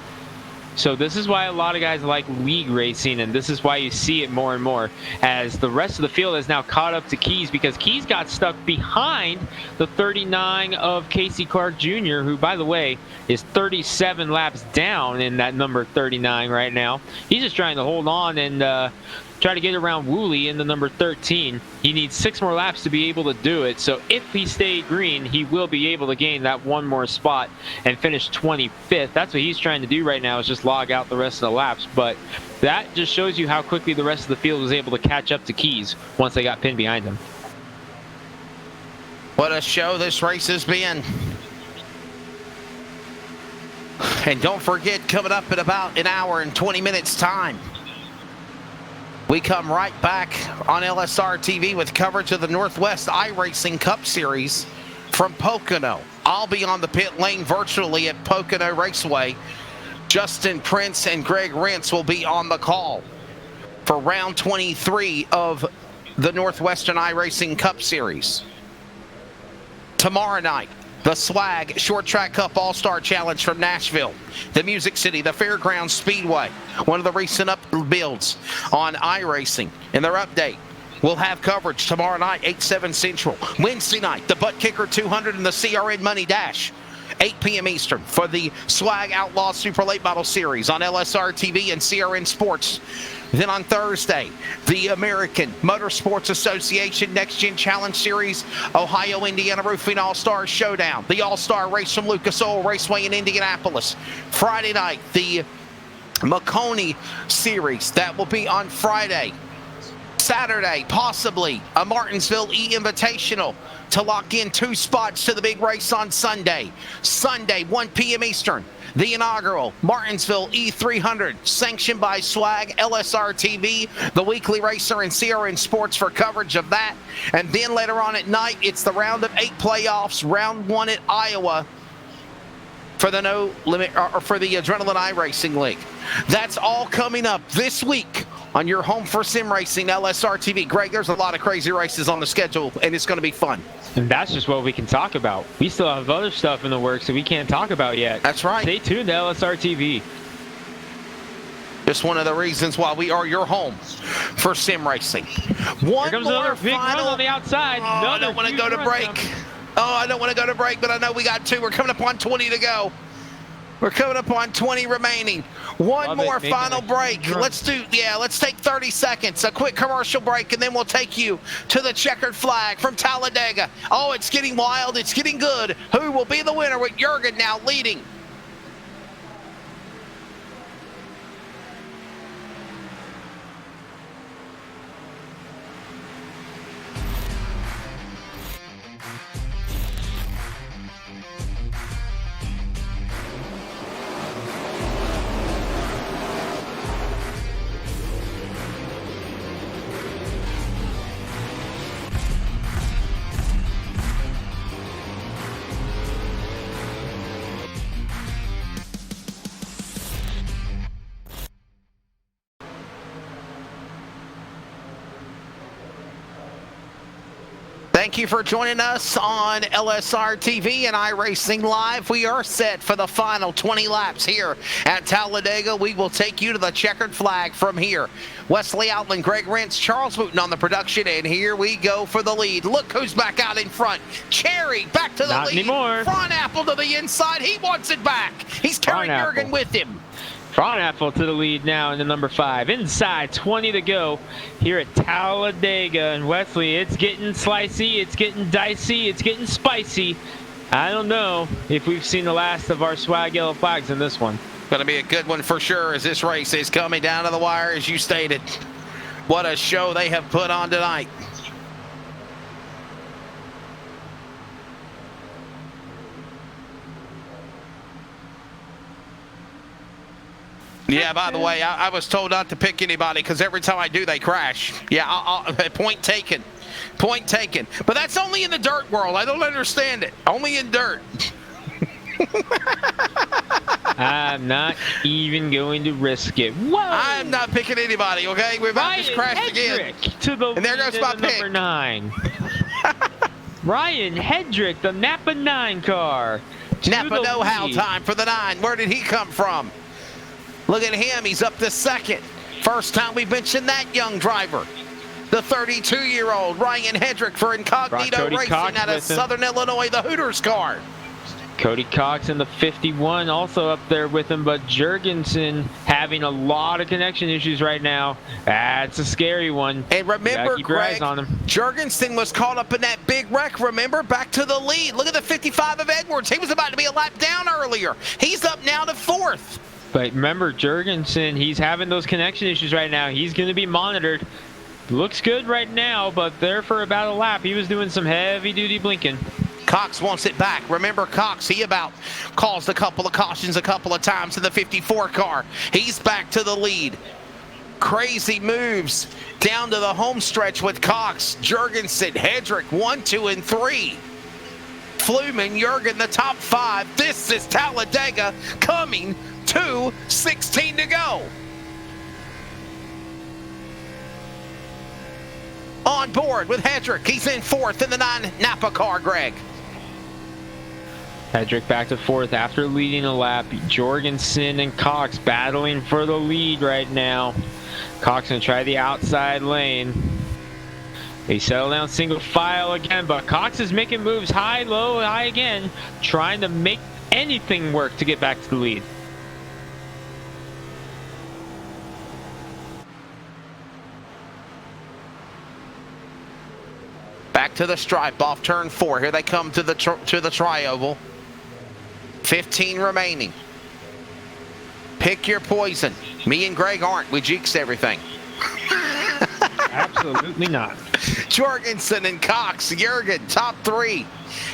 So this is why a lot of guys like league racing, and this is why you see it more and more as the rest of the field has now caught up to Keys, because Keys got stuck behind the 39 of Casey Clark Jr., who, by the way, is 37 laps down in that number 39 right now. He's just trying to hold on and try to get around Woolley in the number 13. He needs 6 more laps to be able to do it. So if he stayed green, he will be able to gain that 1 more spot and finish 25th. That's what he's trying to do right now, is just log out the rest of the laps. But that just shows you how quickly the rest of the field was able to catch up to Keys once they got pinned behind him. What a show this race has been. And don't forget, coming up in about an hour and 20 minutes time, we come right back on LSR TV with coverage of the Northwest iRacing Cup Series from Pocono. I'll be on the pit lane virtually at Pocono Raceway. Justin Prince and Greg Rentz will be on the call for round 23 of the Northwestern iRacing Cup Series. Tomorrow night, the Swag Short Track Cup All-Star Challenge from Nashville, the Music City, the Fairgrounds Speedway, one of the recent builds on iRacing. In their update, we'll have coverage tomorrow night, 8/7 Central. Wednesday night, the Butt Kicker 200 and the CRN Money Dash, 8 p.m. Eastern for the Swag Outlaw Super Late Model Series on LSR TV and CRN Sports. Then on Thursday, the American Motorsports Association Next Gen Challenge Series, Ohio, Indiana Roofing All-Star Showdown, the All-Star Race from Lucas Oil Raceway in Indianapolis. Friday night, the Maconi Series, that will be on Friday. Saturday, possibly a Martinsville E-Invitational to lock in 2 spots to the big race on Sunday. Sunday, 1 p.m. Eastern, the inaugural Martinsville E300, sanctioned by Swag, LSR TV, the Weekly Racer, and CRN Sports for coverage of that. And then later on at night, it's the round of 8 playoffs, round 1 at Iowa for the No Limit, or for the Adrenaline iRacing League. That's all coming up this week on your home for sim racing, LSR TV. Greg, there's a lot of crazy races on the schedule, and it's going to be fun. And that's just what we can talk about. We still have other stuff in the works that we can't talk about yet. That's right. Stay tuned to LSR TV. Just one of the reasons why we are your home for sim racing. One Here comes more another big final run on the outside. I don't want to go to break. I don't want to go to break, but I know we got 2. We're coming up on 20 to go. We're coming up on 20 remaining. One more final break. Let's take 30 seconds, a quick commercial break, and then we'll take you to the checkered flag from Talladega. Oh, it's getting wild. It's getting good. Who will be the winner with Jurgen now leading? Thank you for joining us on LSR TV and iRacing Live. We are set for the final 20 laps here at Talladega. We will take you to the checkered flag from here. Wesley Outland, Greg Rentz, Charles Wooten on the production, and here we go for the lead. Look who's back out in front. Cherry back to the Not lead. anymore. Front Apple to the inside. He wants it back. He's carrying Front Jurgen Apple. with him. Front Apple to the lead now in the number 5. Inside, 20 to go here at Talladega. And Wesley, it's getting slicey, it's getting dicey, it's getting spicy. I don't know if we've seen the last of our swag yellow flags in this one. Going to be a good one for sure as this race is coming down to the wire, as you stated. What a show they have put on tonight. Yeah, by the way, I was told not to pick anybody because every time I do, they crash. Yeah, point taken. Point taken. But that's only in the dirt world. I don't understand it. Only in dirt. I'm not even going to risk it. Whoa! I'm not picking anybody, okay? We're about to just crash again. To the And there goes lead my in the pick. number 9. Ryan Hedrick, the Napa 9 car. to Napa the know-how lead. time for the 9. Where did he come from? Look at him. He's up to second. First time we've mentioned that young driver. The 32-year-old Ryan Hedrick for Incognito Cody Racing Cox out of with him. Southern Illinois, the Hooters car. Cody Cox in the 51 also up there with him, but Jurgensen having a lot of connection issues right now. That's a scary one. And remember, keep your eyes Greg, on him. Jurgensen was caught up in that big wreck, remember? Back to the lead. Look at the 55 of Edwards. He was about to be a lap down earlier. He's up now to 4th. But remember, Jurgensen, he's having those connection issues right now. He's going to be monitored. Looks good right now, but there for about a lap, he was doing some heavy-duty blinking. Cox wants it back. Remember, Cox, he about caused a couple of cautions a couple of times in the 54 car. He's back to the lead. Crazy moves down to the home stretch with Cox, Jurgensen, Hedrick, 1, 2, and 3. Fluman, Jurgen, the top 5. This is Talladega coming to 16 to go. On board with Hedrick. He's in 4th in the 9 Napa car, Greg. Hedrick back to 4th after leading a lap. Jorgensen and Cox battling for the lead right now. Cox gonna try the outside lane. They settle down single file again, but Cox is making moves high, low, high again, trying to make anything work to get back to the lead. Back to the stripe off turn 4. Here they come to the tri-oval. 15 remaining. Pick your poison. Me and Greg aren't. We jinxed everything. Absolutely not. Jorgensen and Cox, Jurgen, top 3.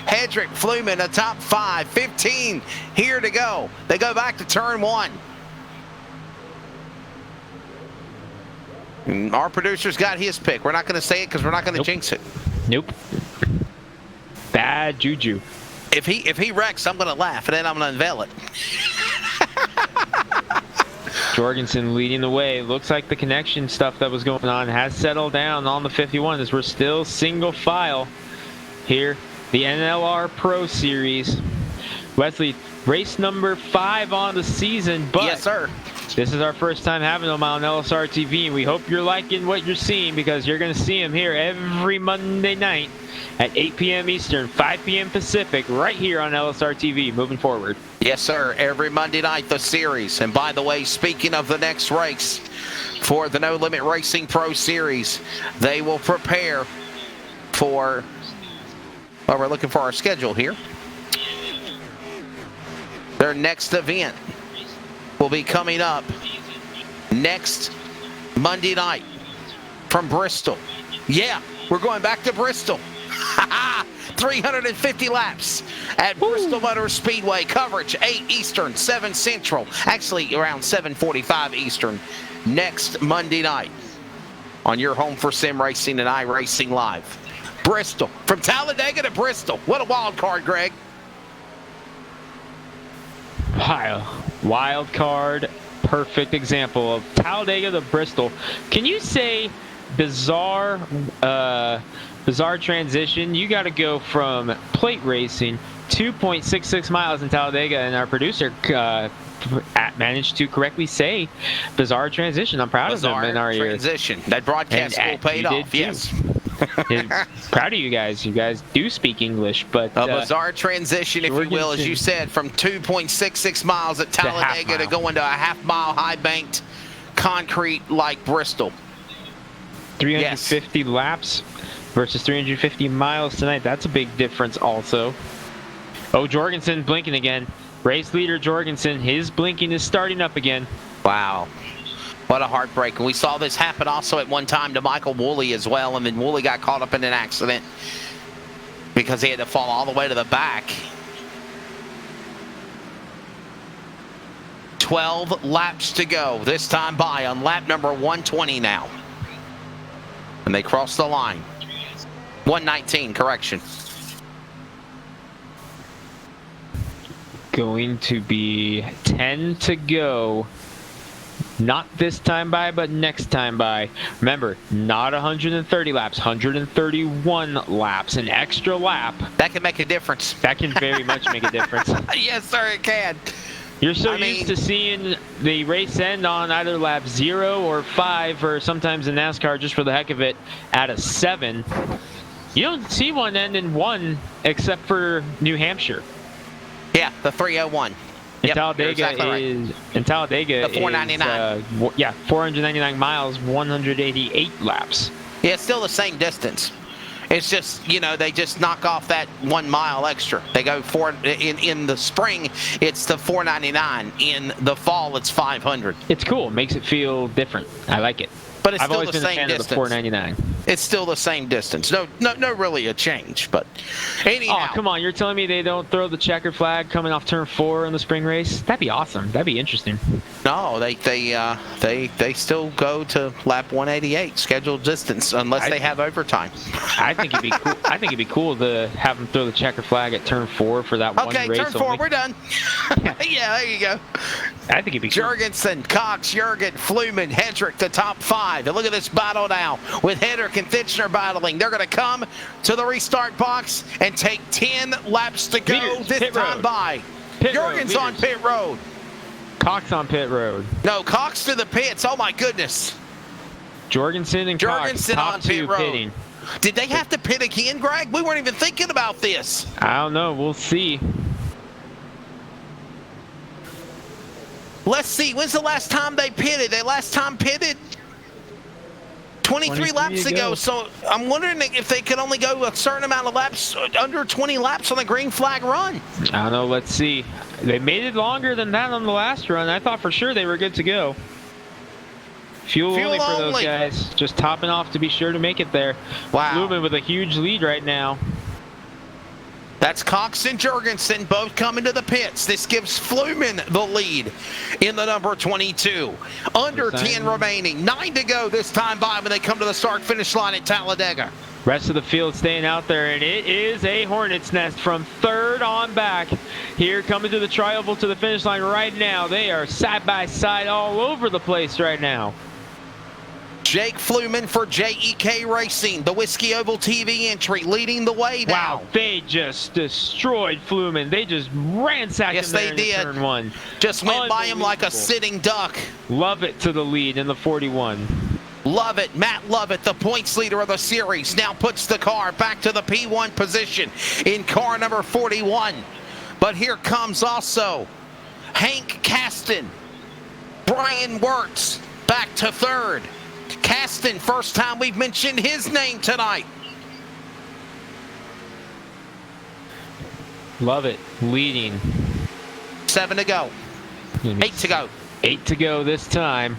Hedrick, Fluman, a top 5. 15 here to go. They go back to turn 1. Our producer's got his pick. We're not going to say it because we're not going to jinx it. Nope. Bad juju. If he wrecks, I'm going to laugh, and then I'm going to unveil it. Jorgensen leading the way. Looks like the connection stuff that was going on has settled down on the 51 as we're still single file here. The NLR Pro Series. Wesley, race number 5 on the season, but Yes, sir. this is our first time having them on LSR TV, and we hope you're liking what you're seeing because you're going to see them here every Monday night at 8 p.m. Eastern, 5 p.m. Pacific, right here on LSR TV moving forward. Yes, sir. Every Monday night, the series. And by the way, speaking of the next race for the No Limit Racing Pro Series, they will prepare for, well, we're looking for our schedule here. Their next event will be coming up next Monday night from Bristol. Yeah, we're going back to Bristol. 350 laps at Bristol Motor Speedway. Coverage 8 Eastern, 7 Central. Actually, around 7:45 Eastern next Monday night on your home for sim racing and iRacing Live. Bristol. From Talladega to Bristol. What a wild card, Greg. Wild card, perfect example of Talladega to Bristol. Can you say bizarre bizarre transition. You got to go from plate racing 2.66 miles in Talladega, and our producer managed to correctly say bizarre transition. I'm proud of them in our ears. Transition. That broadcast school paid off. Yes. Proud of you guys. You guys do speak English, but a bizarre transition, if you will, as you said, from 2.66 miles at Talladega to going to a half-mile high-banked concrete like Bristol. 350 laps versus 350 miles tonight. That's a big difference also. Oh, Jorgensen blinking again. Race leader Jorgensen, his blinking is starting up again. Wow. What a heartbreak. And we saw this happen also at one time to Michael Woolley as well, and then Woolley got caught up in an accident because he had to fall all the way to the back. 12 laps to go. This time by on lap number 120 now. And they crossed the line. 119, correction. Going to be 10 to go. Not this time by, but next time by. Remember, not 130 laps, 131 laps, an extra lap. That can make a difference. That can very much make a difference. Yes, sir, it can. You're so used to seeing the race end on either lap 0 or 5, or sometimes in NASCAR, just for the heck of it, at a 7. You don't see one end in 1 except for New Hampshire. Yeah, the 301. Talladega exactly right. In Talladega, the 499. 499 miles, 188 laps. Yeah, it's still the same distance. It's just, you know, they just knock off that 1 mile extra. They go in the spring, it's the 499. In the fall, it's 500. It's cool. It makes it feel different. I like it. But it's I've still always the been a same fan distance. Of the 499. It's still the same distance. No, really a change. But anyhow. Oh, come on! You're telling me they don't throw the checker flag coming off turn 4 in the spring race? That'd be awesome. That'd be interesting. No, they still go to lap 188 scheduled distance unless they have overtime. I think it'd be cool. I think it'd be cool to have them throw the checker flag at turn 4 for that one race. Okay, turn 4, we're done. Yeah, there you go. I think it'd be cool. Jorgensen, Cox, Jurgen, Fluman, Hedrick, the top 5. And look at this battle now with Hedrick and Fitchner battling. They're going to come to the restart box and take 10 laps to go this time by. Jurgen's on pit road. Cox on pit road. No, Cox to the pits. Oh, my goodness. Jorgensen and Cox, top on pit 2 road. pitting. Did they have to pit again, Greg? We weren't even thinking about this. I don't know. We'll see. Let's see. When's the last time they pitted? They last time pitted 23 laps ago. So I'm wondering if they could only go a certain amount of laps, under 20 laps on the green flag run. I don't know. Let's see. They made it longer than that on the last run. I thought for sure they were good to go. Fuel only for those guys. Just topping off to be sure to make it there. Wow. Fluman with a huge lead right now. That's Cox and Jurgensen both coming to the pits. This gives Fluman the lead in the number 22. Under 10 remaining. 9 to go this time by when they come to the start-finish line at Talladega. Rest of the field staying out there, and it is a hornet's nest from 3rd on back. Here coming to the tri-oval to the finish line right now. They are side by side all over the place right now. Jake Fluman for JEK Racing, the Whiskey Oval TV entry, leading the way now. Wow, they just destroyed Fluman. They just ransacked him there in turn 1. Just went by him like a sitting duck. Lovett to the lead in the 41. Lovett, Matt Lovett, the points leader of the series, now puts the car back to the P1 position in car number 41. But here comes also Hank Kasten, Brian Wirtz back to 3rd. Kasten, first time we've mentioned his name tonight. Lovett leading. 7 to go. 8 to go. 8 to go this time.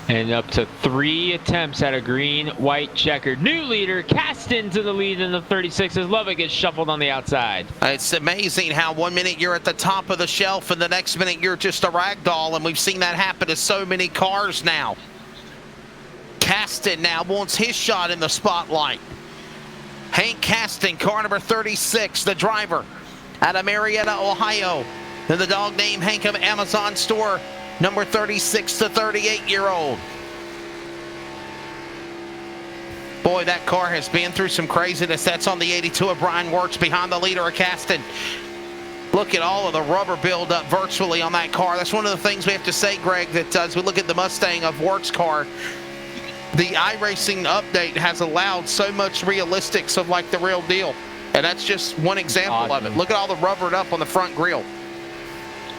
And up to 3 attempts at a green-white checkered. New leader, Kasten to the lead in the 36 as Lovett gets shuffled on the outside. It's amazing how 1 minute you're at the top of the shelf and the next minute you're just a rag doll, and we've seen that happen to so many cars now. Kasten now wants his shot in the spotlight. Hank Kasten, car number 36, the driver out of Marietta, Ohio. And the dog named Hank of Amazon store, number 36 to 38-year-old. Boy, that car has been through some craziness. That's on the 82 of Brian Wirtz behind the leader of Caston. Look at all of the rubber buildup virtually on that car. That's one of the things we have to say, Greg, that as we look at the Mustang of Wirt's car, the iRacing update has allowed so much realistics of like the real deal. And that's just one example of it. Look at all the rubbered up on the front grille.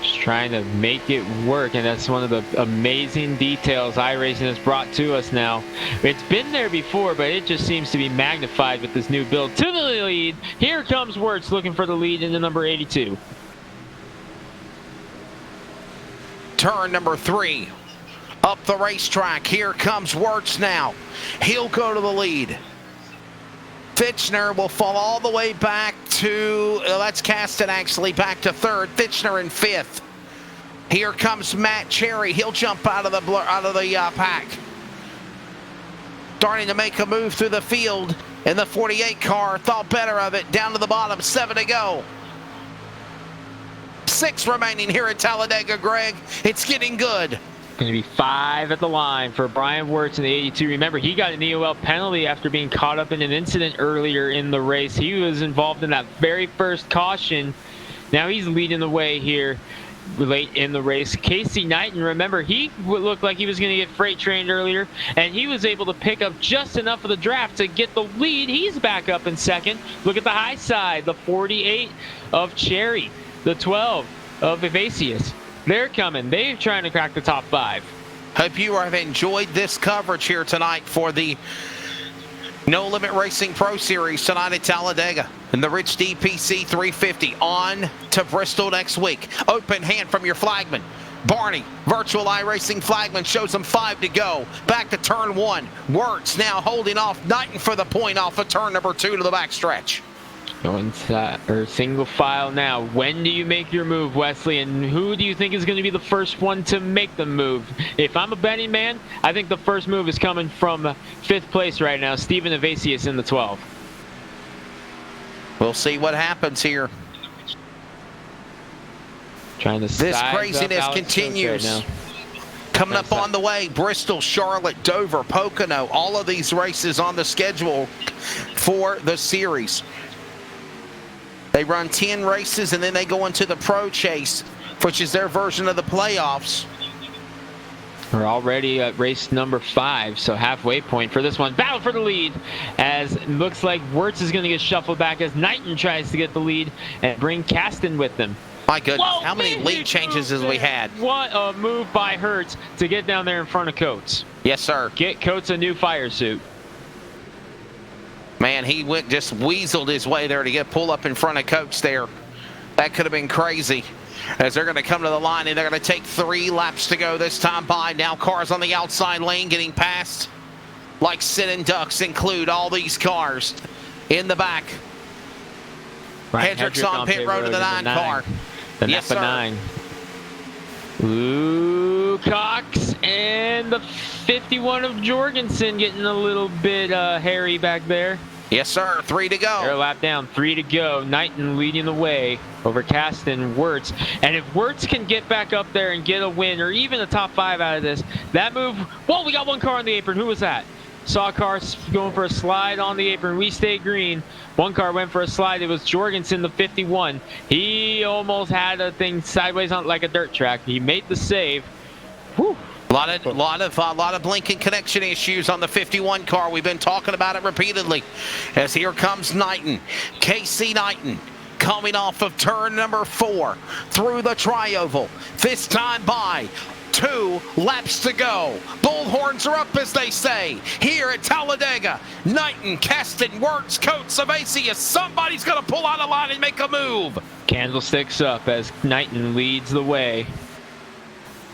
Just trying to make it work, and that's one of the amazing details iRacing has brought to us now. It's been there before, but it just seems to be magnified with this new build. To the lead, here comes Wirtz looking for the lead in the number 82. Turn number 3. Up the racetrack. Here comes Wirtz now. He'll go to the lead. Fitchner will fall all the way back to, that's Caston actually, back to 3rd. Fitchner in 5th. Here comes Matt Cherry. He'll jump out of the pack. Starting to make a move through the field in the 48 car. Thought better of it. Down to the bottom. 7 to go. 6 remaining here at Talladega, Greg. It's getting good. Going to be 5 at the line for Brian Wirtz in the 82. Remember, he got an EOL penalty after being caught up in an incident earlier in the race. He was involved in that very first caution. Now he's leading the way here late in the race. Casey Knighton, remember, he looked like he was going to get freight trained earlier, and he was able to pick up just enough of the draft to get the lead. He's back up in 2nd. Look at the high side, the 48 of Cherry, the 12 of Evasius. They're coming. They're trying to crack the top 5. Hope you have enjoyed this coverage here tonight for the No Limit Racing Pro Series tonight at Talladega and the Rich DPC 350. On to Bristol next week. Open hand from your flagman. Barney, virtual iRacing flagman, shows them 5 to go. Back to turn 1. Wirtz now holding off Knighton for the point off of turn number 2 to the backstretch. Going single file now. When do you make your move, Wesley? And who do you think is going to be the first one to make the move? If I'm a betting man, I think the first move is coming from 5th place right now. Steven Evasius in the 12. We'll see what happens here. Trying to this craziness continues. Right now. Coming up on the way, Bristol, Charlotte, Dover, Pocono, all of these races on the schedule for the series. They run 10 races, and then they go into the Pro Chase, which is their version of the playoffs. We're already at race number 5, so halfway point for this one. Battle for the lead, as it looks like Wirtz is going to get shuffled back as Knighton tries to get the lead and bring Caston with them. My goodness, how many lead changes has we had? What a move by Hertz to get down there in front of Coates. Yes, sir. Get Coates a new fire suit. Man, he just weaseled his way there to pull up in front of Coates there. That could have been crazy. As they're going to come to the line, and they're going to take 3 laps to go this time by. Now cars on the outside lane getting passed like sitting ducks include all these cars in the back. Hendricks on pit road to the 9 car. The Napa 9. Ooh, Cox and the 51 of Jorgensen getting a little bit hairy back there. Yes, sir. 3 to go. They're a lap down. 3 to go. Knighton leading the way over Caston, Wirtz. And if Wirtz can get back up there and get a win or even a top 5 out of this, that move. Whoa, we got 1 car on the apron. Who was that? Saw a car going for a slide on the apron. We stay green. 1 car went for a slide. It was Jorgensen, the 51. He almost had a thing sideways on like a dirt track. He made the save. Whew. A lot of blinking connection issues on the 51 car. We've been talking about it repeatedly. As here comes Knighton, Casey Knighton, coming off of turn number 4 through the tri-oval. This time by 2 laps to go. Bullhorns are up, as they say, here at Talladega. Knighton, Caston, Wirtz, Coates, Evasius. Somebody's going to pull out a line and make a move. Candlesticks up as Knighton leads the way.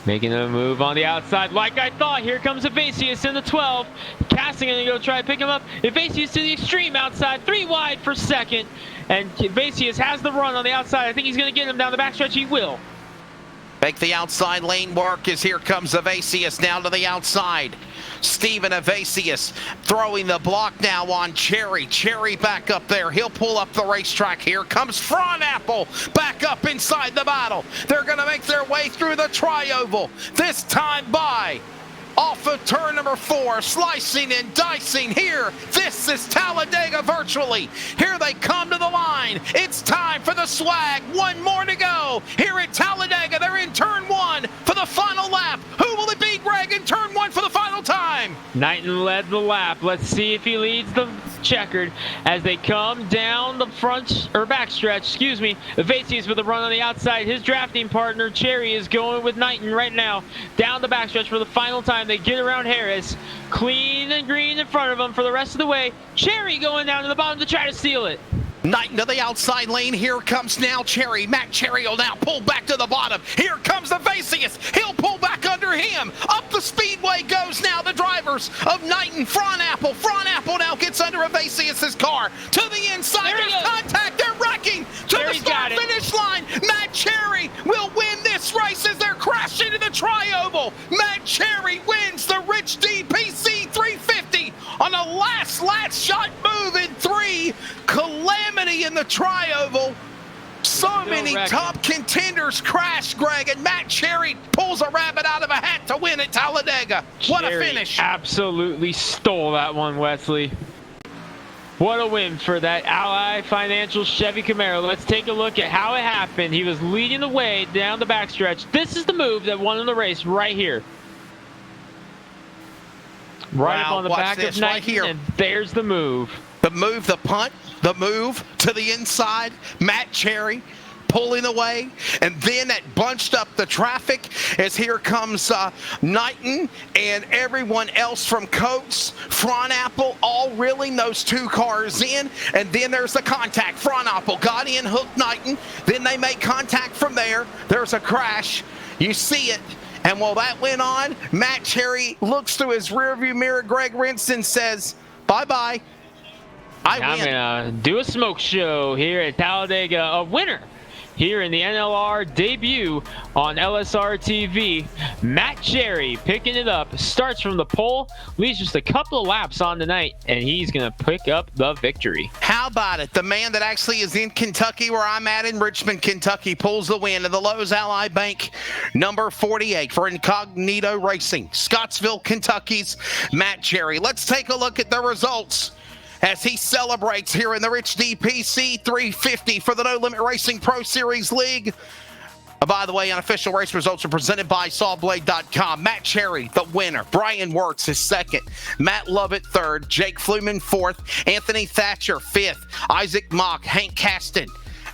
Making a move on the outside like I thought. Here comes Evasius in the 12. Caston going to go try to pick him up. Evasius to the extreme outside. 3 wide for 2nd. And Evasius has the run on the outside. I think he's going to get him down the backstretch. He will. Make the outside lane work as here comes Evasius down to the outside. Steven Evasius throwing the block now on Cherry. Cherry back up there. He'll pull up the racetrack. Here comes Apple back up inside the battle. They're going to make their way through the tri-oval. This time by off of turn number 4, slicing and dicing here. This is Talladega virtually. Here they come to the line. It's time for the swag. One more to go. Here at Talladega, they're in turn 1 for the final lap. Who will it be, Greg, in turn 1 for the final time? Knighton led the lap. Let's see if he leads the checkered as they come down the front or backstretch. Excuse me. Evasius with a run on the outside. His drafting partner Cherry is going with Knighton right now down the backstretch for the final time. They get around Harris, clean and green in front of them for the rest of the way. Cherry going down to the bottom to try to steal it. Knighton to the outside lane. Here comes now Cherry. Matt Cherry will now pull back to the bottom. Here comes Evasius. He'll pull back under him. Up the speedway goes now the drivers of Knighton. Fronapple. Fronapple now gets under Evasius' car. To the inside. There's contact. They're wrecking to the start-finish line. Matt Cherry will win this race as they're crashing into the tri-oval. Matt Cherry wins the Rich DPC 350 on a last shot move in 3. Calamity in the tri-oval. So many top contenders crash, Greg, and Matt Cherry pulls a rabbit out of a hat to win at Talladega. What a finish. Absolutely stole that one, Wesley. What a win for that Ally Financial Chevy Camaro. Let's take a look at how it happened. He was leading the way down the backstretch. This is the move that won him the race right here. Right up on the back of Knighton, right here. And there's the move. The move, the punt, the move to the inside. Matt Cherry pulling away, and then that bunched up the traffic as here comes Knighton and everyone else from Coates, Fronapple, all reeling those 2 cars in, and then there's the contact. Fronapple got in, hooked Knighton, then they make contact from there. There's a crash. You see it. And while that went on, Matt Cherry looks through his rearview mirror. Greg Rinston says, bye-bye. I'm gonna do a smoke show here at Talladega. A winner here in the NLR debut on LSR TV. Matt Cherry picking it up, starts from the pole, leaves just a couple of laps on tonight, and he's gonna pick up the victory. How about it? The man that actually is in Kentucky, where I'm at in Richmond, Kentucky, pulls the win of the Lowe's Ally Bank number 48 for Incognito Racing. Scottsville, Kentucky's Matt Cherry. Let's take a look at the results as he celebrates here in the Rich DPC 350 for the No Limit Racing Pro Series League. By the way, unofficial race results are presented by SawBlade.com. Matt Cherry, the winner. Brian Wirtz is second. Matt Lovett, third. Jake Fluman, fourth. Anthony Thatcher, fifth. Isaac Mock, Hank Caston,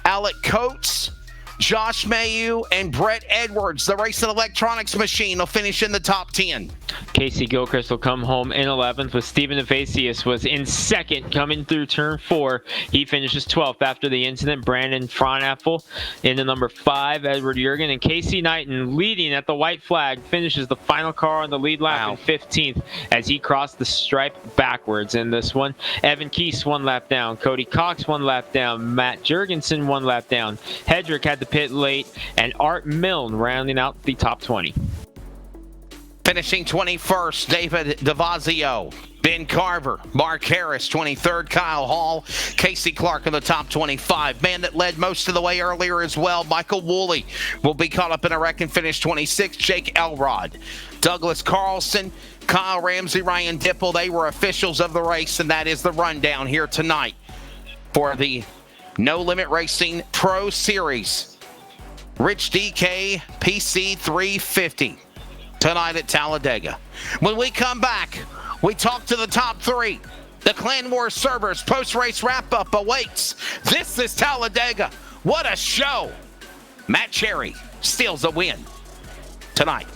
Alec Coates, Josh Mayu, and Brett Edwards, the Racing Electronics Machine, will finish in the top 10. Casey Gilchrist will come home in 11th, with Stephen Evasius was in second coming through turn 4. He finishes 12th after the incident. Brandon Fronapple into number 5. Edward Jurgen and Casey Knighton leading at the white flag finishes the final car on the lead lap in 15th as he crossed the stripe backwards in this one. Evan Keese 1 lap down. Cody Cox 1 lap down. Matt Jurgensen 1 lap down. Hedrick had the pit late, and Art Milne rounding out the top 20. Finishing 21st, David DeVazio, Ben Carver, Mark Harris, 23rd, Kyle Hall, Casey Clark in the top 25. Man that led most of the way earlier as well, Michael Woolley, will be caught up in a wreck and finish 26th. Jake Elrod, Douglas Carlson, Kyle Ramsey, Ryan Dipple, they were officials of the race, and that is the rundown here tonight for the No Limit Racing Pro Series. Rich DK PC 350 tonight at Talladega. When we come back, we talk to the top 3. The Clan Wars servers post-race wrap-up awaits. This is Talladega. What a show. Matt Cherry steals a win tonight.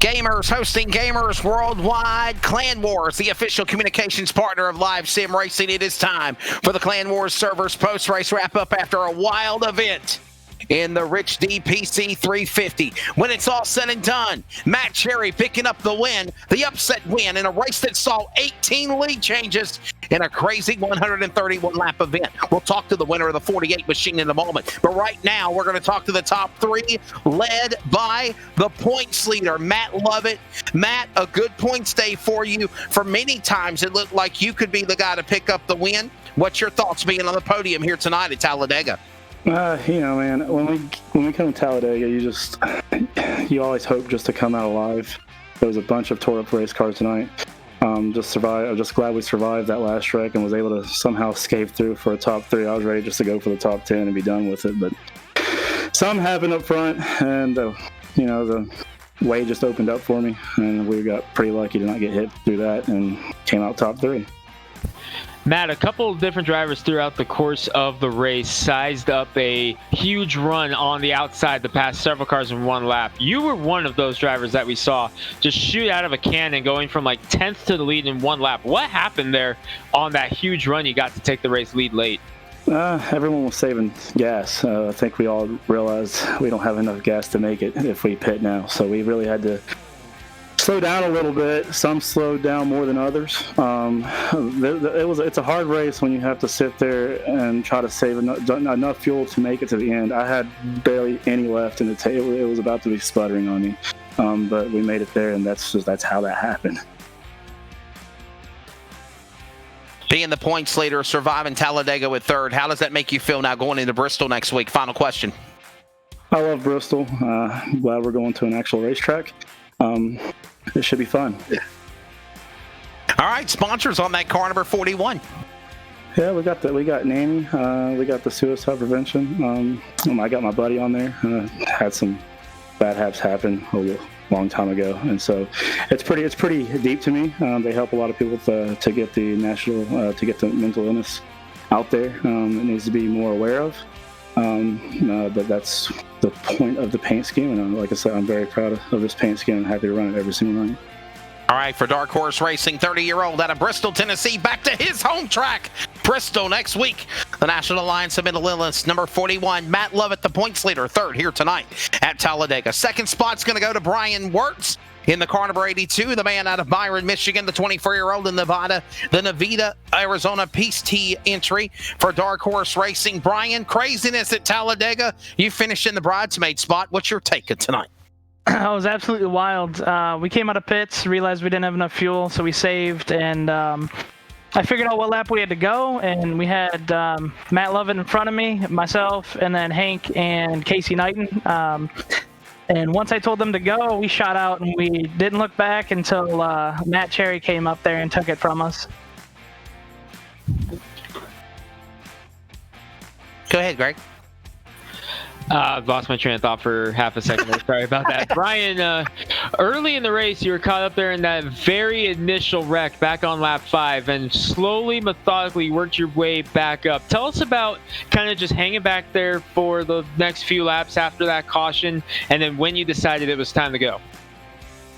Gamers hosting gamers worldwide. Clan Wars, the official communications partner of Live Sim Racing. It is time for the Clan Wars servers post-race wrap-up after a wild event in the Rich D PC 350. When it's all said and done, Matt Cherry picking up the win, the upset win in a race that saw 18 lead changes in a crazy 131-lap event. We'll talk to the winner of the 48 machine in a moment. But right now, we're going to talk to the top three, led by the points leader, Matt Lovett. Matt, a good points day for you. For many times, it looked like you could be the guy to pick up the win. What's your thoughts being on the podium here tonight at Talladega? Man, when we come to Talladega, you always hope just to come out alive. There was a bunch of tore up race cars tonight. I'm just glad we survived that last wreck and was able to somehow escape through for a top three. I was ready just to go for the top 10 and be done with it, but something happened up front, and the way just opened up for me, and we got pretty lucky to not get hit through that and came out top three. Matt, a couple of different drivers throughout the course of the race sized up a huge run on the outside to pass several cars in one lap. You were one of those drivers that we saw just shoot out of a cannon, going from like 10th to the lead in one lap. What happened there on that huge run you got to take the race lead late? Everyone was saving gas. I think we all realized we don't have enough gas to make it if we pit now. So we really had to slow down a little bit. Some slowed down more than others. It's a hard race when you have to sit there and try to save enough fuel to make it to the end. I had barely any left in the tank. It was about to be sputtering on me, but we made it there, and that's how that happened. Being the points leader, surviving Talladega with third, how does that make you feel now going into Bristol next week? Final question. I love Bristol. Glad we're going to an actual racetrack. It should be fun. All right, sponsors on that car number 41. Yeah, we got Nanny. We got the suicide prevention. I got my buddy on there. Had some bad haps happen a long time ago, and so it's pretty deep to me. They help a lot of people to get the mental illness out there. It needs to be more aware of. That's the point of the paint scheme, and like I said, I'm very proud of this paint scheme and happy to run it every single night. All right, for Dark Horse Racing, 30-year-old out of Bristol, Tennessee, back to his home track, Bristol, next week. The National Alliance of Mental Illness, number 41, Matt Lovett, the points leader, third here tonight at Talladega. Second spot's going to go to Brian Wirtz in the car number 82, the man out of Byron, Michigan, the 24-year-old in Nevada, the Nevada, Arizona Peace T entry for Dark Horse Racing. Brian, craziness at Talladega. You finished in the bridesmaid spot. What's your take of tonight? It was absolutely wild. We came out of pits, realized we didn't have enough fuel, so we saved, and I figured out what lap we had to go, and we had Matt Lovett in front of me, myself, and then Hank and Casey Knighton. And once I told them to go, we shot out, and we didn't look back until Matt Cherry came up there and took it from us. Go ahead, Greg. I've lost my train of thought for half a second there. Sorry about that. Brian, early in the race, you were caught up there in that very initial wreck back on lap 5 and slowly, methodically worked your way back up. Tell us about kind of just hanging back there for the next few laps after that caution, and then when you decided it was time to go.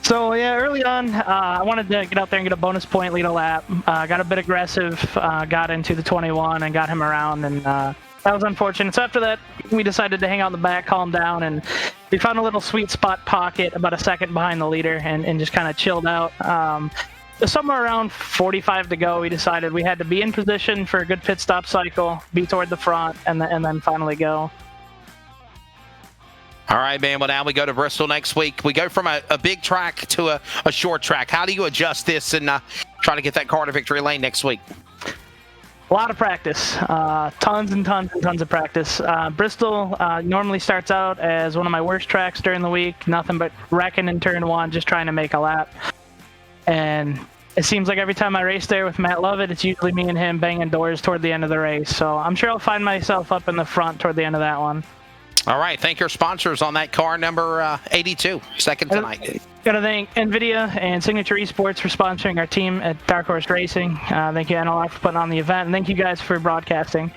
So, yeah, early on, I wanted to get out there and get a bonus point, lead a lap. Got a bit aggressive, got into the 21 and got him around, and that was unfortunate. So after that, we decided to hang out in the back, calm down, and we found a little sweet spot pocket about a second behind the leader and just kind of chilled out. Somewhere around 45 to go, we decided we had to be in position for a good pit stop cycle, be toward the front, and then finally go. All right, man. Well, now we go to Bristol next week. We go from a big track to a short track. How do you adjust this and try to get that car to victory lane next week? A lot of practice, tons and tons and tons of practice. Bristol normally starts out as one of my worst tracks during the week. Nothing but wrecking in turn 1, just trying to make a lap. And it seems like every time I race there with Matt Lovett, it's usually me and him banging doors toward the end of the race. So I'm sure I'll find myself up in the front toward the end of that one. All right. Thank your sponsors on that car number 82, second tonight. Got to thank NVIDIA and Signature Esports for sponsoring our team at Dark Horse Racing. Thank you, NLR, for putting on the event. And thank you guys for broadcasting.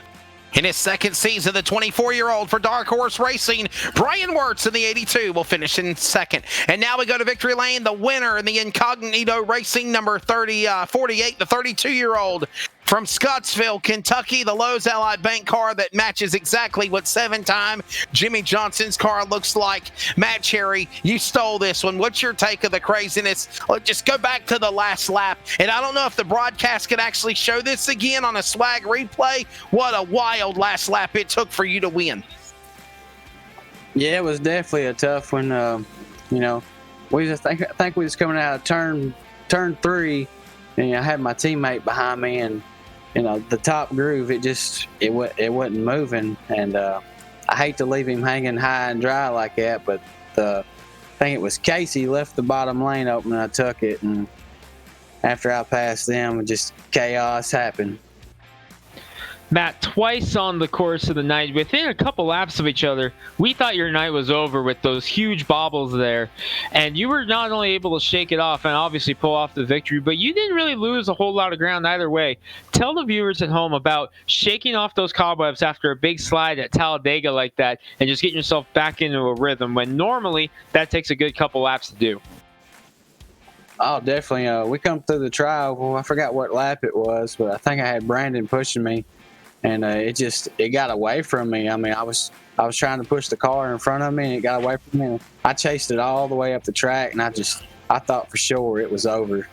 In his second season, the 24-year-old for Dark Horse Racing, Brian Wirtz in the 82 will finish in second. And now we go to victory lane, the winner in the Incognito Racing, number 48, the 32-year-old from Scottsville, Kentucky, the Lowe's Allied Bank car that matches exactly what 7-time Jimmy Johnson's car looks like. Matt Cherry, you stole this one. What's your take of the craziness? Just go back to the last lap. And I don't know if the broadcast could actually show this again on a swag replay. What a wild last lap it took for you to win. Yeah, it was definitely a tough one. We just think we was coming out of turn 3, and I had my teammate behind me, and the top groove, it wasn't moving, and I hate to leave him hanging high and dry like that, but I think it was Casey left the bottom lane open, and I took it, and after I passed them, just chaos happened. Matt, twice on the course of the night, within a couple laps of each other, we thought your night was over with those huge bobbles there. And you were not only able to shake it off and obviously pull off the victory, but you didn't really lose a whole lot of ground either way. Tell the viewers at home about shaking off those cobwebs after a big slide at Talladega like that and just getting yourself back into a rhythm when normally that takes a good couple laps to do. Oh, definitely. We come through the trial. Well, I forgot what lap it was, but I think I had Brandon pushing me. And it got away from me. I mean, I was trying to push the car in front of me, and it got away from me. I chased it all the way up the track, and I thought for sure it was over.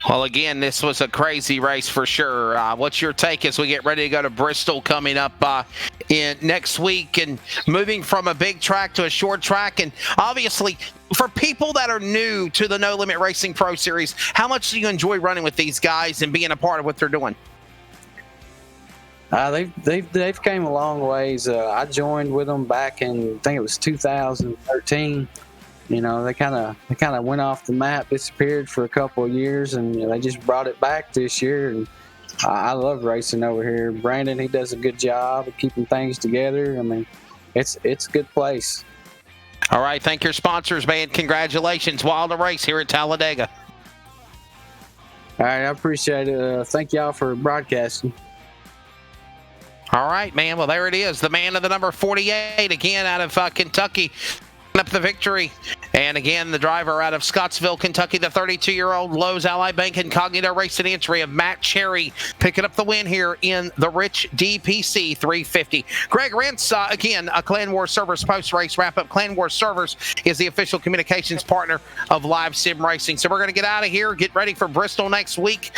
Well, again, this was a crazy race for sure. What's your take as we get ready to go to Bristol coming up in next week, and moving from a big track to a short track? And obviously, for people that are new to the No Limit Racing Pro Series, how much do you enjoy running with these guys and being a part of what they're doing? They've came a long ways. I joined with them back in, I think it was 2013. They kind of went off the map, disappeared for a couple of years, and they just brought it back this year. And I love racing over here. Brandon, he does a good job of keeping things together. I mean, it's a good place. All right, thank your sponsors, man. Congratulations. Wild a race here at Talladega. All right, I appreciate it. Thank y'all for broadcasting. All right, man. Well, there it is. The man of the number 48, again, out of Kentucky, up the victory. And again, the driver out of Scottsville, Kentucky, the 32-year-old Lowe's Allied Bank Incognito Racing entry of Matt Cherry, picking up the win here in the Rich DPC 350. Greg Rentz, again, a Clan Wars Servers post-race wrap-up. Clan Wars Servers is the official communications partner of Live Sim Racing. So we're going to get out of here, get ready for Bristol next week.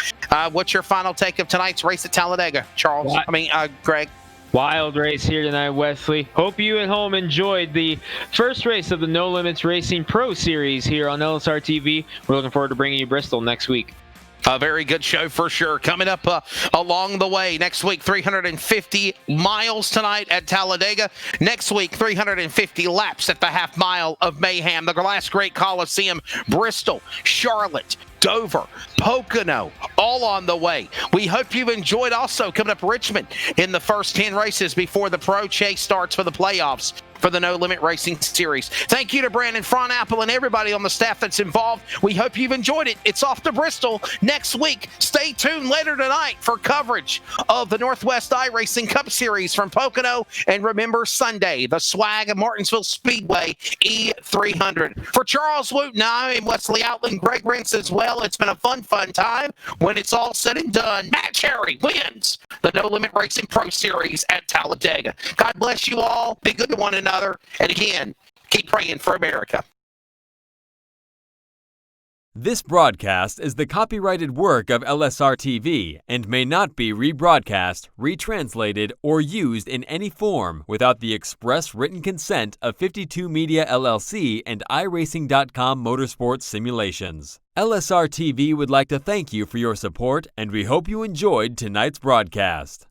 What's your final take of tonight's race at Talladega, Charles? Greg. Wild race here tonight, Wesley. Hope you at home enjoyed the first race of the No Limits Racing Pro Series here on LSR TV. We're looking forward to bringing you Bristol next week. A very good show for sure. Coming up along the way next week, 350 miles tonight at Talladega. Next week, 350 laps at the half mile of Mayhem, the last great Coliseum, Bristol, Charlotte, Dover, Pocono, all on the way. We hope you've enjoyed also coming up Richmond in the first 10 races before the Pro Chase starts for the playoffs for the No Limit Racing Series. Thank you to Brandon Fronapple and everybody on the staff that's involved. We hope you've enjoyed it. It's off to Bristol next week. Stay tuned later tonight for coverage of the Northwest iRacing Cup Series from Pocono. And remember, Sunday, the swag of Martinsville Speedway E300. For Charles Wooten, I'm Wesley Outland, Greg Rentz as well. It's been a fun time. When it's all said and done, Matt Cherry wins the No Limit Racing Pro Series at Talladega. God bless you all. Be good to one another. And again, keep praying for America. This broadcast is the copyrighted work of LSR TV and may not be rebroadcast, retranslated, or used in any form without the express written consent of 52 Media LLC and iRacing.com Motorsports Simulations. LSR TV would like to thank you for your support, and we hope you enjoyed tonight's broadcast.